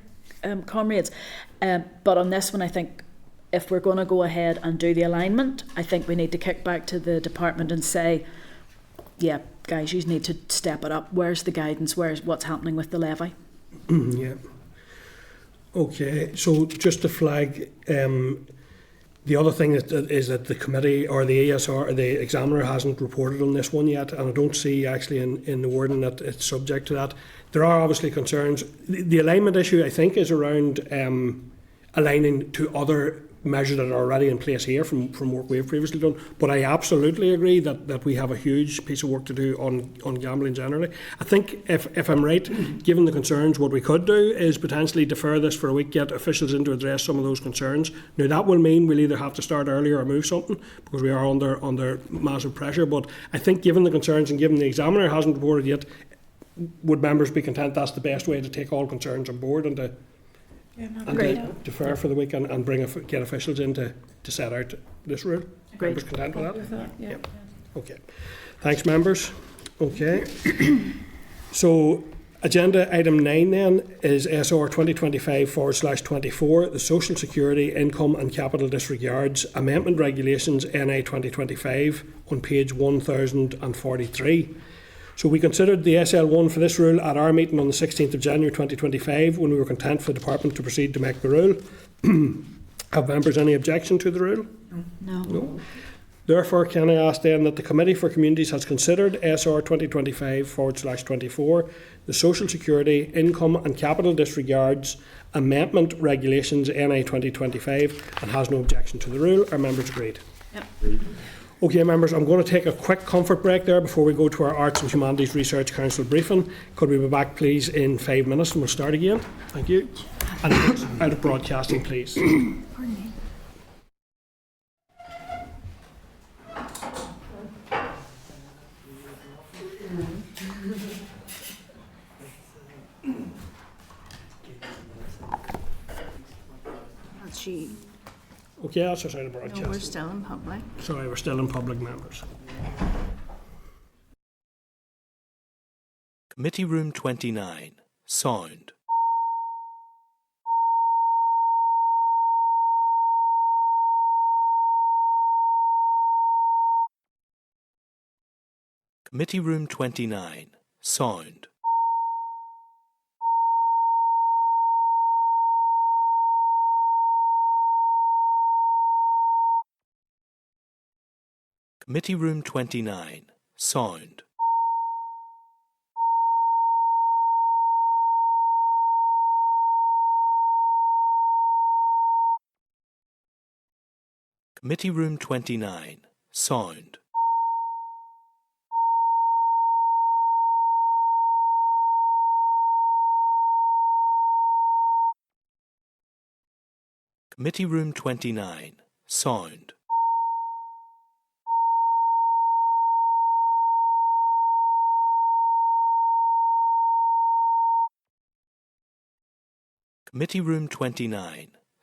comrades. But on this one, I think if we're going to go ahead and do the alignment, I think we need to kick back to the department and say, yeah, guys, you need to step it up. Where's the guidance? What's happening with the levy? Yeah. Okay, so just to flag, the other thing is that the committee or the ESR, the examiner, hasn't reported on this one yet, and I don't see actually in the wording that it's subject to that. There are obviously concerns. The alignment issue, I think, is around aligning to other measures that are already in place here from work we've previously done. But I absolutely agree that we have a huge piece of work to do on gambling generally. I think if I'm right, given the concerns, what we could do is potentially defer this for a week, get officials in to address some of those concerns. Now that will mean we'll either have to start earlier or move something because we are under massive pressure. But I think given the concerns and given the examiner hasn't reported yet, would members be content that's the best way to take all concerns on board and to defer for the week and get officials in to set out this rule? Great. Members content with that? Yeah. Okay. Thanks, members. Okay. So, agenda item 9 then is SR 2025/24, the Social Security Income and Capital Disregards Amendment Regulations NI 2025 on page 1043. So we considered the SL1 for this rule at our meeting on the 16th of January 2025 when we were content for the department to proceed to make the rule. Have members any objection to the rule? No. Therefore, can I ask then that the Committee for Communities has considered SR 2025/24, the Social Security Income and Capital Disregards Amendment Regulations NI 2025 and has no objection to the rule? Are members agreed? Yep. Okay, members, I'm going to take a quick comfort break there before we go to our Arts and Humanities Research Council briefing. Could we be back, please, in 5 minutes and we'll start again? Thank you. And out of broadcasting, please. She. Okay, that's just out of broadcasting. No, we're still in public. Sorry, we're still in public, members. Committee Room 29. Sound. Committee Room 29. Sound. Committee Room 29. Sound. Committee Room 29. Sound. Committee Room 29. Sound. Committee Room 29.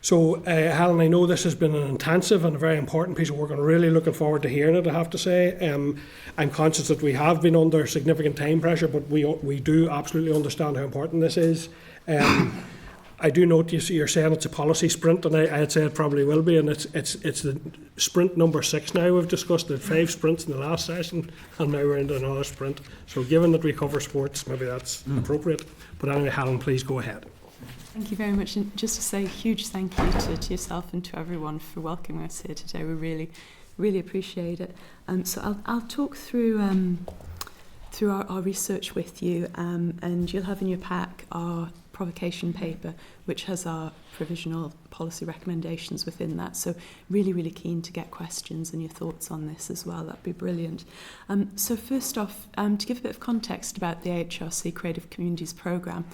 So, Helen, I know this has been an intensive and a very important piece of work. I'm really looking forward to hearing it, I have to say. I'm conscious that we have been under significant time pressure, but we do absolutely understand how important this is. I do note you're saying it's a policy sprint, and I'd say it probably will be, and it's the sprint number 6 now. We've discussed the 5 sprints in the last session, and now we're into another sprint. So given that we cover sports, maybe that's appropriate. But anyway, Helen, please go ahead. Thank you very much, and just to say a huge thank you to yourself and to everyone for welcoming us here today. We really appreciate it. So I'll talk through our research with you, and you'll have in your pack our provocation paper, which has our provisional policy recommendations within that. So really keen to get questions and your thoughts on this as well. That'd be brilliant. So first off, to give a bit of context about the HRC Creative Communities Programme,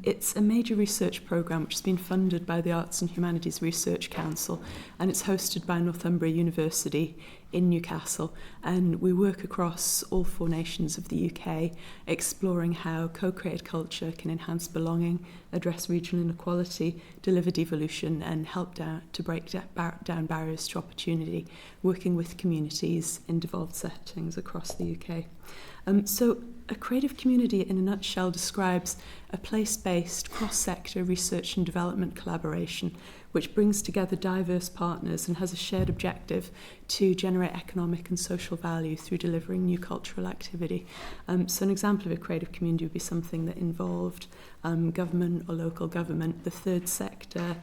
it's a major research programme which has been funded by the Arts and Humanities Research Council, and it's hosted by Northumbria University in Newcastle, and we work across all 4 nations of the UK, exploring how co-created culture can enhance belonging, address regional inequality, deliver devolution, and help to break down barriers to opportunity, working with communities in devolved settings across the UK. So a creative community in a nutshell describes a place-based cross-sector research and development collaboration which brings together diverse partners and has a shared objective to generate economic and social value through delivering new cultural activity. So an example of a creative community would be something that involved government or local government, the third sector,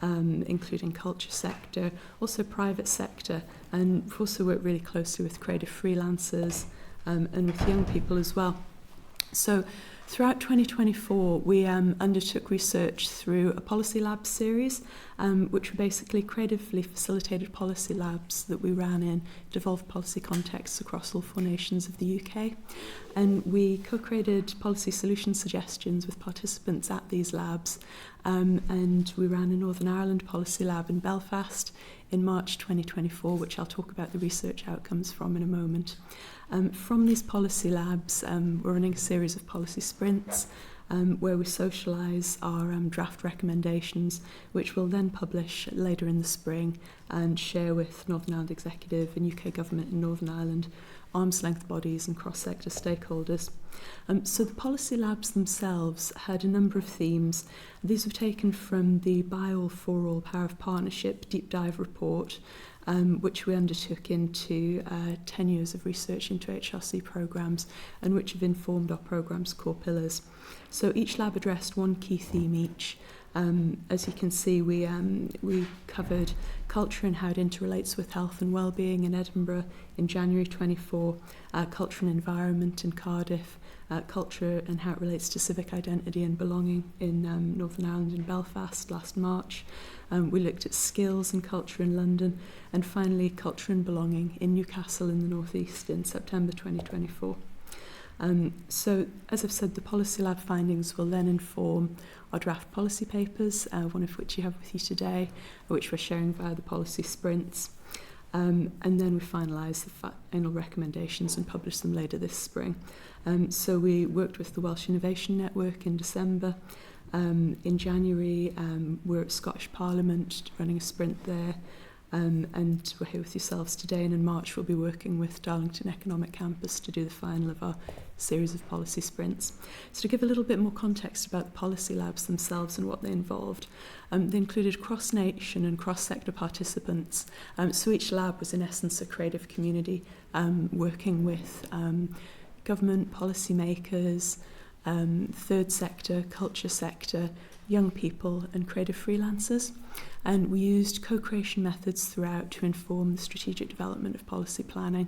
including culture sector, also private sector, and we've also worked really closely with creative freelancers and with young people as well. So throughout 2024, we undertook research through a policy lab series, which were basically creatively facilitated policy labs that we ran in devolved policy contexts across all 4 nations of the UK. And we co-created policy solution suggestions with participants at these labs. And we ran a Northern Ireland policy lab in Belfast in March 2024, which I'll talk about the research outcomes from in a moment. From these policy labs, we're running a series of policy sprints where we socialise our draft recommendations, which we'll then publish later in the spring and share with Northern Ireland Executive and UK Government in Northern Ireland, arm's length bodies and cross-sector stakeholders. So the policy labs themselves had a number of themes. These were taken from the By All For All Power of Partnership deep dive report, which we undertook into 10 years of research into HRC programmes and which have informed our programme's core pillars. So each lab addressed one key theme each. As you can see, we covered culture and how it interrelates with health and well-being in Edinburgh in January 24, culture and environment in Cardiff, culture and how it relates to civic identity and belonging in Northern Ireland and Belfast last March. We looked at skills and culture in London, and finally culture and belonging in Newcastle in the North East in September 2024. So, as I've said, the policy lab findings will then inform our draft policy papers, one of which you have with you today, which we're sharing via the policy sprints. And then we finalise the final recommendations and publish them later this spring. So we worked with the Welsh Innovation Network in December. In January, we're at Scottish Parliament running a sprint there. And we're here with yourselves today, and in March we'll be working with Darlington Economic Campus to do the final of our series of policy sprints. So to give a little bit more context about the policy labs themselves and what they involved, they included cross-nation and cross-sector participants. So each lab was in essence a creative community working with government, policymakers, third sector, culture sector, young people and creative freelancers. And we used co-creation methods throughout to inform the strategic development of policy planning.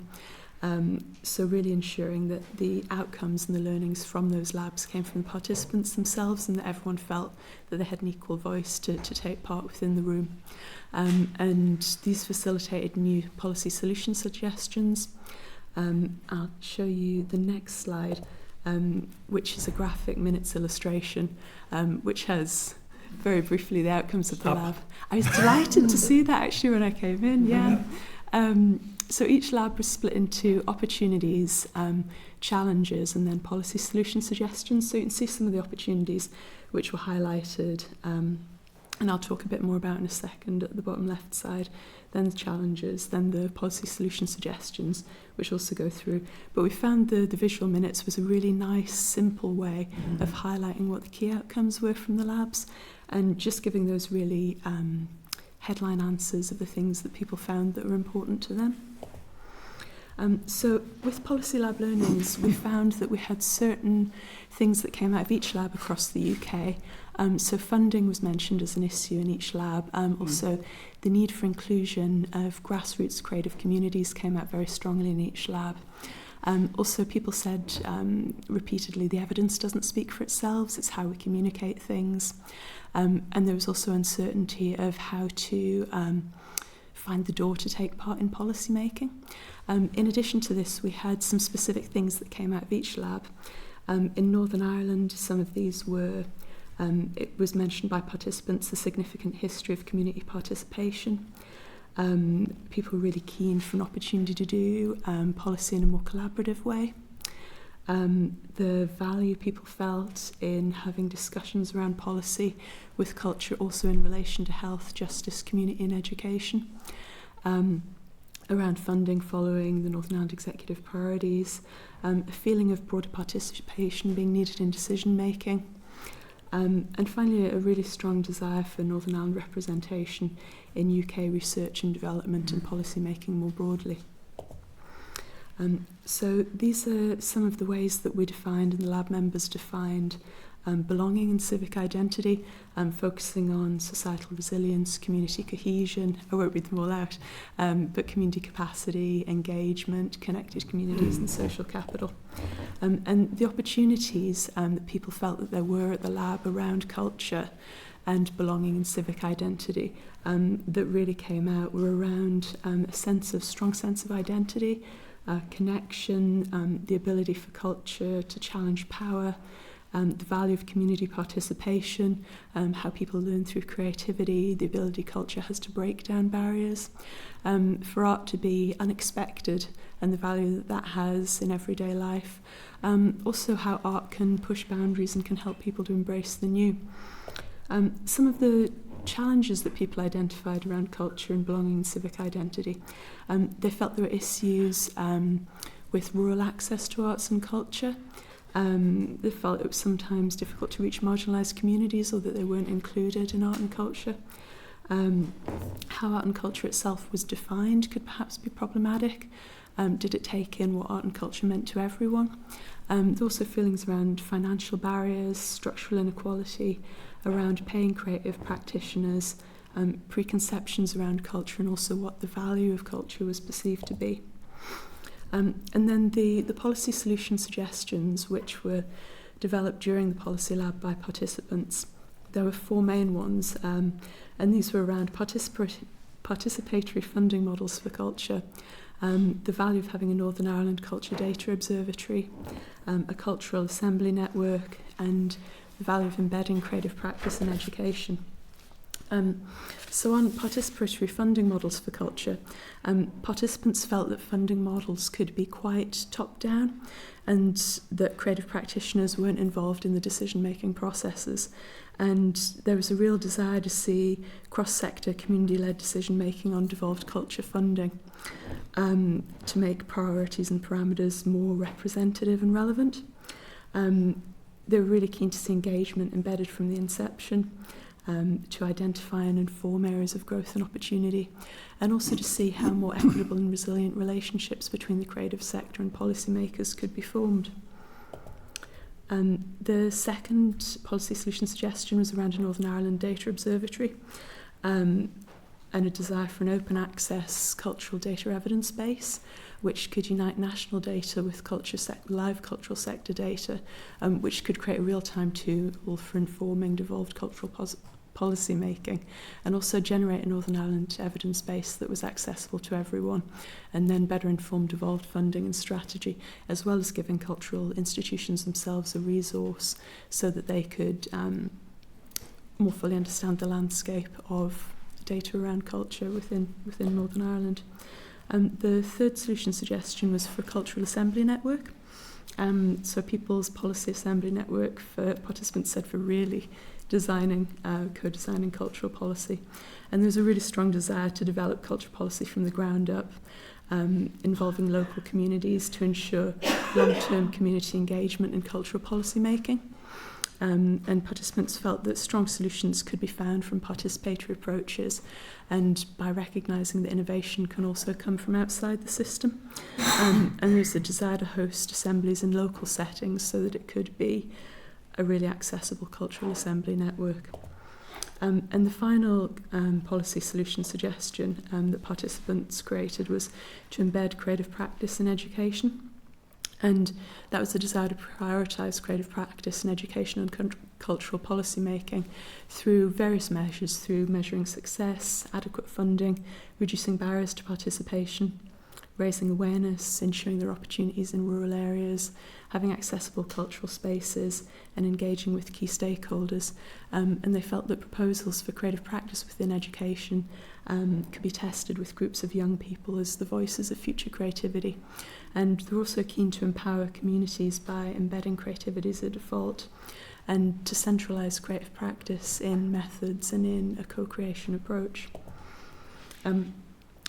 So really ensuring that the outcomes and the learnings from those labs came from the participants themselves and that everyone felt that they had an equal voice to take part within the room. And these facilitated new policy solution suggestions. I'll show you the next slide, which is a graphic minutes illustration, which has very briefly the outcomes of the lab. I was delighted to see that actually when I came in, yeah. So each lab was split into opportunities, challenges, and then policy solution suggestions. So you can see some of the opportunities which were highlighted and I'll talk a bit more about in a second at the bottom left side, then the challenges, then the policy solution suggestions, which also go through. But we found the visual minutes was a really nice, simple way of highlighting what the key outcomes were from the labs and just giving those really headline answers of the things that people found that were important to them. So with Policy Lab Learnings, we found that we had certain things that came out of each lab across the UK. So funding was mentioned as an issue in each lab. Also, the need for inclusion of grassroots creative communities came out very strongly in each lab. Also, people said repeatedly the evidence doesn't speak for itself, it's how we communicate things. And there was also uncertainty of how to find the door to take part in policy making. In addition to this, we had some specific things that came out of each lab. In Northern Ireland, some of these were, it was mentioned by participants, the significant history of community participation. People were really keen for an opportunity to do policy in a more collaborative way. The value people felt in having discussions around policy with culture, also in relation to health, justice, community and education. Around funding following the Northern Ireland Executive Priorities, a feeling of broader participation being needed in decision making, and finally a really strong desire for Northern Ireland representation in UK research and development and policy making more broadly. So these are some of the ways that we defined and the lab members defined belonging and civic identity, focusing on societal resilience, community cohesion, I won't read them all out, but community capacity, engagement, connected communities and social capital. And the opportunities that people felt that there were at the lab around culture and belonging and civic identity that really came out were around a strong sense of identity, connection, the ability for culture to challenge power, the value of community participation, how people learn through creativity, the ability culture has to break down barriers, for art to be unexpected and the value that that has in everyday life. Also how art can push boundaries and can help people to embrace the new. Some of the challenges that people identified around culture and belonging and civic identity, they felt there were issues with rural access to arts and culture. They felt it was sometimes difficult to reach marginalised communities or that they weren't included in art and culture. How art and culture itself was defined could perhaps be problematic. Did it take in what art and culture meant to everyone? There were also feelings around financial barriers, structural inequality, around paying creative practitioners, preconceptions around culture and also what the value of culture was perceived to be. And then the policy solution suggestions, which were developed during the policy lab by participants. There were 4 main ones, and these were around participatory funding models for culture, the value of having a Northern Ireland Culture Data Observatory, a cultural assembly network, and the value of embedding creative practice in education. So on participatory funding models for culture, participants felt that funding models could be quite top-down and that creative practitioners weren't involved in the decision-making processes. And there was a real desire to see cross-sector, community-led decision-making on devolved culture funding to make priorities and parameters more representative and relevant. They were really keen to see engagement embedded from the inception, to identify and inform areas of growth and opportunity, and also to see how more equitable and resilient relationships between the creative sector and policymakers could be formed. The second policy solution suggestion was around a Northern Ireland Data Observatory, and a desire for an open access cultural data evidence base which could unite national data with live cultural sector data, which could create a real-time tool for informing devolved cultural policy making, and also generate a Northern Ireland evidence base that was accessible to everyone, and then better inform devolved funding and strategy, as well as giving cultural institutions themselves a resource so that they could more fully understand the landscape of data around culture within Northern Ireland. The third solution suggestion was for a cultural assembly network. So People's Policy Assembly Network, for participants said, for really co-designing cultural policy. And there's a really strong desire to develop culture policy from the ground up, involving local communities to ensure long-term community engagement in cultural policy making. And participants felt that strong solutions could be found from participatory approaches, and by recognising that innovation can also come from outside the system. And there's a desire to host assemblies in local settings so that it could be a really accessible cultural assembly network. And the final policy solution suggestion that participants created was to embed creative practice in education. And that was the desire to prioritise creative practice in education and cultural policy making through various measures, through measuring success, adequate funding, reducing barriers to participation, raising awareness, ensuring there are opportunities in rural areas, having accessible cultural spaces, and engaging with key stakeholders. And they felt that proposals for creative practice within education could be tested with groups of young people as the voices of future creativity. And they're also keen to empower communities by embedding creativity as a default, and to centralise creative practice in methods and in a co-creation approach.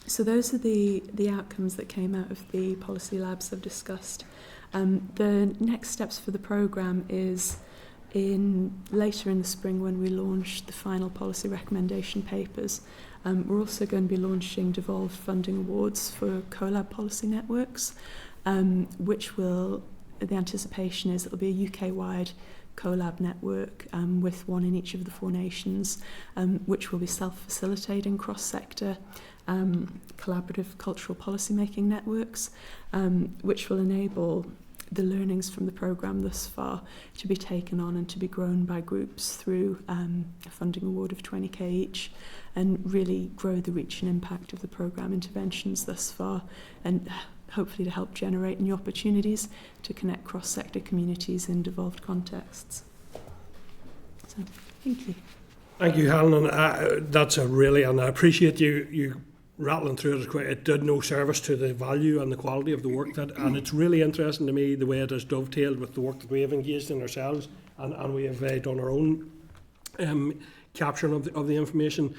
So those are the outcomes that came out of the policy labs I've discussed. The next steps for the programme is later in the spring when we launch the final policy recommendation papers. We're also going to be launching devolved funding awards for collab policy networks, which the anticipation is it'll be a UK-wide collab network with one in each of the 4 nations, which will be self-facilitating cross-sector collaborative cultural policy making networks, which will enable the learnings from the programme thus far to be taken on and to be grown by groups through a funding award of 20k each, and really grow the reach and impact of the programme interventions thus far, and hopefully to help generate new opportunities to connect cross-sector communities in devolved contexts. So, thank you. Thank you, Helen, and that's and I appreciate you rattling through it. It did no service to the value and the quality of the work and it's really interesting to me the way it has dovetailed with the work that we have engaged in ourselves, and we have done our own capturing of the information.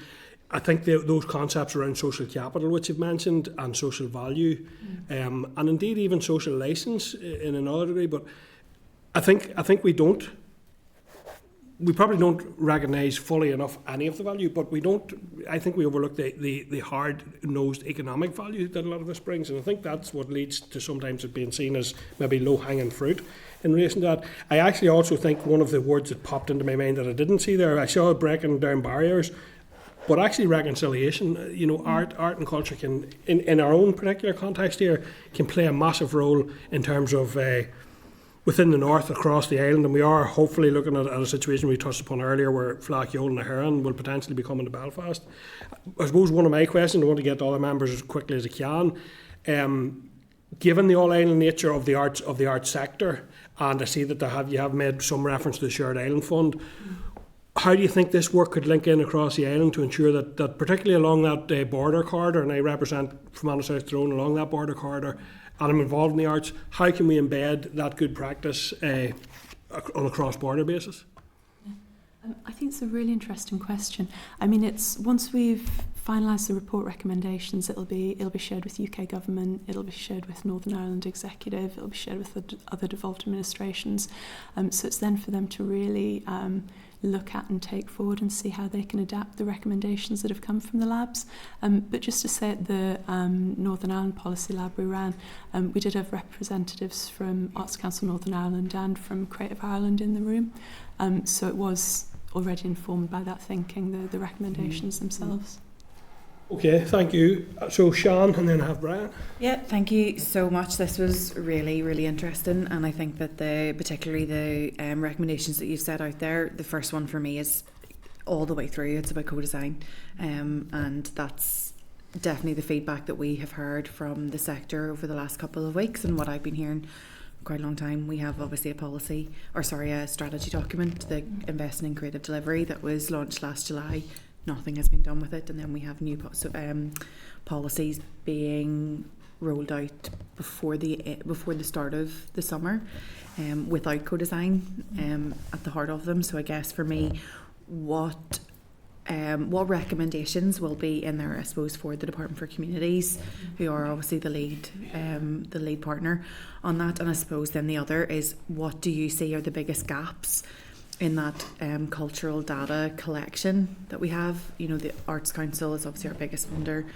I think those concepts around social capital, which you've mentioned, and social value, and indeed even social license in another degree, but I think we probably don't recognise fully enough any of the value, but I think we overlook the hard-nosed economic value that a lot of this brings, and I think that's what leads to sometimes it being seen as maybe low-hanging fruit in relation to that. I actually also think one of the words that popped into my mind that I didn't see there, I saw breaking down barriers, but actually reconciliation. Art and culture can, in our own particular context here, can play a massive role in terms of within the north across the island, and we are hopefully looking at a situation we touched upon earlier where Flackyole and the Heron will potentially be coming to Belfast. I suppose one of my questions, I want to get to all the members as quickly as I can, given the all-island nature of the arts sector, and I see that you have made some reference to the Shared Island Fund, how do you think this work could link in across the island to ensure that particularly along that border corridor, and I represent Fermanagh South Tyrone along that border corridor, and I'm involved in the arts, how can we embed that good practice on a cross-border basis? I think it's a really interesting question. I mean, it's once we've finalised the report recommendations, it'll be shared with UK government, it'll be shared with Northern Ireland Executive, it'll be shared with other devolved administrations. So it's then for them to really look at and take forward and see how they can adapt the recommendations that have come from the labs. But just to say, at the Northern Ireland Policy Lab we ran, we did have representatives from Arts Council Northern Ireland and from Creative Ireland in the room. So it was already informed by that thinking, the recommendations themselves. Okay, thank you. So Sian, and then I have Brian. Yeah, thank you so much. This was really, really interesting, and I think that particularly the recommendations that you've set out there, the first one for me is all the way through. It's about co-design, and that's definitely the feedback that we have heard from the sector over the last couple of weeks, and what I've been hearing for quite a long time. We have obviously a strategy document, the Investing in Creative Delivery, that was launched last July. Nothing has been done with it, and then we have new policies being rolled out before the start of the summer, without co-design at the heart of them. So I guess for me, what recommendations will be in there, I suppose, for the Department for Communities, who are obviously the lead partner on that. And I suppose then the other is, what do you see are the biggest gaps in that cultural data collection that we have? You know, the Arts Council is obviously our biggest funder,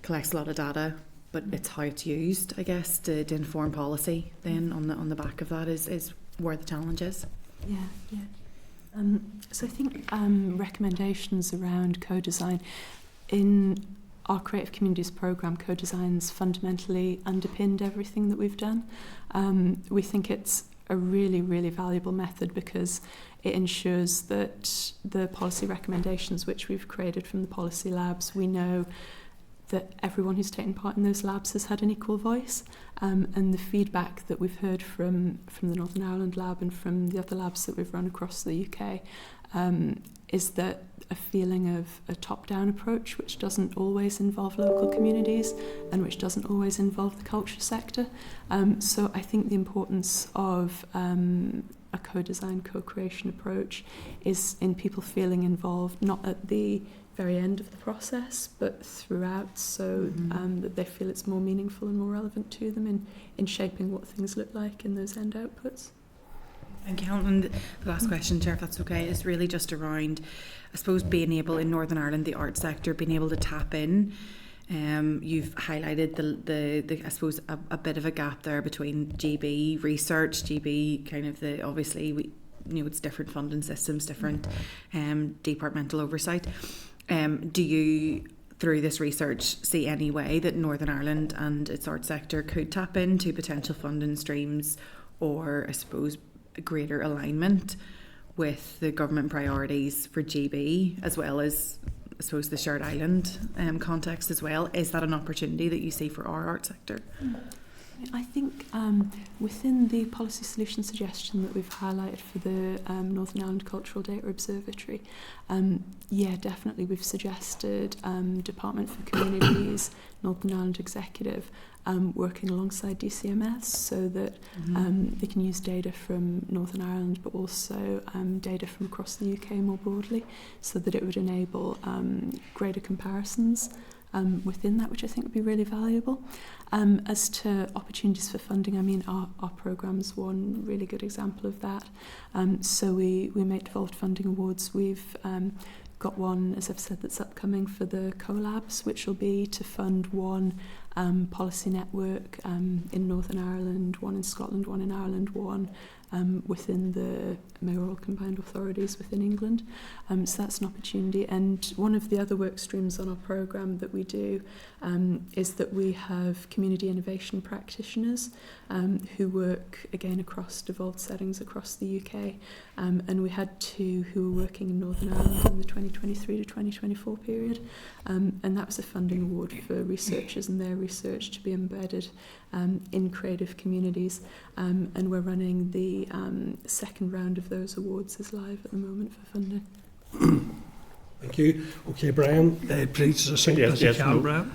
collects a lot of data, but it's how it's used, I guess, to inform policy then on the back of that is where the challenge is. Yeah. So I think recommendations around co-design in our Creative Communities programme, co-design's fundamentally underpinned everything that we've done. We think it's a really, really valuable method because it ensures that the policy recommendations which we've created from the policy labs, we know that everyone who's taken part in those labs has had an equal voice, and the feedback that we've heard from the Northern Ireland lab and from the other labs that we've run across the UK is that a feeling of a top-down approach which doesn't always involve local communities and which doesn't always involve the culture sector. So I think the importance of a co-design, co-creation approach is in people feeling involved, not at the very end of the process, but throughout, so that they feel it's more meaningful and more relevant to them in shaping what things look like in those end outputs. Thank you, Helen. And the last question, Chair, if that's okay, is really just around, I suppose, being able in Northern Ireland, the arts sector, being able to tap in. You've highlighted the I suppose a bit of a gap there between GB research, GB kind of obviously it's different funding systems, different departmental oversight. Do you, through this research, see any way that Northern Ireland and its arts sector could tap into potential funding streams, or I suppose a greater alignment with the government priorities for GB, as well as I suppose the shared island context as well? Is that an opportunity that you see for our art sector? I think within the policy solution suggestion that we've highlighted for the Northern Ireland Cultural Data Observatory, definitely we've suggested Department for Communities, Northern Ireland Executive, working alongside DCMS so that they can use data from Northern Ireland but also data from across the UK more broadly, so that it would enable greater comparisons within that, which I think would be really valuable. As to opportunities for funding, I mean, our programme's one really good example of that. So we make devolved funding awards. We've got one, as I've said, that's upcoming for the collabs, which will be to fund one policy network in Northern Ireland, one in Scotland, one in Ireland, one within the mayoral combined authorities within England. So that's an opportunity. And one of the other work streams on our programme that we do is that we have community innovation practitioners who work, again, across devolved settings across the UK. And we had two who were working in Northern Ireland in the 2023 to 2024 period. And that was a funding award for researchers and their research to be embedded in creative communities. And we're running the second round of those awards is live at the moment for funding. Thank you. Okay, Brian, please succinct as you can, Brian.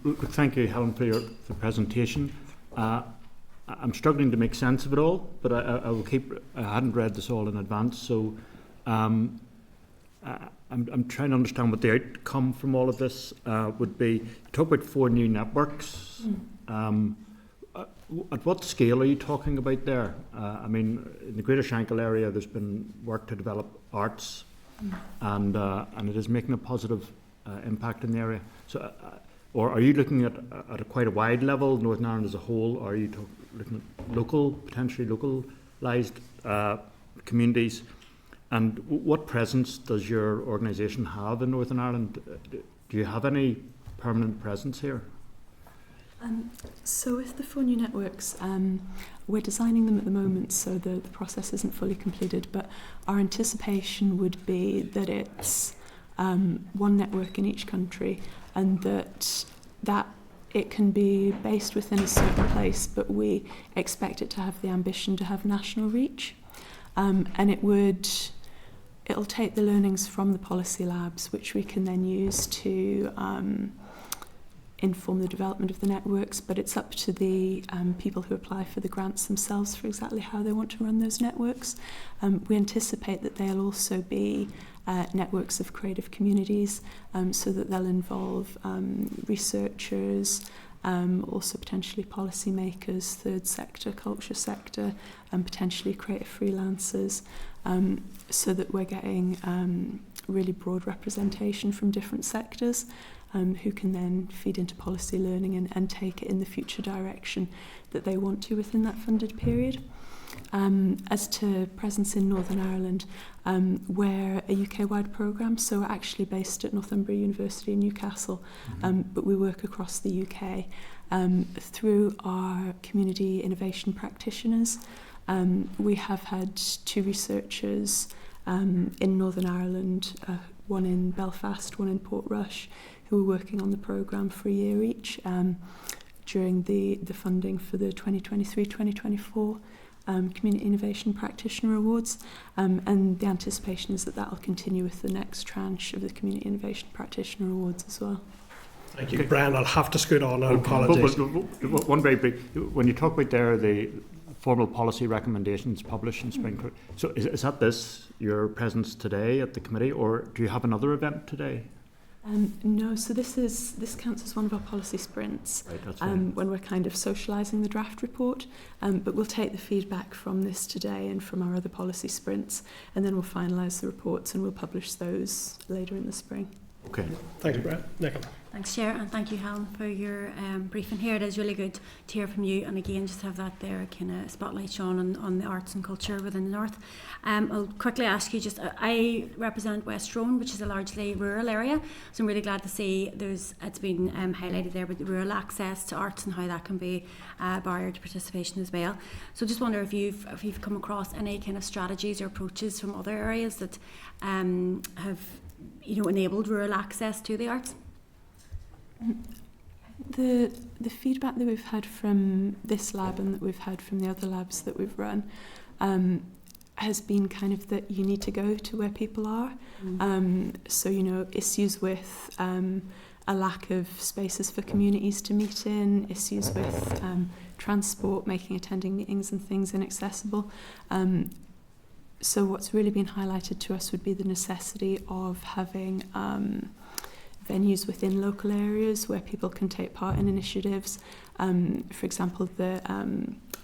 Look, thank you, Helen, for the presentation. I'm struggling to make sense of it all, but I will keep. I hadn't read this all in advance, so I'm trying to understand what the outcome from all of this would be. You talk about 4 new networks. At what scale are you talking about there? I mean, in the Greater Shankill area, there's been work to develop arts, and it is making a positive impact in the area. So, or are you looking at quite a wide level, Northern Ireland as a whole? Or are you looking at local, potentially localised communities? And what presence does your organisation have in Northern Ireland? Do you have any permanent presence here? So with the 4 new networks, we're designing them at the moment, so the process isn't fully completed, but our anticipation would be that it's one network in each country, and that it can be based within a certain place, but we expect it to have the ambition to have national reach. And it'll take the learnings from the policy labs, which we can then use to inform the development of the networks, but it's up to the people who apply for the grants themselves for exactly how they want to run those networks. We anticipate that they'll also be networks of creative communities, so that they'll involve researchers, also potentially policymakers, third sector, culture sector, and potentially creative freelancers, so that we're getting really broad representation from different sectors, who can then feed into policy learning and take it in the future direction that they want to within that funded period. As to presence in Northern Ireland, we're a UK-wide programme, so we're actually based at Northumbria University in Newcastle, but we work across the UK through our community innovation practitioners. We have had 2 researchers in Northern Ireland, one in Belfast, one in Portrush, who were working on the programme for a year each during the funding for the 2023-2024 Community Innovation Practitioner Awards, and the anticipation is that will continue with the next tranche of the Community Innovation Practitioner Awards as well. Thank you, Brian. I'll have to scoot on. Apologies. One very big, when you talk about there the formal policy recommendations published in spring, so is that this, your presence today at the committee, or do you have another event today? No, so this counts as one of our policy sprints, right, that's when we're kind of socialising the draft report, but we'll take the feedback from this today and from our other policy sprints, and then we'll finalise the reports and we'll publish those later in the spring. Okay. Thanks, Brian. Nicola. Thanks, Chair, and thank you, Helen, for your briefing here. It is really good to hear from you, and again, just have that there kind of spotlight shone on the arts and culture within the North. I'll quickly ask you, I represent West Rowan, which is a largely rural area, so I'm really glad to see it's been highlighted there with rural access to arts and how that can be a barrier to participation as well. So just wonder if you've come across any kind of strategies or approaches from other areas that have enabled rural access to the arts. The feedback that we've had from this lab and that we've had from the other labs that we've run has been kind of that you need to go to where people are. So issues with a lack of spaces for communities to meet in, issues with transport, making attending meetings and things inaccessible. So what's really been highlighted to us would be the necessity of having venues within local areas where people can take part in initiatives. For example, the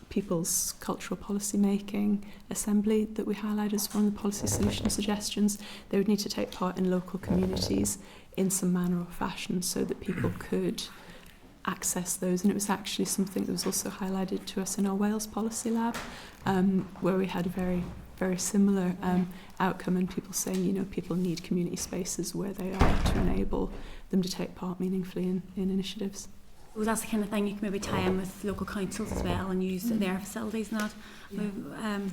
People's Cultural Policy Making Assembly that we highlight as one of the policy solution suggestions. They would need to take part in local communities in some manner or fashion so that people could access those. And it was actually something that was also highlighted to us in our Wales Policy Lab, where we had a very similar outcome, and people saying, people need community spaces where they are to enable them to take part meaningfully in initiatives. Well, that's the kind of thing you can maybe tie in with local councils as well and use their facilities and that.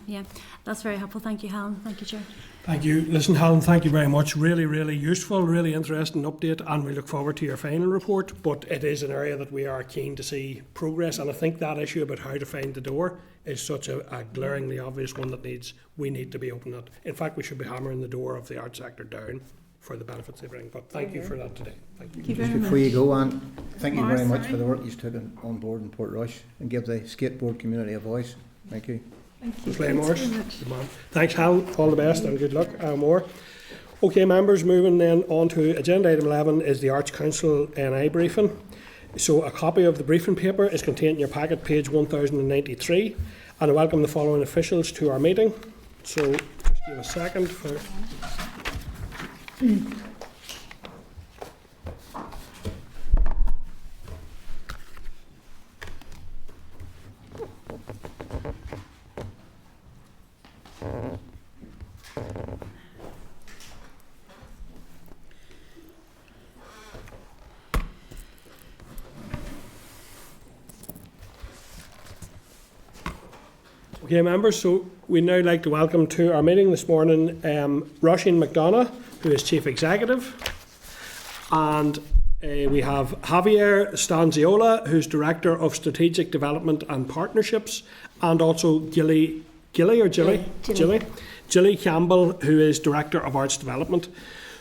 Yeah, that's very helpful. Thank you, Helen. Thank you, Chair. Thank you. Listen, Helen, thank you very much. Really, really useful, really interesting update, and we look forward to your final report. But it is an area that we are keen to see progress, and I think that issue about how to find the door is such a glaringly obvious one that we need to be open at. In fact, we should be hammering the door of the arts sector down for the benefits they bring. But thank you for that today. Thank you. Just before you go on, thank you very much for the work you took on board in Portrush and give the skateboard community a voice. Thank you. Thank you. Clay Morris. Good man. Thanks, Hal. All the best and good luck. More. Okay, members, moving then on to agenda item 11 is the Arts Council NI briefing. So a copy of the briefing paper is contained in your packet, page 1093, and I welcome the following officials to our meeting. So just give a second for... Okay, members, so we'd now like to welcome to our meeting this morning Roisin McDonough, who is Chief Executive, and we have Javier Stanziola, who's Director of Strategic Development and Partnerships, and also Gilly Gilly Campbell, who is Director of Arts Development.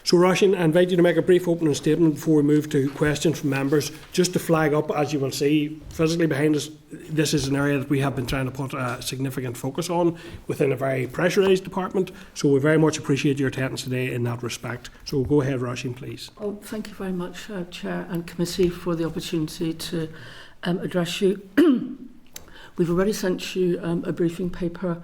So, Roisin, I invite you to make a brief opening statement before we move to questions from members. Just to flag up, as you will see physically behind us, this is an area that we have been trying to put a significant focus on within a very pressurised department. So we very much appreciate your attendance today in that respect. So go ahead, Roisin, please. Oh, thank you very much, Chair and Committee, for the opportunity to address you. We've already sent you a briefing paper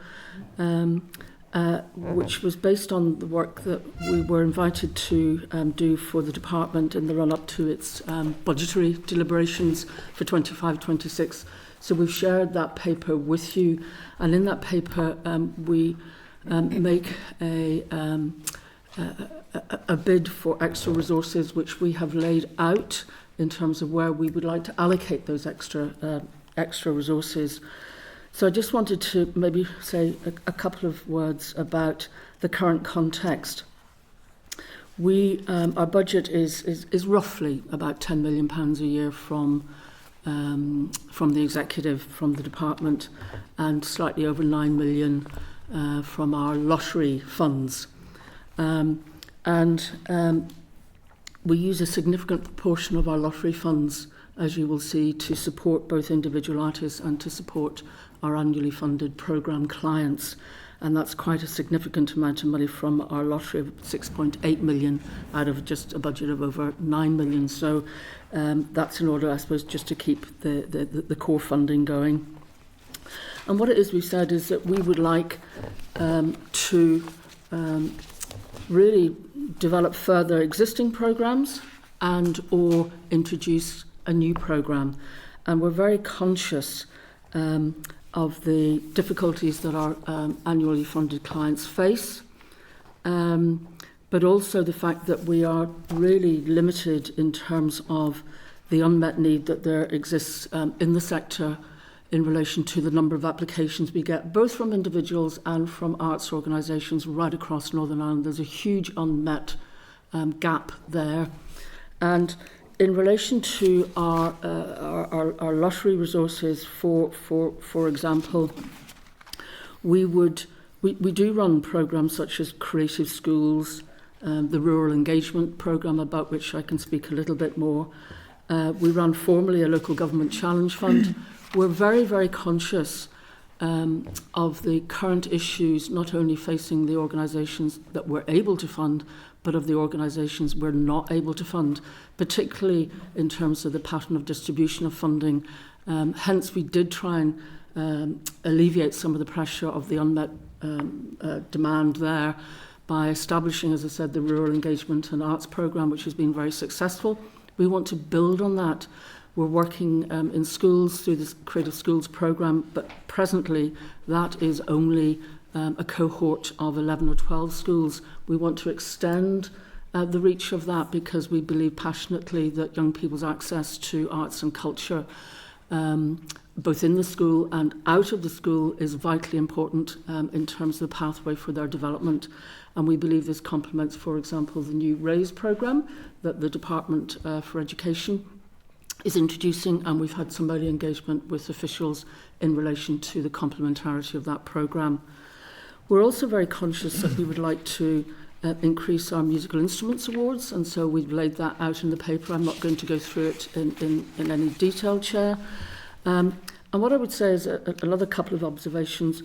which was based on the work that we were invited to do for the department in the run-up to its budgetary deliberations for 25-26. So we've shared that paper with you, and in that paper we make a bid for extra resources, which we have laid out in terms of where we would like to allocate those extra resources. So I just wanted to maybe say a couple of words about the current context. Our budget is roughly about £10 million a year from the executive, from the department, and slightly over 9 million from our lottery funds. We use a significant proportion of our lottery funds, as you will see, to support both individual artists and to support our annually funded programme clients. And that's quite a significant amount of money from our lottery of 6.8 million out of just a budget of over 9 million. So that's in order, I suppose, just to keep the core funding going. And what it is we've said is that we would like to really develop further existing programmes and or introduce a new programme. And we're very conscious of the difficulties that our annually funded clients face, but also the fact that we are really limited in terms of the unmet need that there exists in the sector in relation to the number of applications we get, both from individuals and from arts organisations right across Northern Ireland. There's a huge unmet gap there. And in relation to our lottery resources, for example, we do run programmes such as Creative Schools, the Rural Engagement Programme, about which I can speak a little bit more. We run formally a Local Government Challenge Fund. We're very, very conscious of the current issues, not only facing the organisations that we're able to fund, but of the organisations we're not able to fund, particularly in terms of the pattern of distribution of funding. Hence, we did try and alleviate some of the pressure of the unmet demand there by establishing, as I said, the Rural Engagement and Arts Programme, which has been very successful. We want to build on that. We're working in schools through the Creative Schools programme, but presently that is only a cohort of 11 or 12 schools. We want to extend the reach of that because we believe passionately that young people's access to arts and culture, both in the school and out of the school, is vitally important in terms of the pathway for their development. And we believe this complements, for example, the new RAISE programme that the Department for Education is introducing, and we've had some early engagement with officials in relation to the complementarity of that programme. We're also very conscious that we would like to increase our musical instruments awards, and so we've laid that out in the paper. I'm not going to go through it in any detail, Chair. And what I would say is another couple of observations.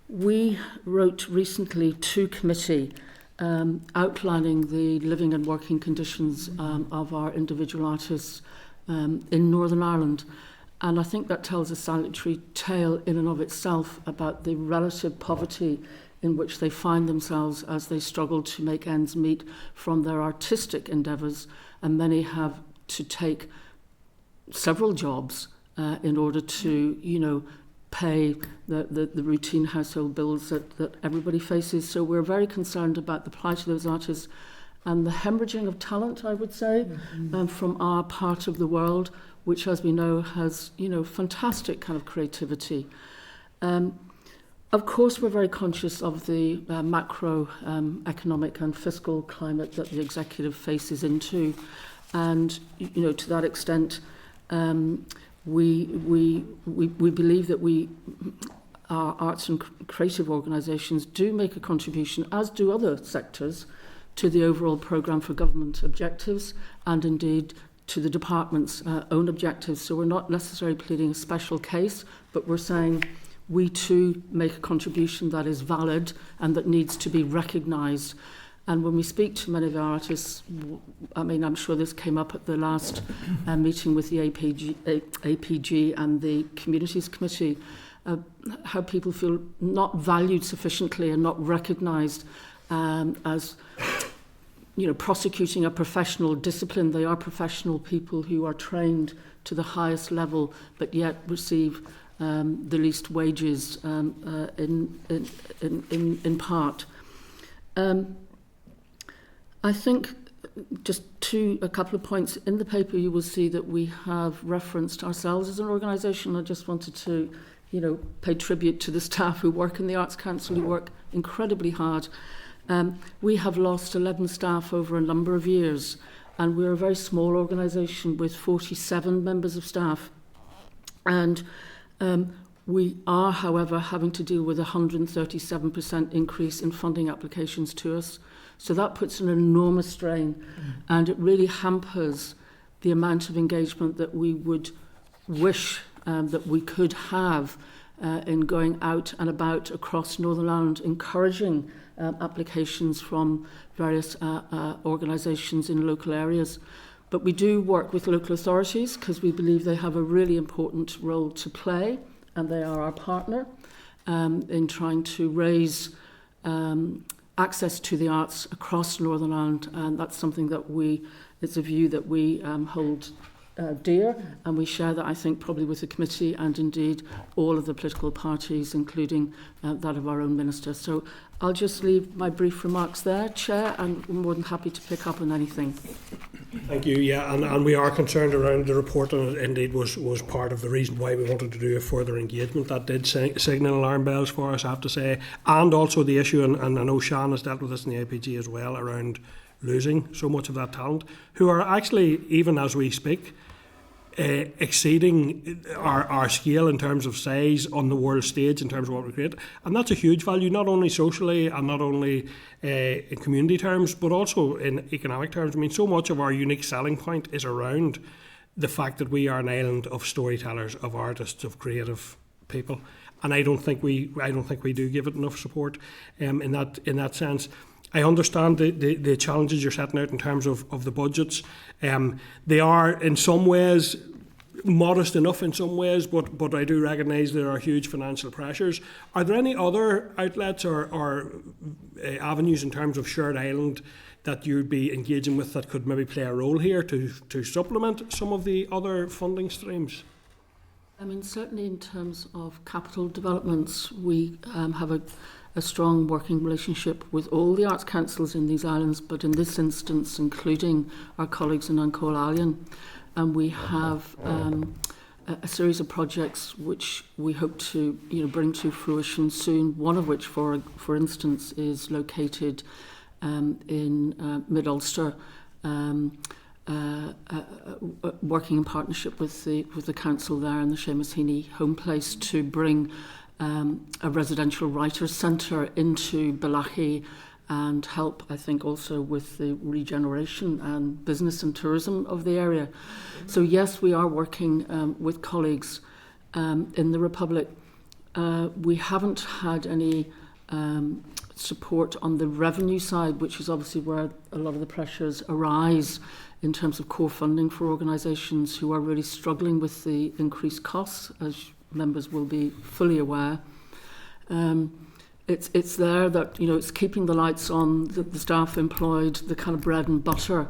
We wrote recently to committee outlining the living and working conditions of our individual artists in Northern Ireland. And I think that tells a salutary tale in and of itself about the relative poverty in which they find themselves as they struggle to make ends meet from their artistic endeavours, and many have to take several jobs in order to, pay the routine household bills that everybody faces. So we're very concerned about the plight of those artists and the hemorrhaging of talent, I would say, from our part of the world, which, as we know, has, fantastic kind of creativity. Of course, we're very conscious of the macro economic and fiscal climate that the executive faces into, and to that extent, we believe that we our arts and creative organisations do make a contribution, as do other sectors, to the overall programme for government objectives and indeed to the department's own objectives. So we're not necessarily pleading a special case, but we're saying we too make a contribution that is valid and that needs to be recognised. And when we speak to many of our artists, I mean, I'm sure this came up at the last meeting with the APG and the Communities Committee, how people feel not valued sufficiently and not recognised as, you know, prosecuting a professional discipline. They are professional people who are trained to the highest level, but yet receive the least wages in part. I think just a couple of points. In the paper you will see that we have referenced ourselves as an organisation. I just wanted to, you know, pay tribute to the staff who work in the Arts Council, who work incredibly hard. We have lost 11 staff over a number of years, and we're a very small organisation with 47 members of staff. And we are, however, having to deal with a 137% increase in funding applications to us. So that puts an enormous strain, and it really hampers the amount of engagement that we would wish that we could have in going out and about across Northern Ireland, encouraging applications from various organisations in local areas. But we do work with local authorities because we believe they have a really important role to play, and they are our partner in trying to raise access to the arts across Northern Ireland, and that's something that it's a view that we hold dear, and we share that, I think, probably with the committee and indeed all of the political parties, including that of our own minister. So I'll just leave my brief remarks there, Chair, and I'm more than happy to pick up on anything. Thank you. Yeah, and we are concerned around the report, and it indeed was part of the reason why we wanted to do a further engagement. That did signal alarm bells for us, I have to say, and also the issue, and I know Sean has dealt with this in the APG as well, around losing so much of that talent, who are actually, even as we speak, exceeding our scale in terms of size on the world stage in terms of what we create. And that's a huge value, not only socially and not only in community terms, but also in economic terms. I mean, so much of our unique selling point is around the fact that we are an island of storytellers, of artists, of creative people. And I don't think we do give it enough support in that sense. I understand the challenges you're setting out in terms of the budgets. They are in some ways modest enough in some ways, but I do recognise there are huge financial pressures. Are there any other outlets or avenues in terms of shared island that you'd be engaging with that could maybe play a role here to supplement some of the other funding streams? I mean, certainly in terms of capital developments, we have a strong working relationship with all the arts councils in these islands, but in this instance, including our colleagues in Ancol Allen. And we have a series of projects which we hope to bring to fruition soon, one of which, for instance, is located in Mid-Ulster, working in partnership with the council there and the Seamus Heaney Home Place to bring a residential writers' centre into Balachi and help, I think, also with the regeneration and business and tourism of the area. So yes, we are working with colleagues in the Republic. We haven't had any support on the revenue side, which is obviously where a lot of the pressures arise in terms of core funding for organisations who are really struggling with the increased costs, as members will be fully aware. It's there that, it's keeping the lights on, the staff employed, the kind of bread and butter.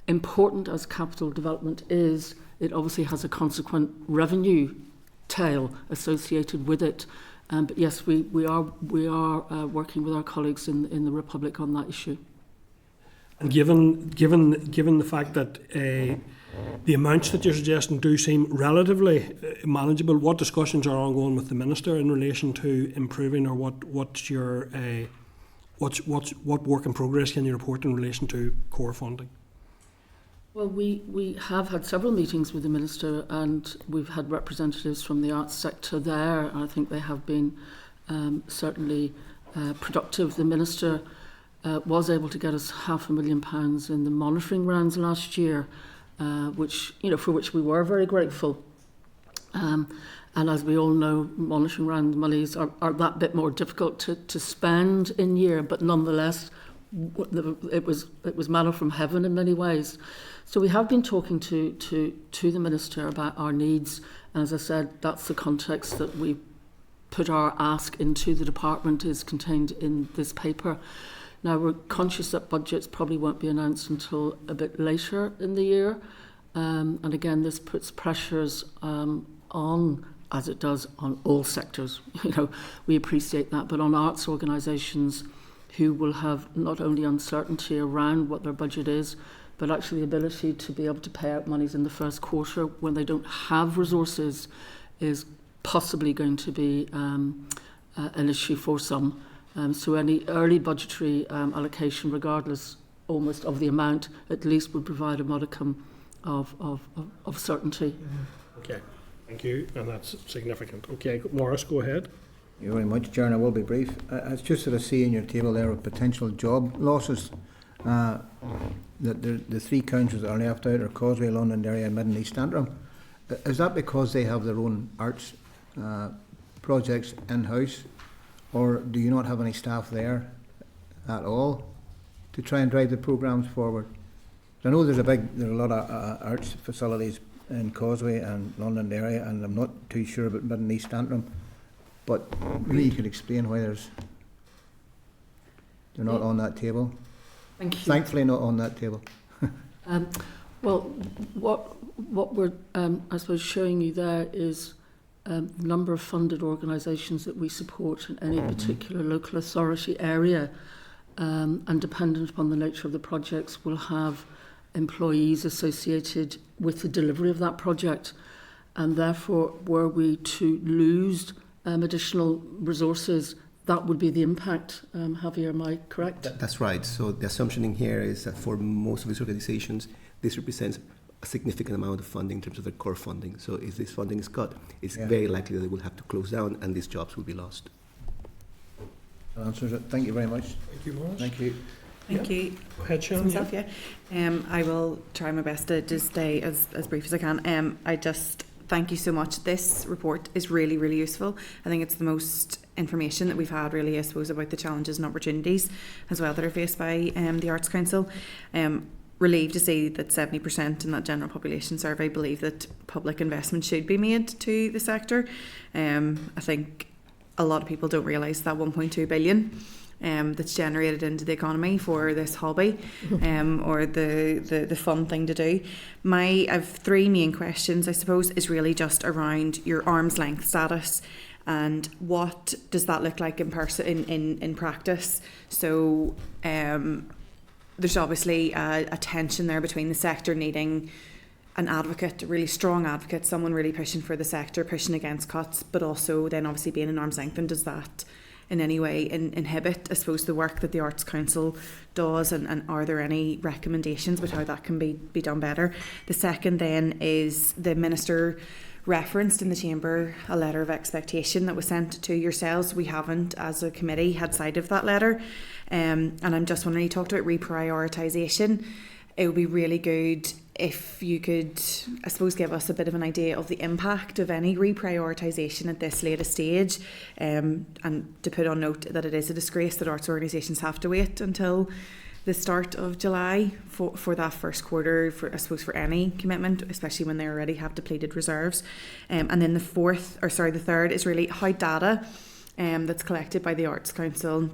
Important as capital development is, it obviously has a consequent revenue tail associated with it. But yes, we are working with our colleagues in the Republic on that issue. And given the fact that the amounts that you're suggesting do seem relatively manageable, what discussions are ongoing with the Minister in relation to improving, or what work in progress can you report in relation to core funding? Well, we have had several meetings with the Minister, and we've had representatives from the arts sector there. I think they have been certainly productive. The Minister was able to get us £500,000 in the monitoring rounds last year, which, you know, for which we were very grateful. And as we all know, monitoring round monies are that bit more difficult to spend in year, but nonetheless, it was manna from heaven in many ways. So we have been talking to the Minister about our needs, and as I said, that's the context that we put our ask into the department, is contained in this paper. Now, we're conscious that budgets probably won't be announced until a bit later in the year, and again, this puts pressures on, as it does on all sectors. You know, we appreciate that, but on arts organisations who will have not only uncertainty around what their budget is, but actually the ability to be able to pay out monies in the first quarter when they don't have resources is possibly going to be an issue for some. So any early budgetary allocation, regardless almost of the amount, at least would provide a modicum of certainty. Okay, thank you, and that's significant. Okay, Morris, go ahead. Thank you very much, Chair, and I will be brief. It's just that I see in your table there of potential job losses. That the three councils that are left out are Causeway, Londonderry and Mid and East Antrim. Is that because they have their own arts projects in-house, or do you not have any staff there at all to try and drive the programmes forward? I know there's a lot of arts facilities in Causeway and Londonderry, and I'm not too sure about Mid and East Antrim, but maybe you could explain why they're not on that table. Thank you. Thankfully not on that table. Well, what we're, I suppose, showing you there is the number of funded organisations that we support in any particular local authority area, and dependent upon the nature of the projects, will have employees associated with the delivery of that project. And therefore, were we to lose additional resources, that would be the impact. Javier, am I correct? That's right. So the assumption in here is that for most of these organisations, this represents a significant amount of funding in terms of their core funding. So if this funding is cut, it's very likely that they will have to close down and these jobs will be lost. That answers it. Thank you very much. Thank you, Morris. Thank you. Thank you. Go ahead, Sean. Myself, I will try my best to just stay as brief as I can. I just thank you so much. This report is really, really useful. I think it's the most information that we've had, really, I suppose, about the challenges and opportunities as well that are faced by the Arts Council. Relieved to see that 70% in that general population survey believe that public investment should be made to the sector. I think a lot of people don't realise that 1.2 billion that's generated into the economy for this hobby, or the fun thing to do. I have three main questions, I suppose, is really just around your arm's length status and what does that look like in practice. So there's obviously a tension there between the sector needing an advocate, a really strong advocate, someone really pushing for the sector, pushing against cuts, but also then obviously being an arm's length. And does that in any way inhibit, I suppose, the work that the Arts Council does, and are there any recommendations about how that can be done better? The second then is the Minister referenced in the Chamber a letter of expectation that was sent to yourselves. We haven't, as a committee, had sight of that letter, and I'm just wondering, you talked about reprioritisation. It would be really good if you could, I suppose, give us a bit of an idea of the impact of any reprioritisation at this later stage, and to put on note that it is a disgrace that arts organisations have to wait until the start of July for that first quarter, I suppose, for any commitment, especially when they already have depleted reserves. And then the third is really how data that's collected by the Arts Council,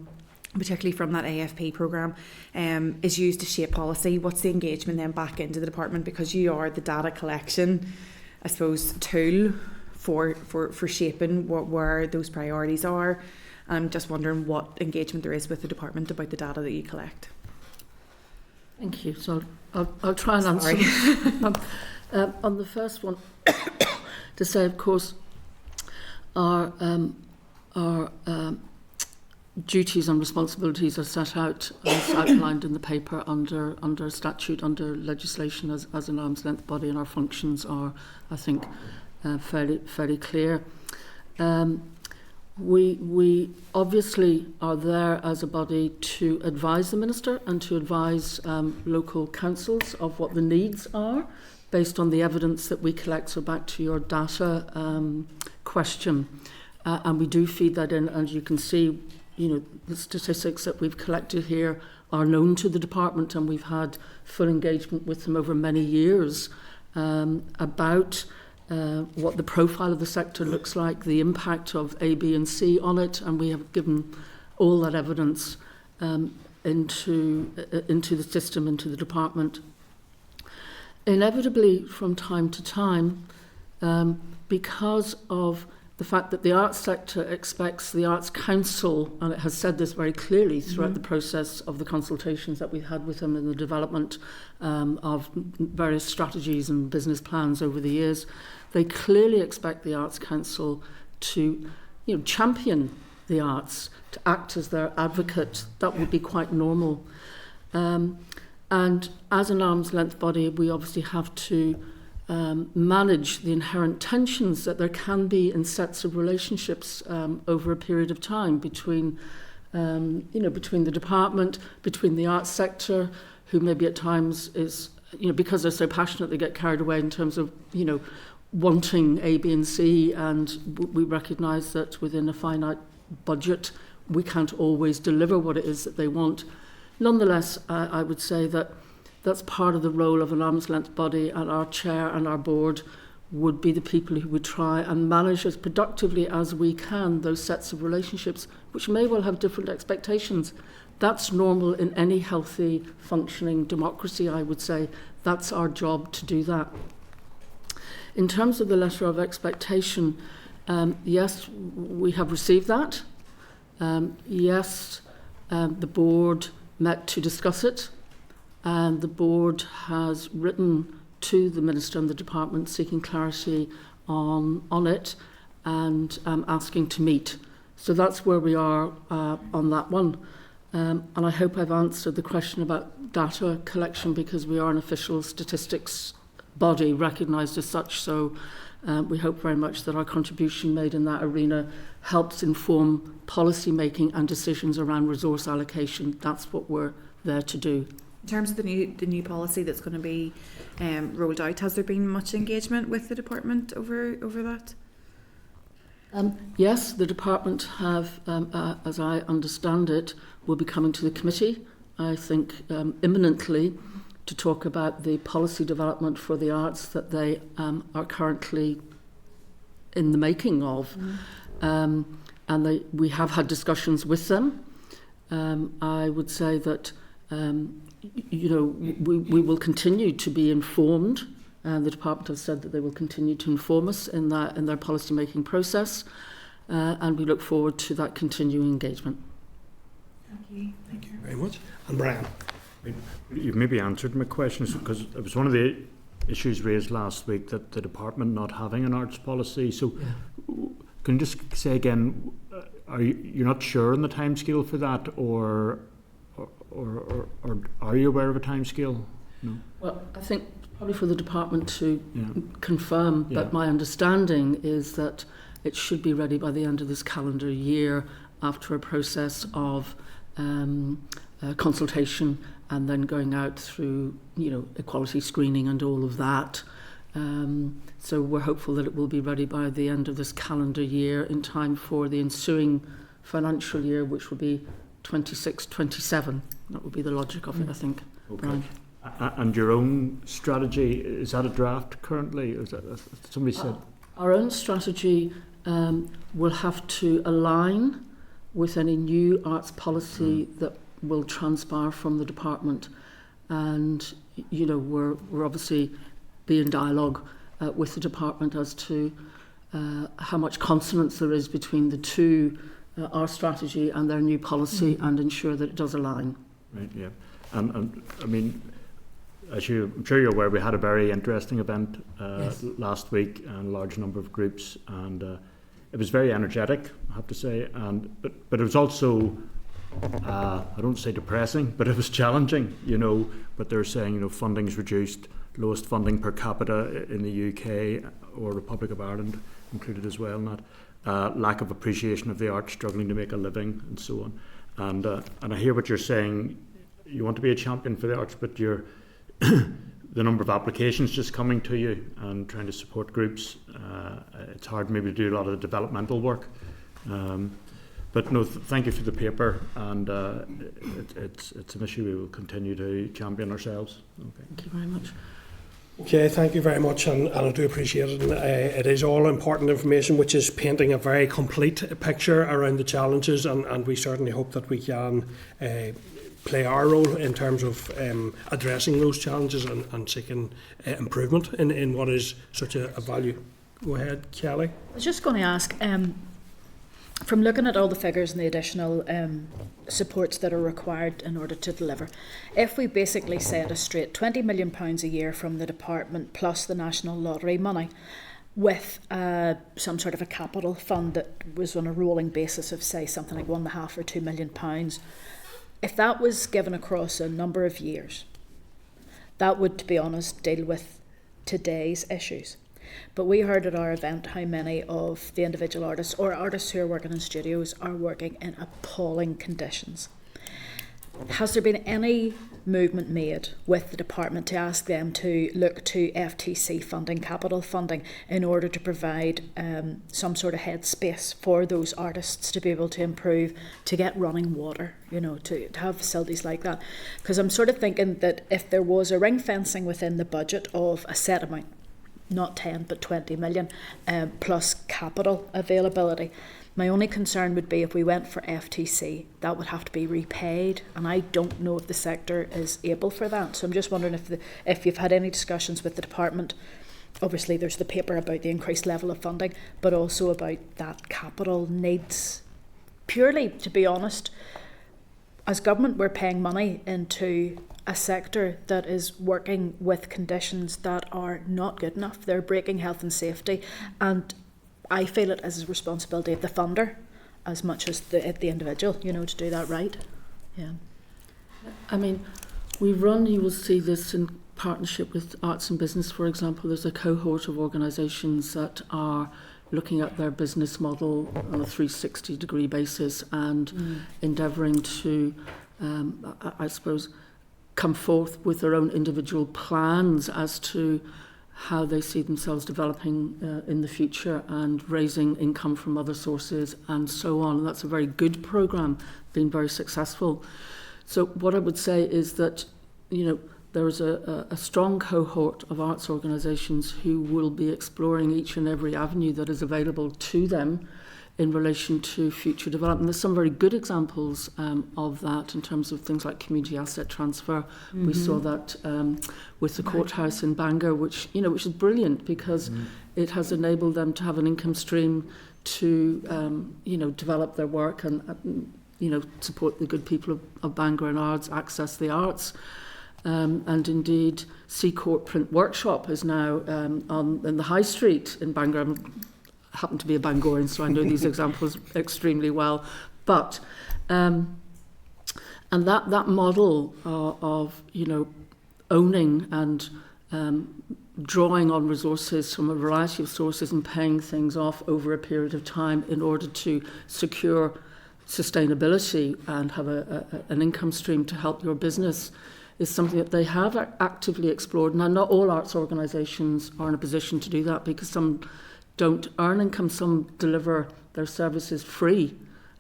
particularly from that AFP programme, is used to shape policy. What's the engagement then back into the department? Because you are the data collection, I suppose, tool for shaping where those priorities are. I'm just wondering what engagement there is with the department about the data that you collect. Thank you. So I'll try and answer. On the first one, to say, of course, our duties and responsibilities are set out as outlined in the paper under statute, under legislation as an arm's length body, and our functions are, I think, fairly clear. We obviously are there as a body to advise the Minister and to advise local councils of what the needs are based on the evidence that we collect. So back to your data question, and we do feed that in, and you can see, the statistics that we've collected here are known to the department, and we've had full engagement with them over many years about what the profile of the sector looks like, the impact of A, B and C on it, and we have given all that evidence into the system, into the department. Inevitably, from time to time, because of the fact that the arts sector expects the Arts Council, and it has said this very clearly throughout the process of the consultations that we've had with them in the development of various strategies and business plans over the years, they clearly expect the Arts Council to champion the arts, to act as their advocate. That would be quite normal. And as an arm's length body, we obviously have to manage the inherent tensions that there can be in sets of relationships over a period of time between the department, between the arts sector, who maybe at times is, because they're so passionate, they get carried away in terms of, wanting A, B and C, and we recognise that within a finite budget, we can't always deliver what it is that they want. Nonetheless, I would say that that's part of the role of an arm's length body, and our chair and our board would be the people who would try and manage as productively as we can those sets of relationships, which may well have different expectations. That's normal in any healthy, functioning democracy, I would say. That's our job to do that. In terms of the letter of expectation, yes, we have received that. Yes, the board met to discuss it. And the board has written to the Minister and the department seeking clarity on it and asking to meet. So that's where we are on that one. And I hope I've answered the question about data collection, because we are an official statistics body recognised as such. So we hope very much that our contribution made in that arena helps inform policy making and decisions around resource allocation. That's what we're there to do. In terms of the new policy that's going to be rolled out, has there been much engagement with the department over that? Yes, the department have, as I understand it, will be coming to the committee, I think imminently, to talk about the policy development for the arts that they are currently in the making of. And we have had discussions with them. I would say that we will continue to be informed. The department has said that they will continue to inform us in their policy making process, and we look forward to that continuing engagement. Thank you. Thank you very much. And Brian. You've maybe answered my questions, because it was one of the issues raised last week, that the department not having an arts policy. So can you just say again, you're not sure on the timescale for that, or are you aware of a timescale? No. Well, I think probably for the department to confirm, but my understanding is that it should be ready by the end of this calendar year, after a process of consultation and then going out through, equality screening and all of that. So we're hopeful that it will be ready by the end of this calendar year, in time for the ensuing financial year, which will be 26-27. That would be the logic of it, I think. Okay. Brian. And your own strategy, is that a draft currently? Is that, somebody said? Our own strategy will have to align with any new arts policy that will transpire from the department. And, we're obviously be in dialogue with the department as to how much consonance there is between the two, our strategy and their new policy, and ensure that it does align. Right, yeah. And I mean, I'm sure you're aware, we had a very interesting event last week, and a large number of groups, and it was very energetic, I have to say, and but it was also I don't say depressing, but it was challenging, you know. But they're saying, you know, funding's reduced, lowest funding per capita in the UK or Republic of Ireland included as well, not lack of appreciation of the arts, struggling to make a living, and so on. And I hear what you're saying. You want to be a champion for the arts, but you're the number of applications just coming to you and trying to support groups. It's hard maybe to do a lot of the developmental work. But no, thank you for the paper, and it's an issue we will continue to champion ourselves. Okay. Thank you very much. Okay, thank you very much, and I do appreciate it. It is all important information which is painting a very complete picture around the challenges, and we certainly hope that we can play our role in terms of addressing those challenges and seeking improvement in what is such a value. Go ahead, Kelly. I was just going to ask, from looking at all the figures and the additional supports that are required in order to deliver, if we basically set a straight £20 million a year from the department plus the National Lottery money, with some sort of a capital fund that was on a rolling basis of, say, something like £1.5 or £2 million, if that was given across a number of years, that would, to be honest, deal with today's issues. But we heard at our event how many of the individual artists or artists who are working in studios are working in appalling conditions. Has there been any movement made with the department to ask them to look to FTC funding, capital funding, in order to provide some sort of headspace for those artists to be able to improve, to get running water, you know, to have facilities like that? Because I'm sort of thinking that if there was a ring fencing within the budget of a set amount, not 10 but 20 million, plus capital availability. My only concern would be if we went for FTC, that would have to be repaid, and I don't know if the sector is able for that. So I'm just wondering if you've had any discussions with the department. Obviously there's the paper about the increased level of funding, but also about that capital needs. Purely, to be honest, as government, we're paying money into a sector that is working with conditions that are not good enough. They're breaking health and safety, and I feel it as a responsibility of the funder as much as the individual, you know, to do that right. Yeah. I mean, we run, you will see this in partnership with Arts and Business, for example. There's a cohort of organisations that are looking at their business model on a 360-degree basis and endeavouring to, I suppose, come forth with their own individual plans as to how they see themselves developing in the future and raising income from other sources and so on. And that's a very good programme, been very successful. So what I would say is that, you know, there is a strong cohort of arts organisations who will be exploring each and every avenue that is available to them in relation to future development. There's some very good examples of that in terms of things like community asset transfer. We saw that with the courthouse in Bangor, which is brilliant because it has enabled them to have an income stream to develop their work and support the good people of Bangor and Ards, access the arts. And indeed, Seacourt Print Workshop is now in the High Street in Bangor. I happen to be a Bangorian, so I know these examples extremely well. But and that model of owning and drawing on resources from a variety of sources and paying things off over a period of time in order to secure sustainability and have an income stream to help your business is something that they have actively explored. Now, not all arts organisations are in a position to do that because some don't earn income, some deliver their services free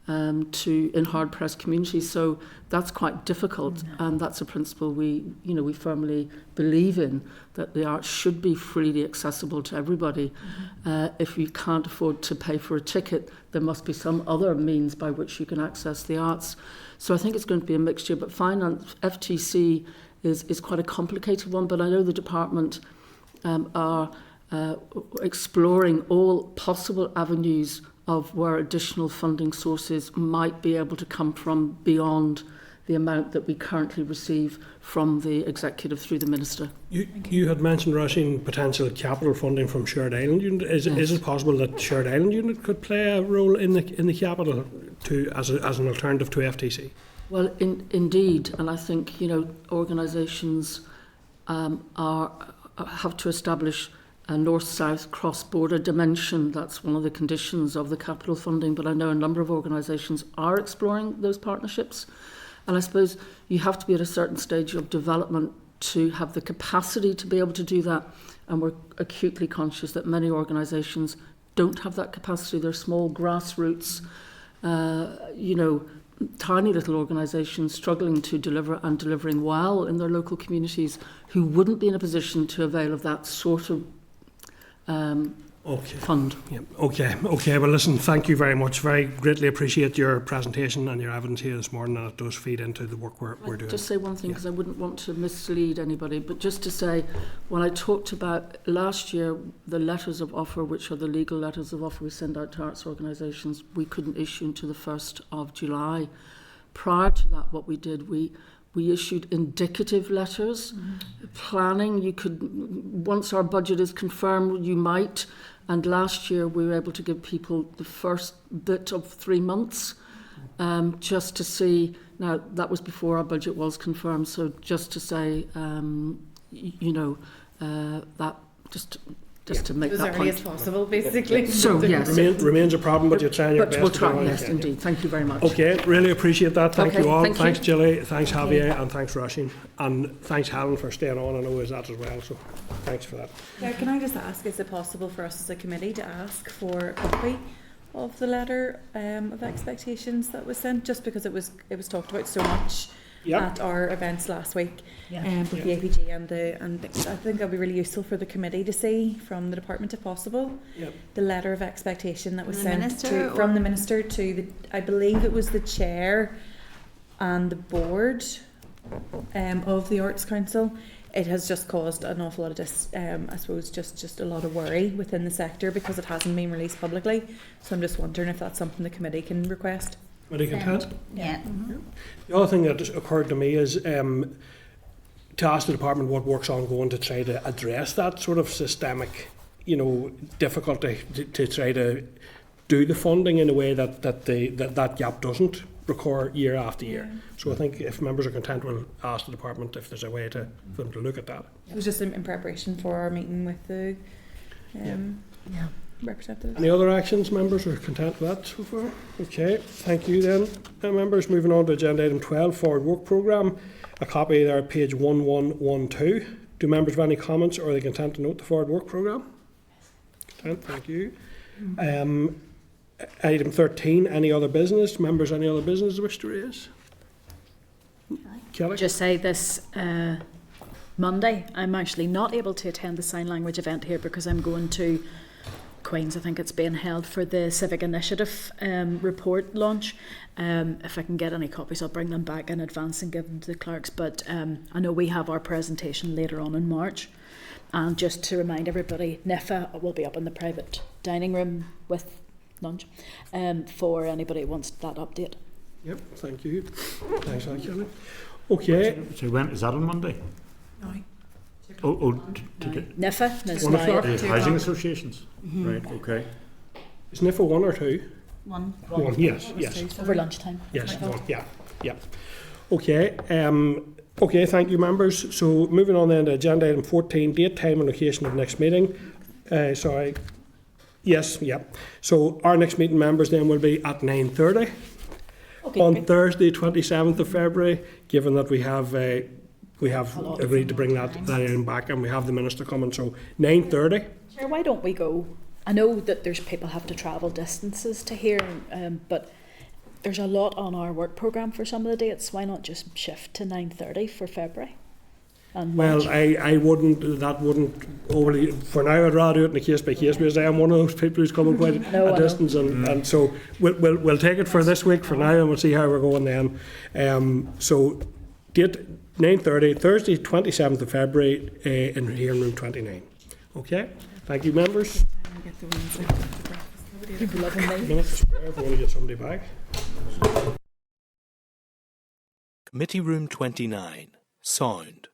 in hard-pressed communities. So that's quite difficult, and that's a principle we firmly believe in, that the arts should be freely accessible to everybody. If you can't afford to pay for a ticket, there must be some other means by which you can access the arts. So I think it's going to be a mixture, but finance, FTC is quite a complicated one, but I know the department are exploring all possible avenues of where additional funding sources might be able to come from beyond the amount that we currently receive from the executive through the minister. You had mentioned, Roisin, potential capital funding from Shared Island Unit. Is it possible that Shared Island Unit could play a role in the capital as an alternative to FTC? Well, indeed, and I think organisations have to establish a north-south cross-border dimension. That's one of the conditions of the capital funding, but I know a number of organisations are exploring those partnerships. And I suppose you have to be at a certain stage of development to have the capacity to be able to do that. And we're acutely conscious that many organisations don't have that capacity. They're small grassroots, tiny little organisations struggling to deliver and delivering well in their local communities who wouldn't be in a position to avail of that sort of fund. Yeah. Okay. Well, listen, thank you very much. Very greatly appreciate your presentation and your evidence here this morning, and it does feed into the work we're doing. Just say one thing, because I wouldn't want to mislead anybody, but just to say, when I talked about last year, the letters of offer, which are the legal letters of offer we send out to arts organisations, we couldn't issue until the 1st of July. Prior to that, what we did, we issued indicative letters, planning. You could, once our budget is confirmed, you might. And last year we were able to give people the first bit of 3 months, just to see. Now that was before our budget was confirmed, so just to say, that just to make as that early point. as possible, basically. So yes, remains a problem, but you're trying your but best. we'll try. to do it. Yes, indeed. Thank you very much. Okay, really appreciate that. Thank you all. Thank thanks, you. Gilly. Thanks, Javier, and thanks, Roisin, and thanks, Helen, for staying on. I know is that as well. So, thanks for that. Yeah, can I just ask, is it possible for us as a committee to ask for a copy of the letter of expectations that was sent, just because it was talked about so much at our events last week with the APG and I think that'd be really useful for the committee to see from the department if possible. The letter of expectation that was sent from the minister to the, I believe it was the chair and the board of the Arts Council. It has just caused an awful lot of I suppose just a lot of worry within the sector because it hasn't been released publicly. So I'm just wondering if that's something the committee can request. Committee content? Yeah. The other thing that just occurred to me is to ask the department what work's ongoing to try to address that sort of systemic, difficulty to try to do the funding in a way that gap doesn't recur year after year. So I think if members are content, we'll ask the department if there's a way for them to look at that. It was just in preparation for our meeting with the representatives. Any other actions? Members are content with that so far? Okay, thank you then, members. Moving on to agenda item 12, forward work programme. A copy there at page 1112. Do members have any comments, or are they content to note the forward work programme? Content, thank you. Item 13, any other business? Members, any other business they wish to raise? Kelly? Just say this Monday, I'm actually not able to attend the sign language event here because I'm going to Queen's. I think it's being held for the Civic Initiative report launch. If I can get any copies, I'll bring them back in advance and give them to the clerks. But I know we have our presentation later on in March. And just to remind everybody, NIFA will be up in the private dining room with lunch for anybody who wants that update. Yep, thank you. Thanks, Kelly. Okay. So when is that on Monday? No. NIFA is 1 o'clock. The housing associations. Right. Okay. Is NIFA 1 or 2? One. One. Yes. Over lunchtime. Yes. One. Yeah. Okay. Okay. Thank you, members. So moving on then to agenda item 14, date, time, and location of next meeting. Sorry. Yes. Yeah. So our next meeting, members, then will be at 9:30 on Thursday, 27th of February. Given that we have agreed to bring that in back, and we have the minister coming, so 9:30. Sure, why don't we go? I know that there's people have to travel distances to here, but there's a lot on our work programme for some of the dates. Why not just shift to 9:30 for February? Well, I wouldn't. That wouldn't overly. For now, I'd rather do it on a case by case because I am one of those people who's coming quite a distance, and so we'll take it for this week for now, and we'll see how we're going then. So date 9:30, Thursday, 27th of February, in here in room 29. Okay. Thank you, members. People loving me. Minutes to spare if we want to get somebody back. Committee Room 29, Sound.